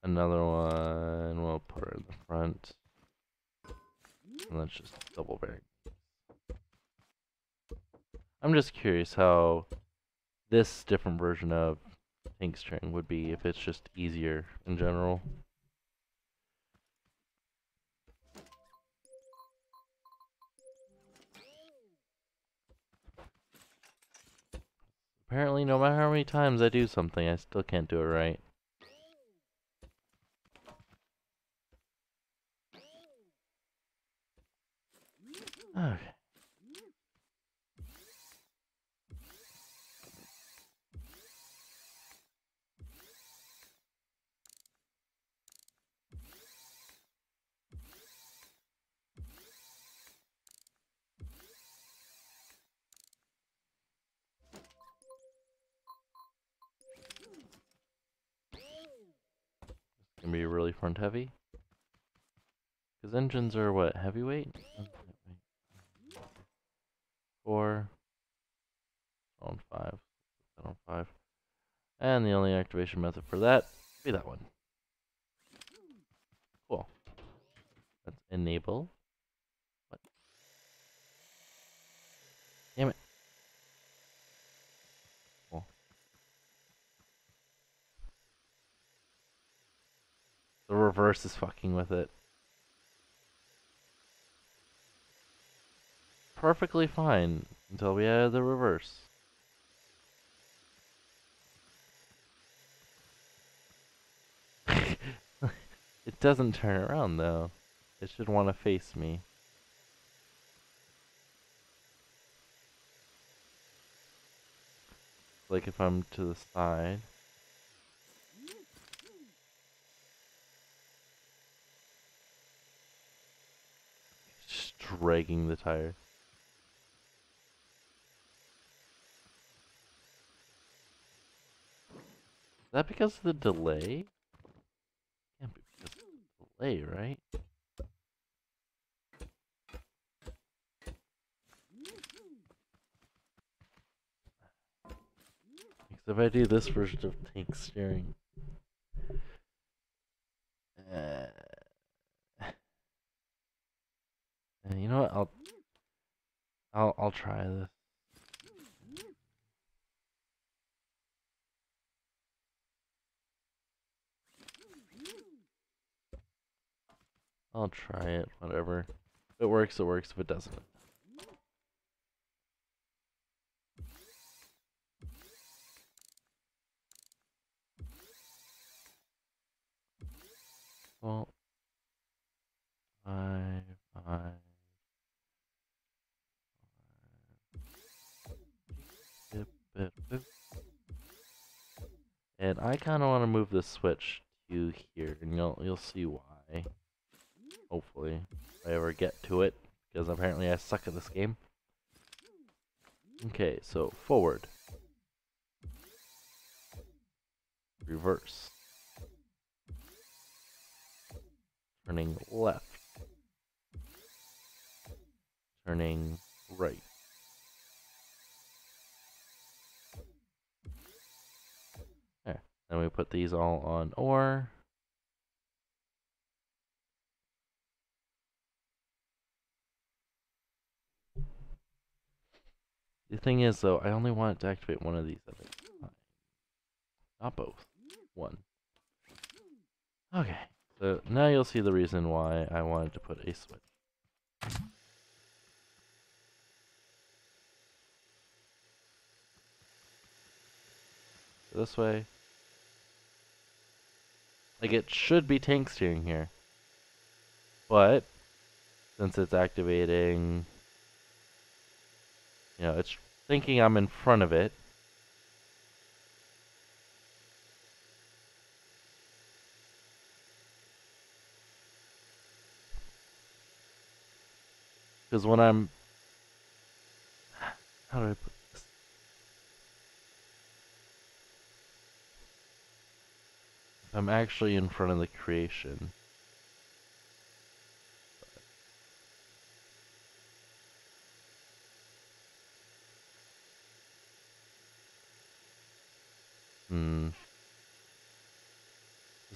another one. We'll put her in the front. And let's just double bearing. I'm just curious how this different version of tank steering would be if it's just easier in general. Apparently, no matter how many times I do something, I still can't do it right. Okay. It's gonna be really front heavy. Because engines are what? Heavyweight? 4. On 5. On 5. And the only activation method for that would be that one. Cool. Let's enable. What? Damn it. Cool. The reverse is fucking with it. Perfectly fine until we add the reverse. It doesn't turn around though. It should want to face me. Like if I'm to the side. Just dragging the tire. Is that because of the delay? Can't be because of the delay, right? Because if I do this version of tank steering, uh, you know what? I'll try this. I'll try it. Whatever. If it works, it works. If it doesn't. Well, 5, 5. And I kind of want to move the switch to here, and you'll see why. Hopefully, if I ever get to it, because apparently I suck at this game. Okay, so forward, reverse, turning left, turning right. There. Then we put these all on ore. The thing is, though, I only want it to activate one of these at a time. Not both. One. Okay. So now you'll see the reason why I wanted to put a switch. This way. Like, it should be tank steering here. But, since it's activating, you know, it's thinking I'm in front of it. Because when I'm... How do I put this? I'm actually in front of the creation.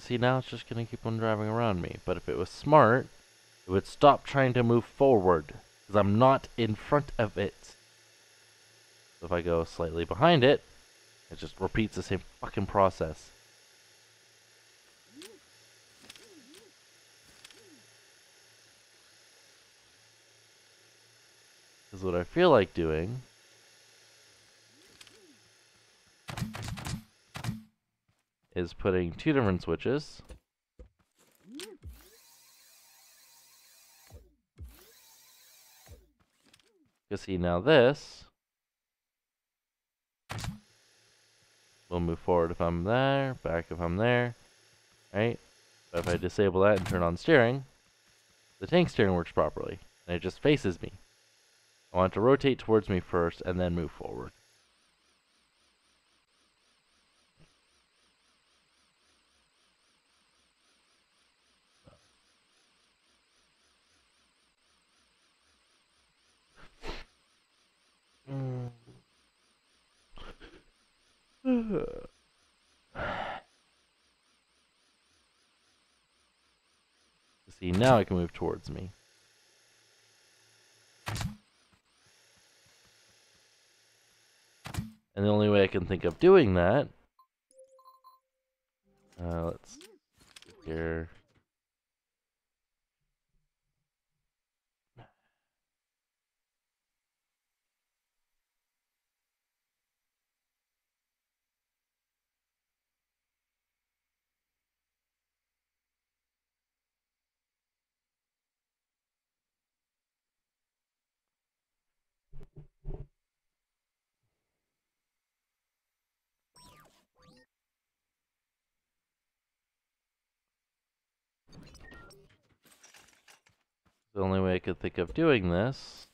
See, now it's just going to keep on driving around me. But if it was smart, it would stop trying to move forward. Because I'm not in front of it. So if I go slightly behind it, it just repeats the same fucking process. Because what I feel like doing is putting two different switches. Because see, now this will move forward if I'm there, back if I'm there, right? But if I disable that and turn on steering, the tank steering works properly, and it just faces me. I want it to rotate towards me first and then move forward. See, now it can move towards me. And the only way I can think of doing that, let's see here. The only way I could think of doing this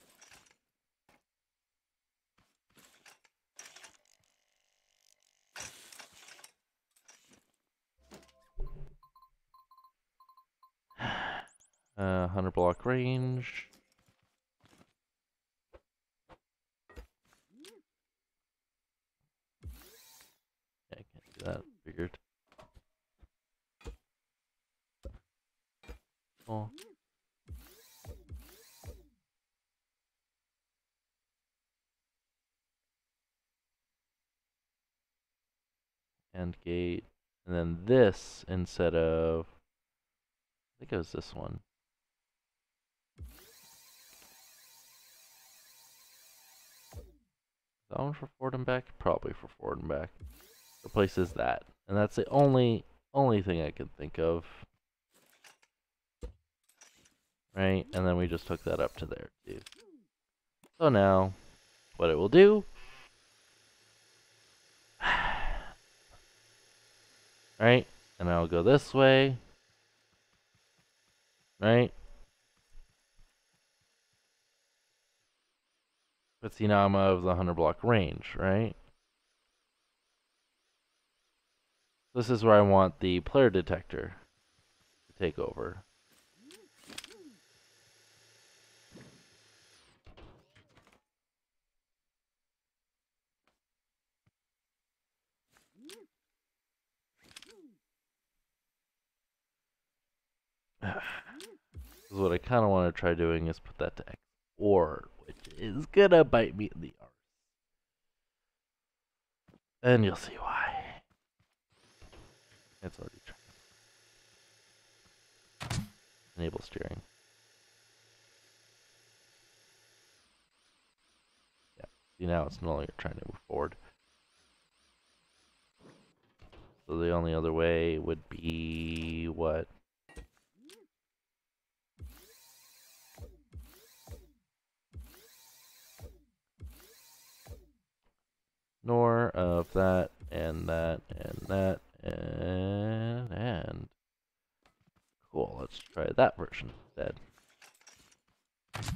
uh, 100 block range. Yeah, I can't do that. Figured. Oh. And gate. And then this instead of... I think it was this one. That one for forward and back? Probably for forward and back. Replaces that. And that's the only thing I can think of. Right? And then we just hook that up to there too. So now, what it will do... Right? And I'll go this way. Right? But see, now I'm out of the 100 block range, right? This is where I want the player detector to take over. Because what I kind of want to try doing is put that to X, or which is gonna bite me in the arse. And you'll see why. It's already trying. Enable steering. Yeah. See, now it's no longer trying to move forward. So the only other way would be what? Nor of that and that and that and cool. Let's try that version instead. If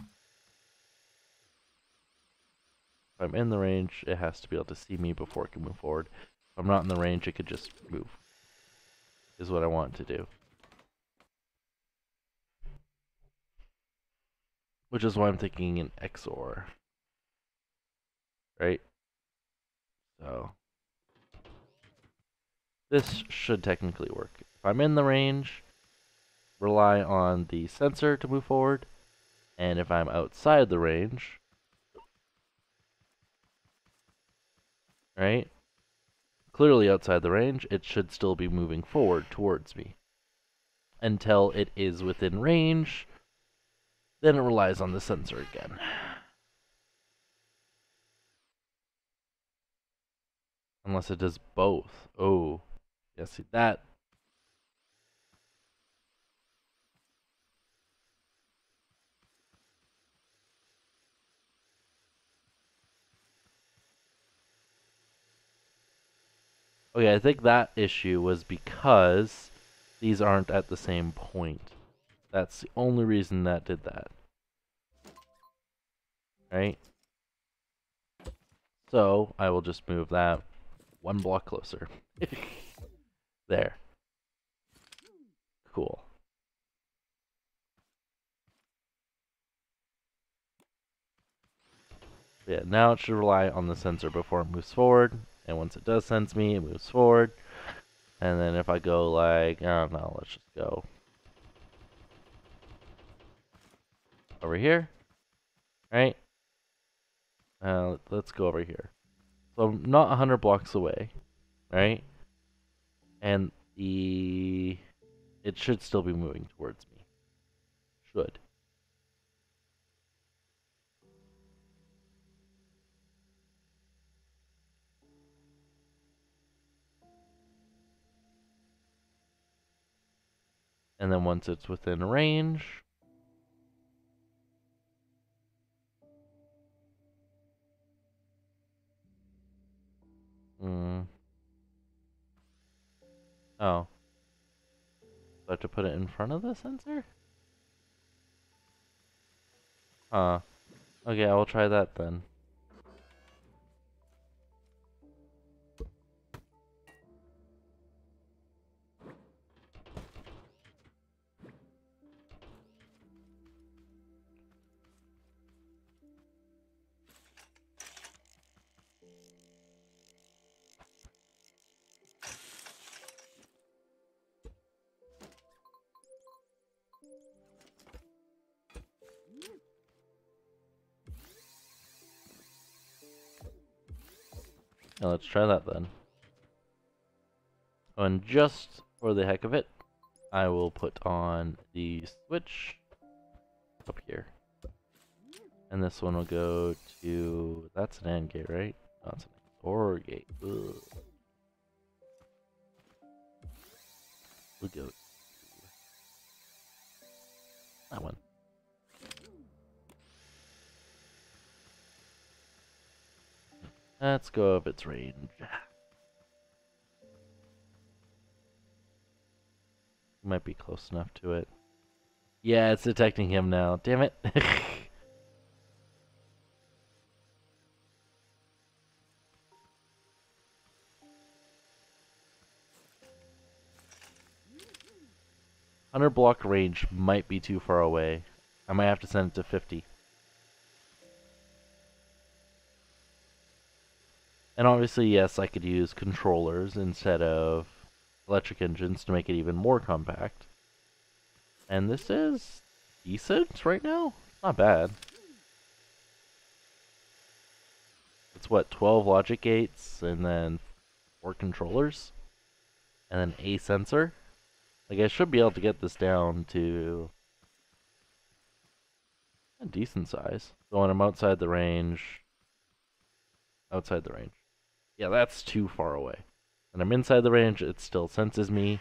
I'm in the range, it has to be able to see me before it can move forward. If I'm not in the range, it could just move. Is what I want to do. Which is why I'm thinking an XOR. Right? So this should technically work. If I'm in the range, rely on the sensor to move forward. And if I'm outside the range, right? Clearly outside the range, it should still be moving forward towards me. Until it is within range, then it relies on the sensor again. Unless it does both. Oh, yeah, see that. Okay, I think that issue was because these aren't at the same point. That's the only reason that did that. Right? So, I will just move that one block closer. There. Cool. Yeah, now it should rely on the sensor before it moves forward. And once it does sense me, it moves forward. And then if I go like, I don't know, let's just go over here. Right? Let's go over here. So I'm not 100 blocks away. Right? And it should still be moving towards me. Should. And then once it's within range, oh. Do I have to put it in front of the sensor? Huh. Okay, I will try that then. Now let's try that then. Oh, and just for the heck of it, I will put on the switch up here. And this one will go to... That's an AND gate, right? No, it's an OR gate. Ugh. We'll go to that one. Let's go of its range. Might be close enough to it. Yeah, it's detecting him now. Damn it. Hundred block range might be too far away. I might have to send it to 50. And obviously, yes, I could use controllers instead of electric engines to make it even more compact. And this is decent right now. Not bad. It's what, 12 logic gates and then 4 controllers, and then a sensor. Like, I should be able to get this down to a decent size. So when I'm outside the range, yeah, that's too far away. And I'm inside the range, it still senses me,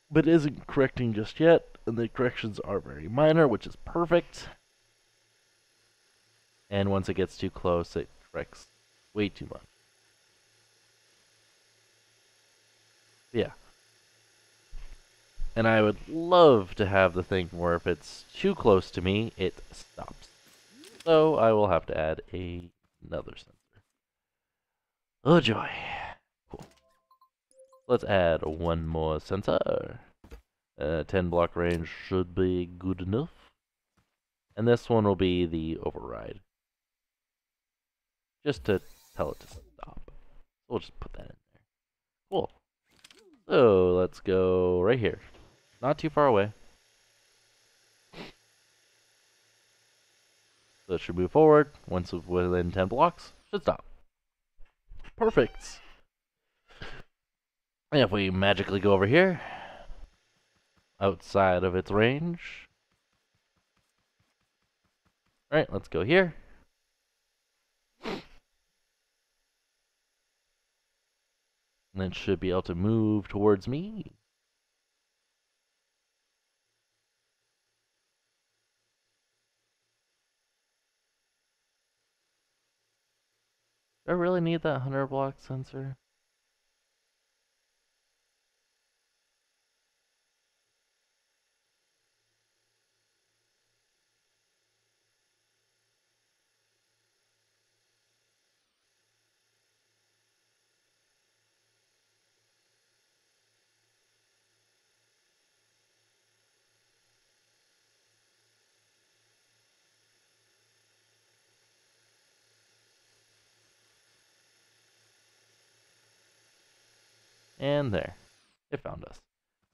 but isn't correcting just yet, and the corrections are very minor, which is perfect. And once it gets too close, it corrects way too much. Yeah. And I would love to have the thing where if it's too close to me, it stops. So I will have to add another sensor. Oh joy. Cool. Let's add one more sensor. 10 block range should be good enough. And this one will be the override. Just to tell it to stop. We'll just put that in there. Cool. So let's go right here. Not too far away. So it should move forward. Once within 10 blocks, should stop. Perfect. And if we magically go over here, outside of its range. Alright, let's go here. And it should be able to move towards me. Do I really need that 100 block sensor? And there. It found us.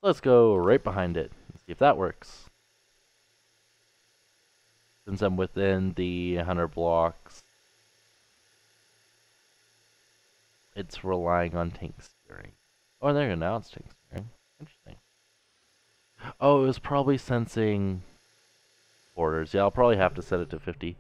Let's go right behind it and see if that works. Since I'm within the 100 blocks, it's relying on tank steering. Oh, there you go. Now it's tank steering. Interesting. Oh, it was probably sensing borders. Yeah, I'll probably have to set it to 50.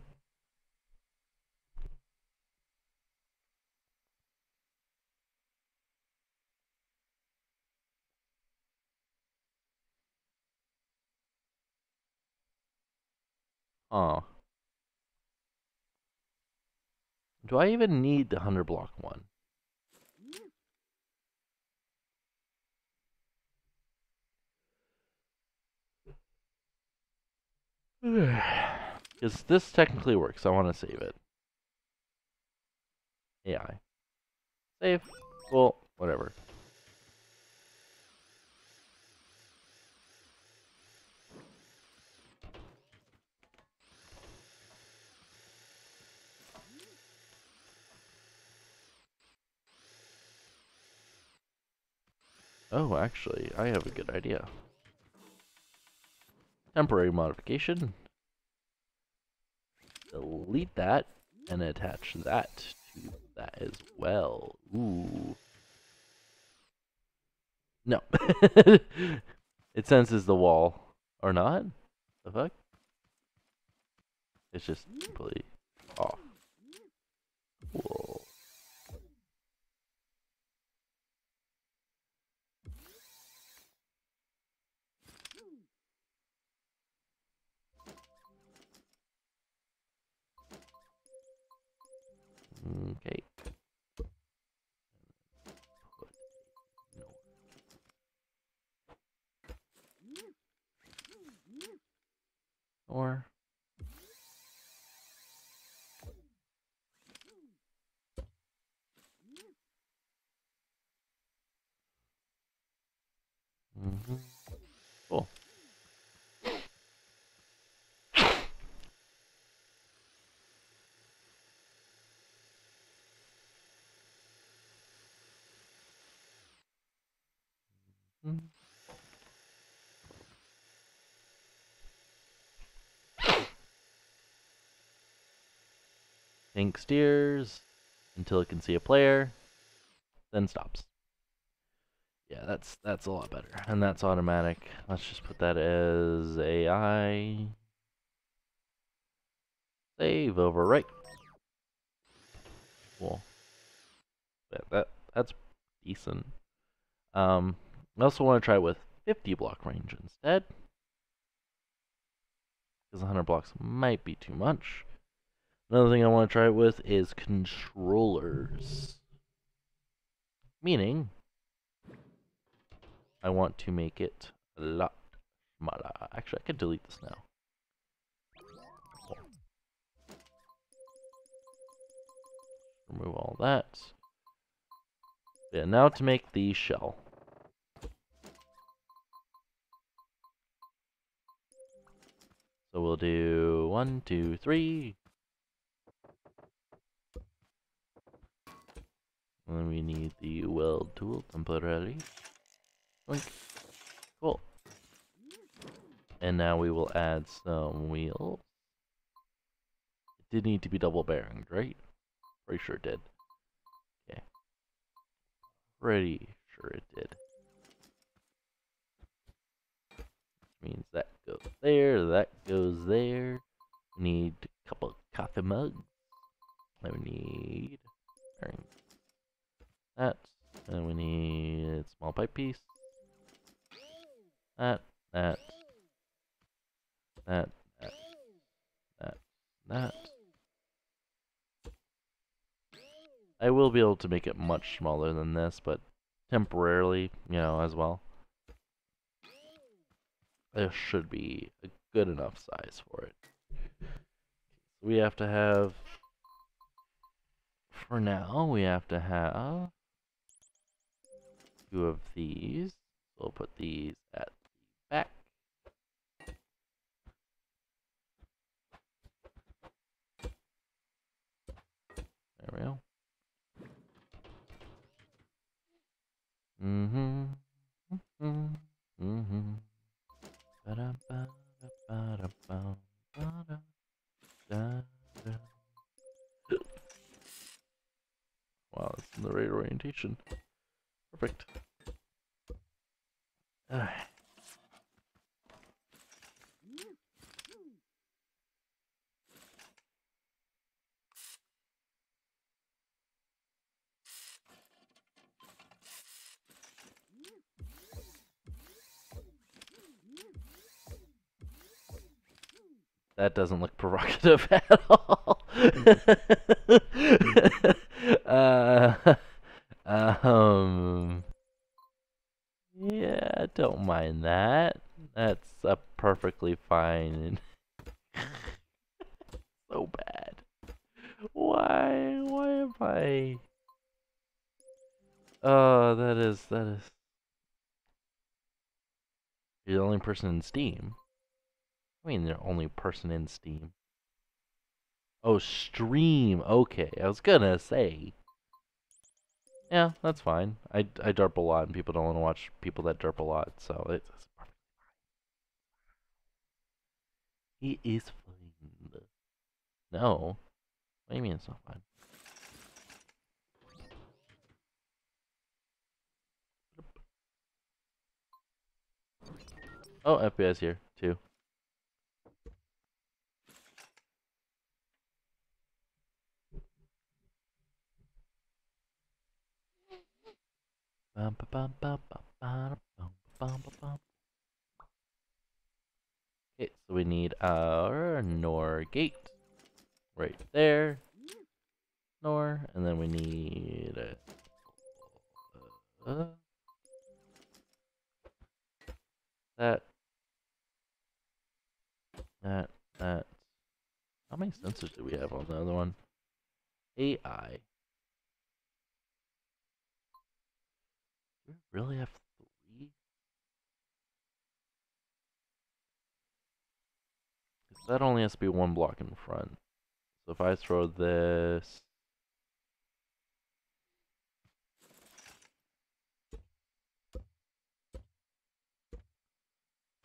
Oh. Do I even need the 100 block one? Because this technically works. I want to save it. AI. Save. Well, whatever. Oh, actually, I have a good idea. Temporary modification. Delete that and attach that to that as well. Ooh. No. It senses the wall. Or not? The fuck? It's just completely off. Whoa. Okay. Or cool. Tank steers until it can see a player, then stops. Yeah, that's a lot better. And that's automatic. Let's just put that as AI. Save, overwrite. Cool. That's decent. I also want to try it with 50 block range instead, because 100 blocks might be too much. Another thing I want to try it with is controllers. Meaning, I want to make it a lot smaller. Actually, I could delete this now. Cool. Remove all that. Yeah, now to make the shell. So we'll do 1, 2, 3. And then we need the weld tool temporarily. Oink. Cool. And now we will add some wheels. It did need to be double bearing, right? Pretty sure it did. Okay. Pretty sure it did. Means that goes there, that goes there. We need a couple of coffee mugs. And we need that. And we need a small pipe piece. That. That. I will be able to make it much smaller than this, but temporarily, as well. This should be a good enough size for it. We have to have, for now, we have to have 2 of these. We'll put these at the back. There we go. Wow, that's in the right orientation. Perfect. That doesn't look provocative at all. Yeah, don't mind that. That's a perfectly fine. So bad. Why? Why am I? Oh, that is. You're the only person in Steam. I mean, the only person in Steam. Oh, stream. Okay, I was gonna say. Yeah, that's fine. I derp a lot, and people don't want to watch people that derp a lot, so it's perfectly fine. He is fine. No. What do you mean it's not fine? Oh, FBI's here, too. Okay, so we need our NOR gate right there. NOR, and then we need that. How many sensors do we have on the other one? AI. Do we really have 3? That only has to be 1 block in front. So if I throw this... If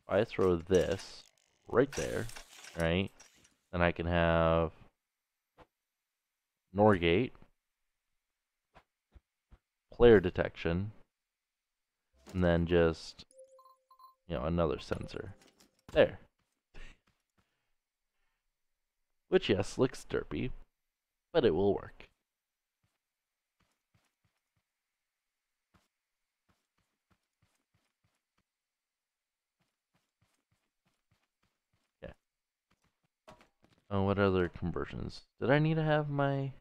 I throw this right there, right? Then I can have NOR gate, player detection, and then just, another sensor. There. Which, yes, looks derpy, but it will work. Okay. Oh, what other conversions? Did I need to have my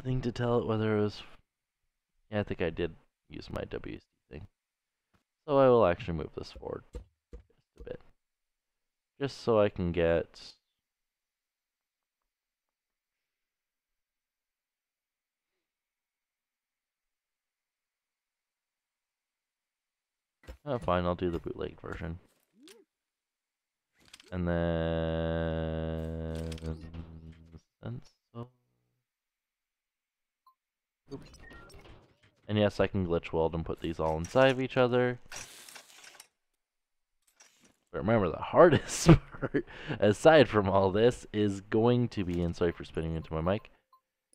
thing to tell it whether it was... Yeah, I think I did use my WC thing. So I will actually move this forward just a bit. Just so I can get... Oh, fine, I'll do the bootleg version. And then... And yes, I can glitch weld and put these all inside of each other. But remember, the hardest part, aside from all this, is going to be, and sorry for spinning into my mic,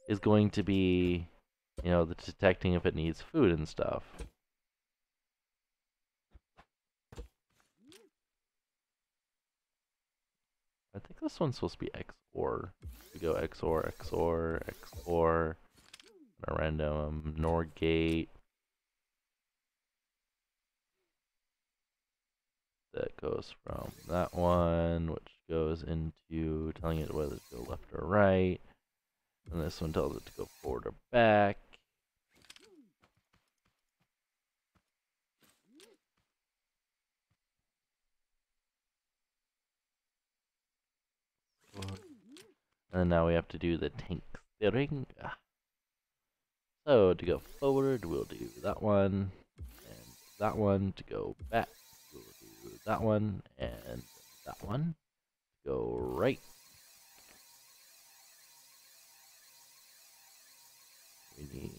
is going to be, the detecting if it needs food and stuff. I think this one's supposed to be XOR. We go XOR, XOR, XOR, a random NOR gate. That goes from that one, which goes into telling it whether to go left or right. And this one tells it to go forward or back. And now we have to do the tank steering. So to go forward, we'll do that one, and that one. To go back, we'll do that one, and that one. Go right. We need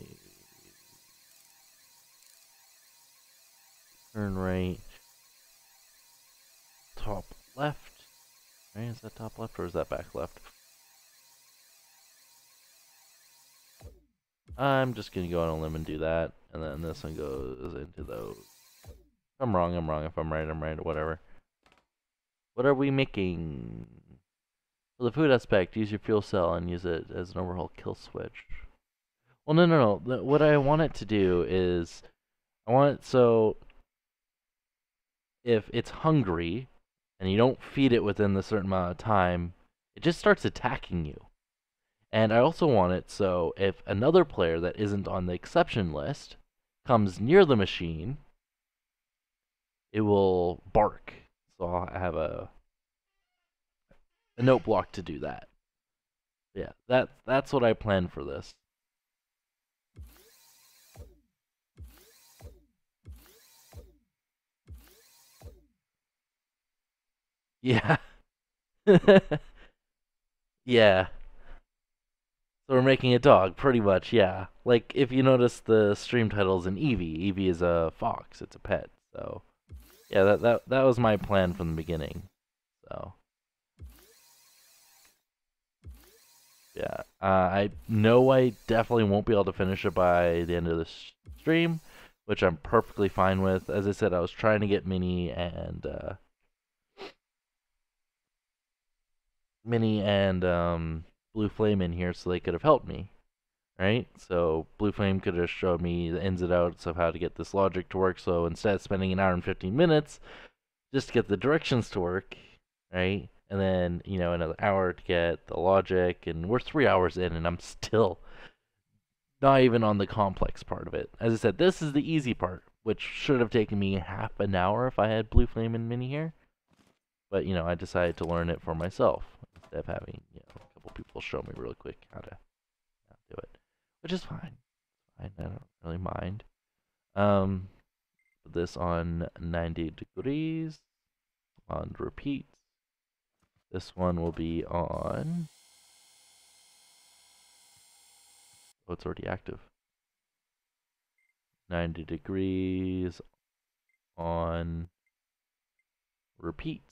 turn right. Top left. Right, is that top left or is that back left? I'm just gonna go on a limb and do that, and then this one goes into those. If I'm wrong, I'm wrong. If I'm right, I'm right. Whatever. What are we making? For the food aspect, use your fuel cell and use it as an overhaul kill switch. Well, no. What I want it to do is, I want it so if it's hungry and you don't feed it within the certain amount of time, it just starts attacking you. And I also want it so if another player that isn't on the exception list comes near the machine, it will bark. So I'll have a note block to do that. Yeah, that's what I planned for this. Yeah. Yeah. So we're making a dog, pretty much, yeah. Like, if you notice the stream title's an Eevee. Eevee is a fox, it's a pet, so... Yeah, that was my plan from the beginning, so... Yeah, I know I definitely won't be able to finish it by the end of this stream, which I'm perfectly fine with. As I said, I was trying to get Minnie and Blue Flame in here so they could have helped me, right? So Blue Flame could have showed me the ins and outs of how to get this logic to work. So instead of spending an hour and 15 minutes just to get the directions to work, right? And then, another hour to get the logic, and we're 3 hours in, and I'm still not even on the complex part of it. As I said, this is the easy part, which should have taken me half an hour if I had Blue Flame and Minnie here. But, I decided to learn it for myself instead of having, a couple people show me really quick how to do it, which is fine. I don't really mind. Put this on 90 degrees, on repeat. This one will be on... Oh, it's already active. 90 degrees on repeat.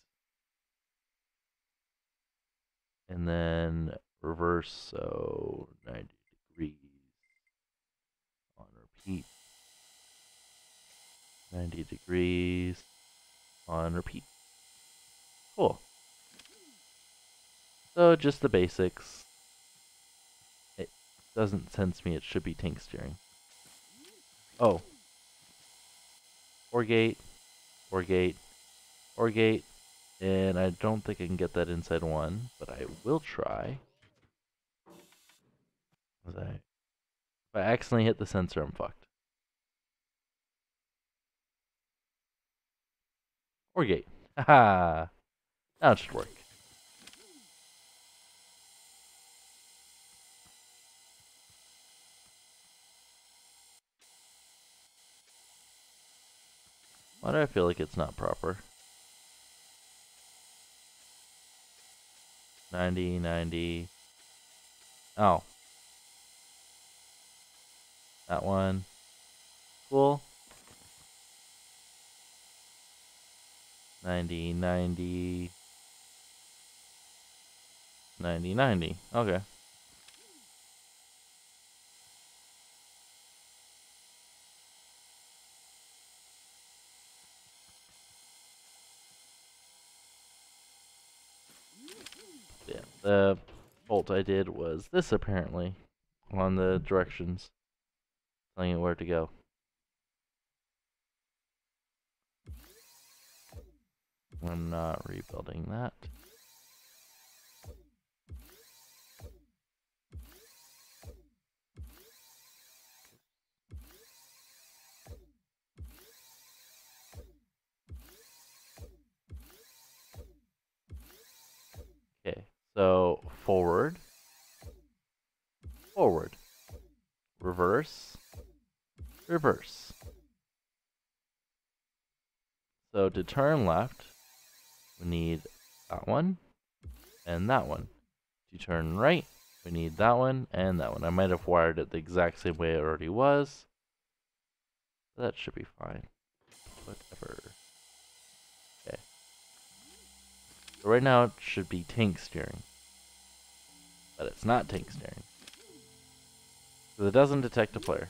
And then reverse, so 90 degrees repeat. 90 degrees on repeat. Cool. So just the basics. It doesn't sense me it should be tank steering. Oh. Or gate. Or gate. Or gate. And I don't think I can get that inside one, but I will try. If I accidentally hit the sensor, I'm fucked. Or gate. Haha. Now it should work. Why do I feel like it's not proper? 90, 90. Oh. That one. Cool. 90, 90. 90, 90. Okay. Yeah, the bolt I did was this apparently on the directions, telling it where to go. I'm not rebuilding that. Okay, so forward, forward, reverse, reverse. So to turn left, we need that one and that one. To turn right, we need that one and that one. I might have wired it the exact same way it already was. That should be fine. Whatever. Okay. So right now it should be tank steering. But it's not tank steering. So it doesn't detect a player.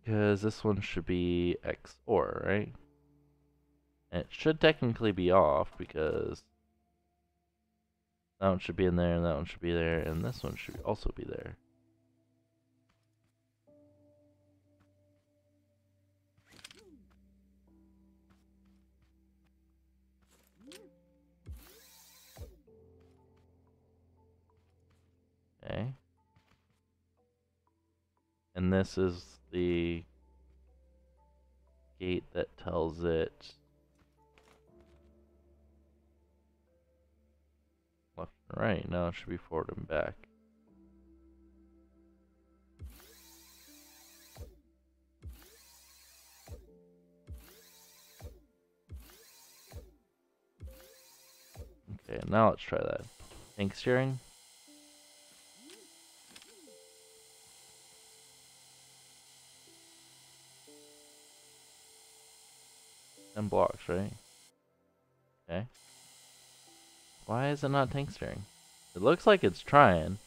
Because this one should be XOR, right? And it should technically be off because that one should be in there and that one should be there and this one should also be there. Okay. And this is the gate that tells it left and right. Now it should be forward and back. Okay, now let's try that. Tank steering. And blocks, right? Okay. Why is it not tank steering? It looks like it's trying.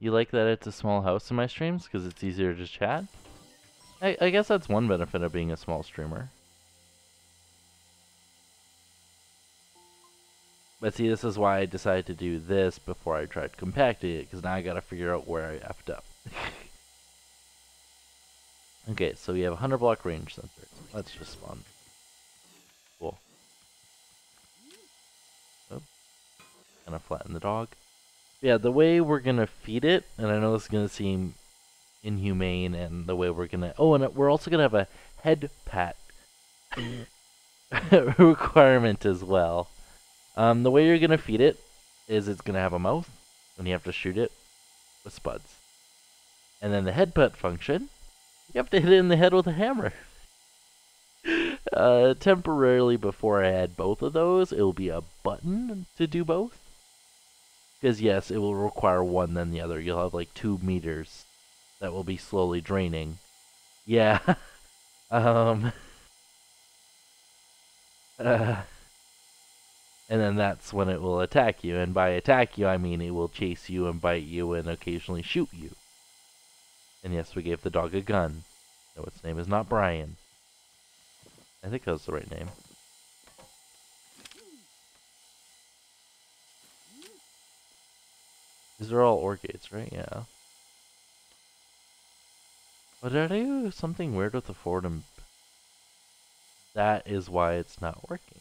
You like that it's a small house in my streams because it's easier to chat? I guess that's one benefit of being a small streamer. But see, this is why I decided to do this before I tried compacting it, because now I gotta figure out where I effed up. Okay, so we have 100 block range sensor. Let's just spawn. Cool. Oh, kind of flatten the dog. Yeah, the way we're gonna feed it, and I know this is gonna seem inhumane, and the way we're gonna... Oh, and we're also gonna have a head pat requirement as well. The way you're gonna feed it is it's gonna have a mouth, and you have to shoot it with spuds. And then the headbutt function, you have to hit it in the head with a hammer. Temporarily before I add both of those, it will be a button to do both. Because yes, it will require one then the other. You'll have like 2 meters that will be slowly draining. Yeah. um. And then that's when it will attack you. And by attack you, I mean it will chase you and bite you and occasionally shoot you. And yes, we gave the dog a gun. No, its name is not Brian. I think that was the right name. These are all Orgates, right? Yeah. But did I do something weird with the forward and... That is why it's not working.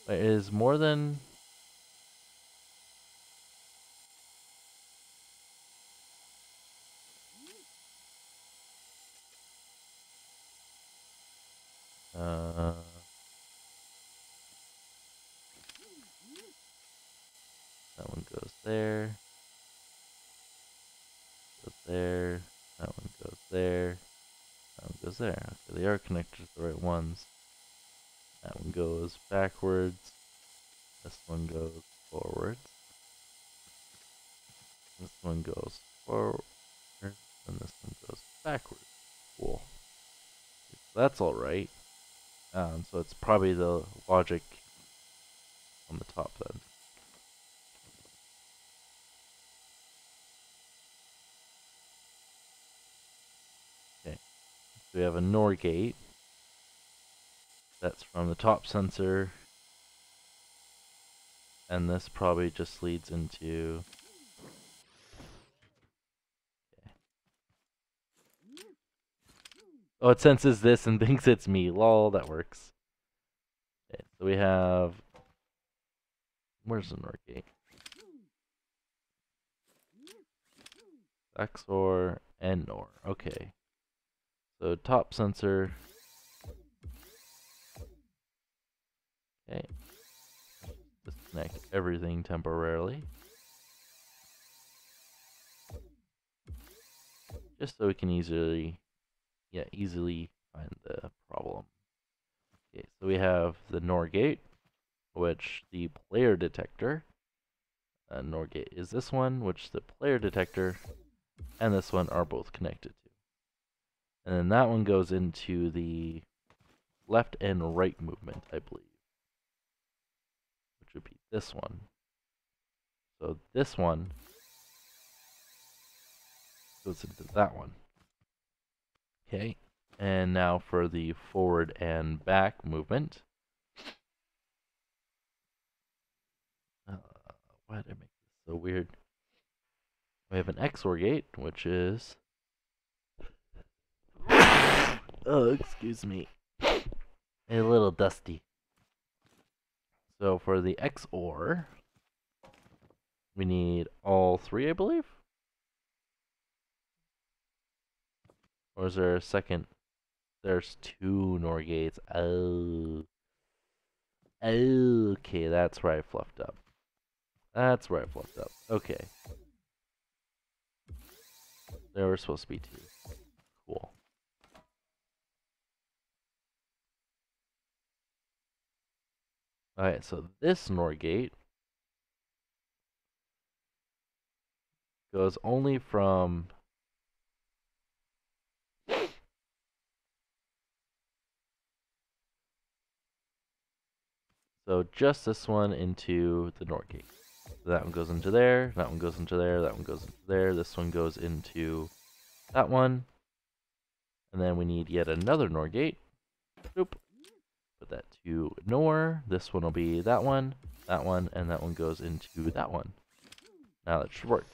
It is more than... That one goes there. Goes there. That one goes there. That one goes there. Okay, they are connected to the right ones. That one goes backwards. This one goes forwards. This one goes forward. And this one goes backwards. Cool. So that's alright. So it's probably the logic on the top then. Okay. So we have a NOR gate. That's from the top sensor. And this probably just leads into... Okay. Oh, it senses this and thinks it's me. Lol, that works. Okay, so we have... Where's the NOR gate? XOR and NOR. Okay. So top sensor. Okay. Disconnect everything temporarily. Just so we can easily find the problem. Okay, so we have the NOR gate, which the player detector. NOR gate is this one, which the player detector and this one are both connected to. And then that one goes into the left and right movement, I believe, which would be this one. So this one goes into that one. Okay, and now for the forward and back movement. Why did I make this so weird? We have an XOR gate, which is... Oh, excuse me. A little dusty. So for the XOR, we need all 3, I believe? Or is there a second? There's 2 NOR gates. Oh. Okay, that's where I fluffed up. That's where I fluffed up. Okay. There were supposed to be 2. Cool. Alright, so this NOR gate goes only from... So just this one into the NOR gate. So that one goes into there, that one goes into there, that one goes into there, this one goes into that one. And then we need yet another NOR gate. Boop. Put that to NOR. This one will be that one, and that one goes into that one. Now that should work.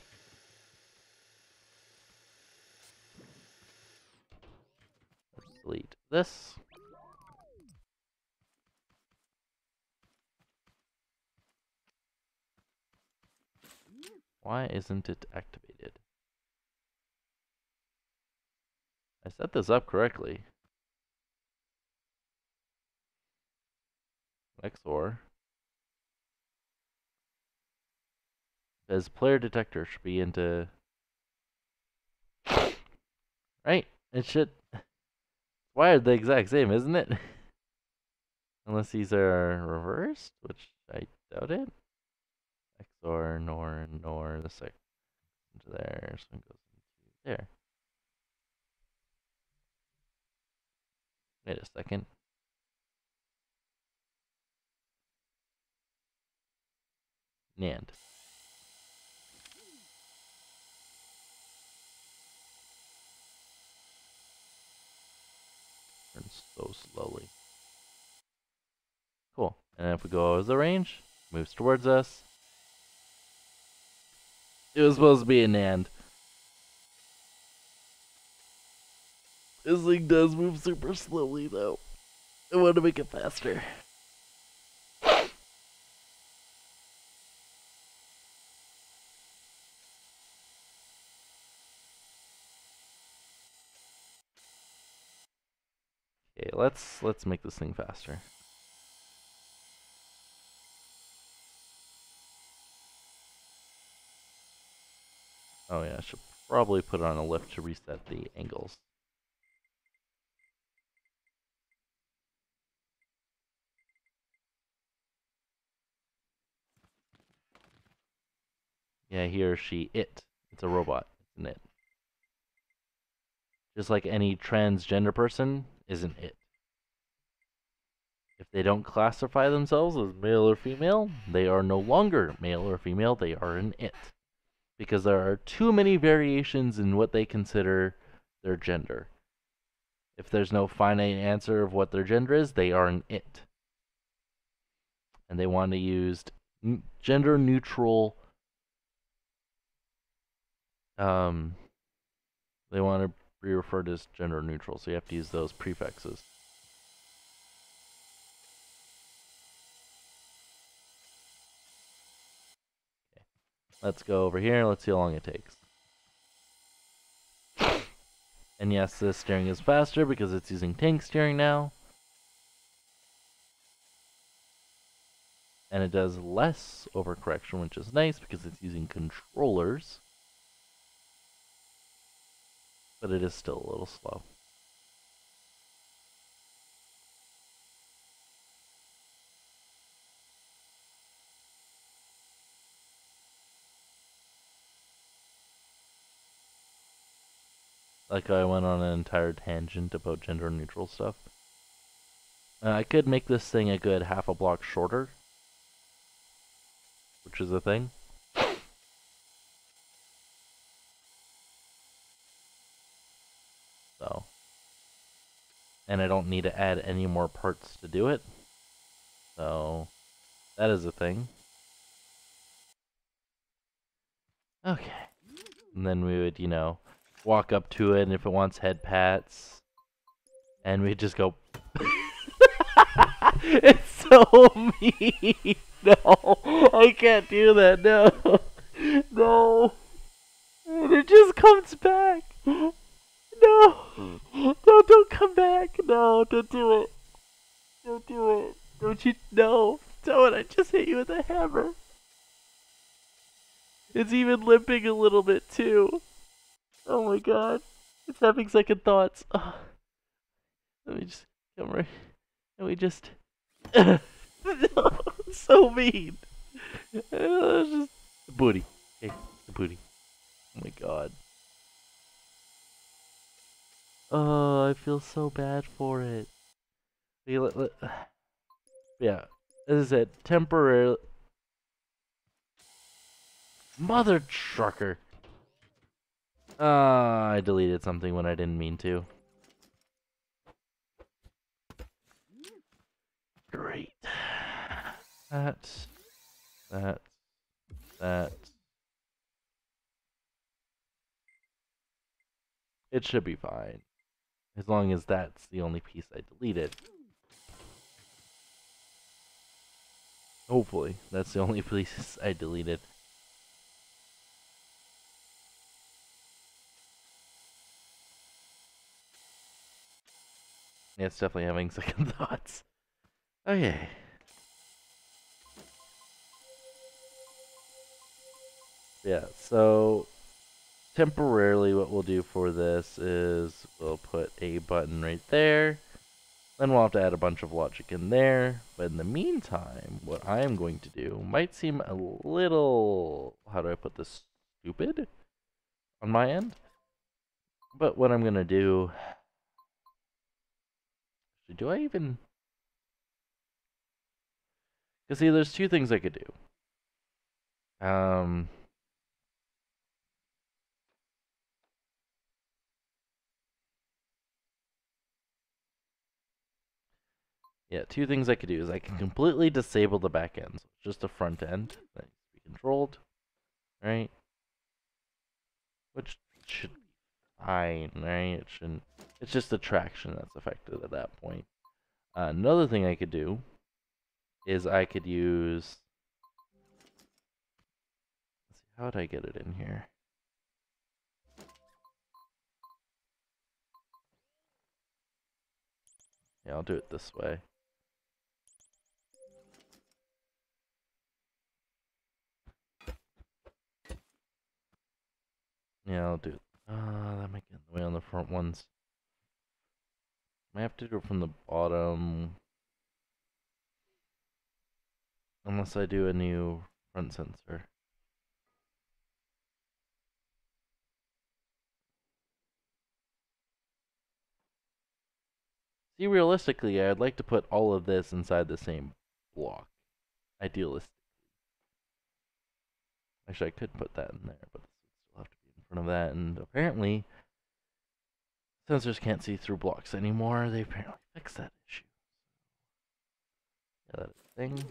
Let's delete this. Why isn't it activated? I set this up correctly. XOR. Because player detector should be into... Right? It should... Wired the exact same, isn't it? Unless these are reversed, which I doubt it. XOR, NOR, the second into there, so it goes into there. Wait a second. NAND. Turns so slowly. Cool. And if we go over the range, moves towards us. It was supposed to be a NAND. This thing does move super slowly though. I want to make it faster. Okay, let's make this thing faster. Oh yeah, I should probably put it on a lift to reset the angles. Yeah, he or she, it. It's a robot, isn't it? Just like any transgender person isn't it. If they don't classify themselves as male or female, they are no longer male or female, they are an it. Because there are too many variations in what they consider their gender. If there's no finite answer of what their gender is, they are an it. And they want to use gender neutral, they want to be referred as gender neutral, so you have to use those prefixes. Okay. Let's go over here, let's see how long it takes. And yes, this steering is faster because it's using tank steering now. And it does less overcorrection, which is nice because it's using controllers. But it is still a little slow. Like I went on an entire tangent about gender neutral stuff. I could make this thing a good half a block shorter, which is a thing. So, and I don't need to add any more parts to do it. So, that is a thing. Okay. And then we would, you know, walk up to it, and if it wants head pats, and we just go. It's so mean. No, I can't do that. No, no. And it just comes back. No, no, don't come back. No, don't do it. Don't do it. Don't you? No, don't. I just hit you with a hammer. It's even limping a little bit too. Oh my god. It's having second thoughts. Oh. Let me just come right. Let me just. No, so mean. Just the booty. Okay, the booty. Oh my god. Oh, I feel so bad for it. Yeah, as I said, temporarily. Mother trucker. I deleted something when I didn't mean to. Great. That. It should be fine. As long as that's the only piece I deleted. Hopefully, that's the only piece I deleted. Yeah, it's definitely having second thoughts. Okay. Yeah, so temporarily what we'll do for this is we'll put a button right there. Then we'll have to add a bunch of logic in there. But in the meantime, what I am going to do might seem a little, how do I put this, stupid on my end. But what I'm going to do, do I even, because see, there's two things I could do. Yeah, two things I could do is I can completely disable the back end. So it's just a front end that needs to be controlled, right? Which should be fine, right? It shouldn't. It's just the traction that's affected at that point. Another thing I could do is I could use. Let's see, how would I get it in here? Yeah, I'll do it this way. Yeah, I'll do it. That might get in the way on the front ones. I have to do it from the bottom. Unless I do a new front sensor. See, realistically, I'd like to put all of this inside the same block. Idealistically. Actually, I could put that in there, but this would still have to be in front of that. And apparently, sensors can't see through blocks anymore. They apparently fixed that issue. Yeah, that is a thing.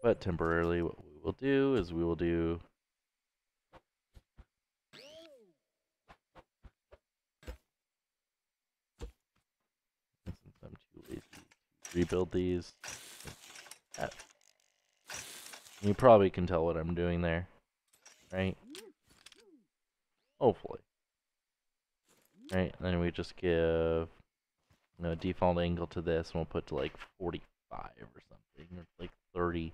But temporarily, what we will do is we will do. Since I'm too lazy to rebuild these. You probably can tell what I'm doing there, right? Hopefully. Right, and then we just give a default angle to this, and we'll put to like 45 or something, or like 30.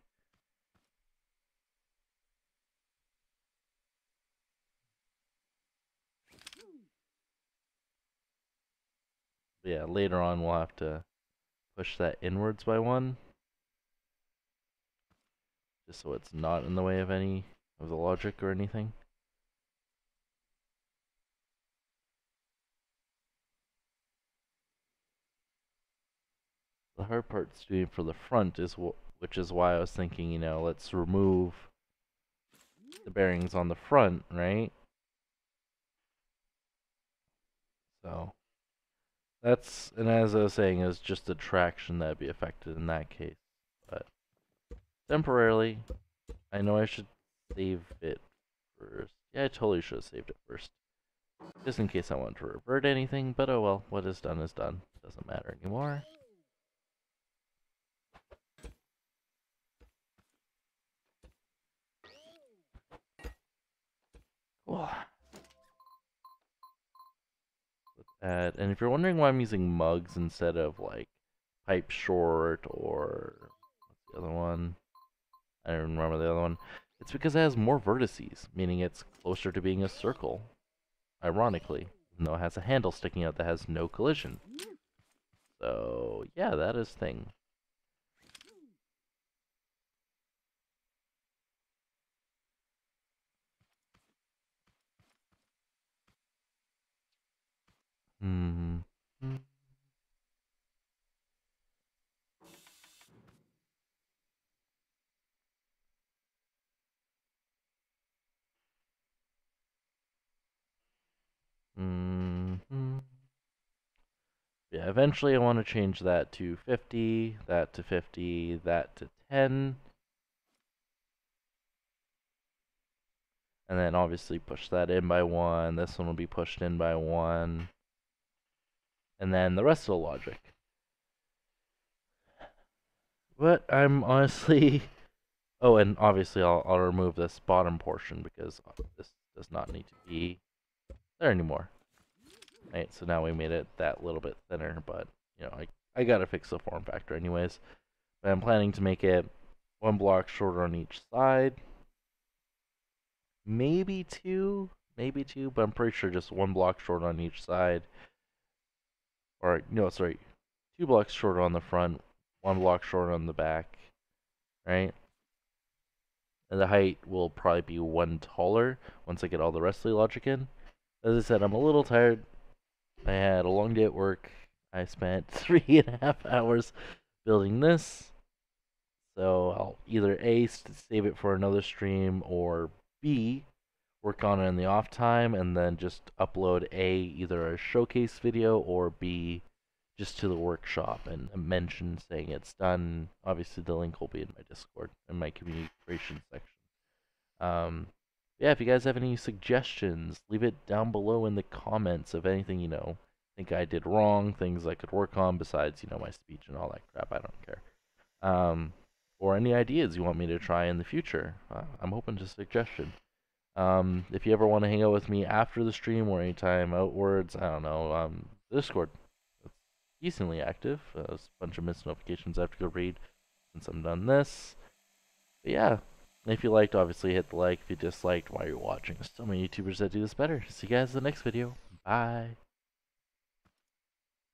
But yeah, later on we'll have to push that inwards by 1. Just so it's not in the way of any of the logic or anything. The hard part's doing for the front is which is why I was thinking, let's remove the bearings on the front, right? So that's, and as I was saying, is just the traction that'd be affected in that case. But temporarily, I know I should save it first. Yeah, I totally should have saved it first. Just in case I want to revert anything, but oh well, what is done is done. Doesn't matter anymore. Cool. And if you're wondering why I'm using mugs instead of like pipe short or what's the other one? I don't remember the other one. It's because it has more vertices, meaning it's closer to being a circle. Ironically, even though it has a handle sticking out that has no collision. So yeah, that is thing. Hmm. Hmm. Yeah, eventually I want to change that to 50, that to 50, that to 10. And then obviously push that in by 1. This one will be pushed in by 1. And then the rest of the logic. But I'm honestly... Oh, and obviously I'll remove this bottom portion because this does not need to be there anymore. Right, so now we made it that little bit thinner, but, I gotta fix the form factor anyways. But I'm planning to make it 1 block shorter on each side. Maybe two, but I'm pretty sure just 1 block shorter on each side. Or, no, sorry, 2 blocks shorter on the front, 1 block shorter on the back, right? And the height will probably be 1 taller once I get all the rest of the logic in. As I said, I'm a little tired. I had a long day at work. I spent 3.5 hours building this. So I'll either A, save it for another stream, or B, work on it in the off time and then just upload A, either a showcase video, or B, just to the workshop and mention saying it's done. Obviously, the link will be in my Discord and my community creation section. Yeah, if you guys have any suggestions, leave it down below in the comments of anything think I did wrong, things I could work on besides my speech and all that crap. I don't care. Or any ideas you want me to try in the future. I'm open to suggestion. If you ever want to hang out with me after the stream or anytime outwards, I don't know, Discord. It's decently active. There's a bunch of missed notifications I have to go read since I'm done this. But yeah, if you liked, obviously hit the like. If you disliked, why you're watching. There's so many YouTubers that do this better. See you guys in the next video. Bye.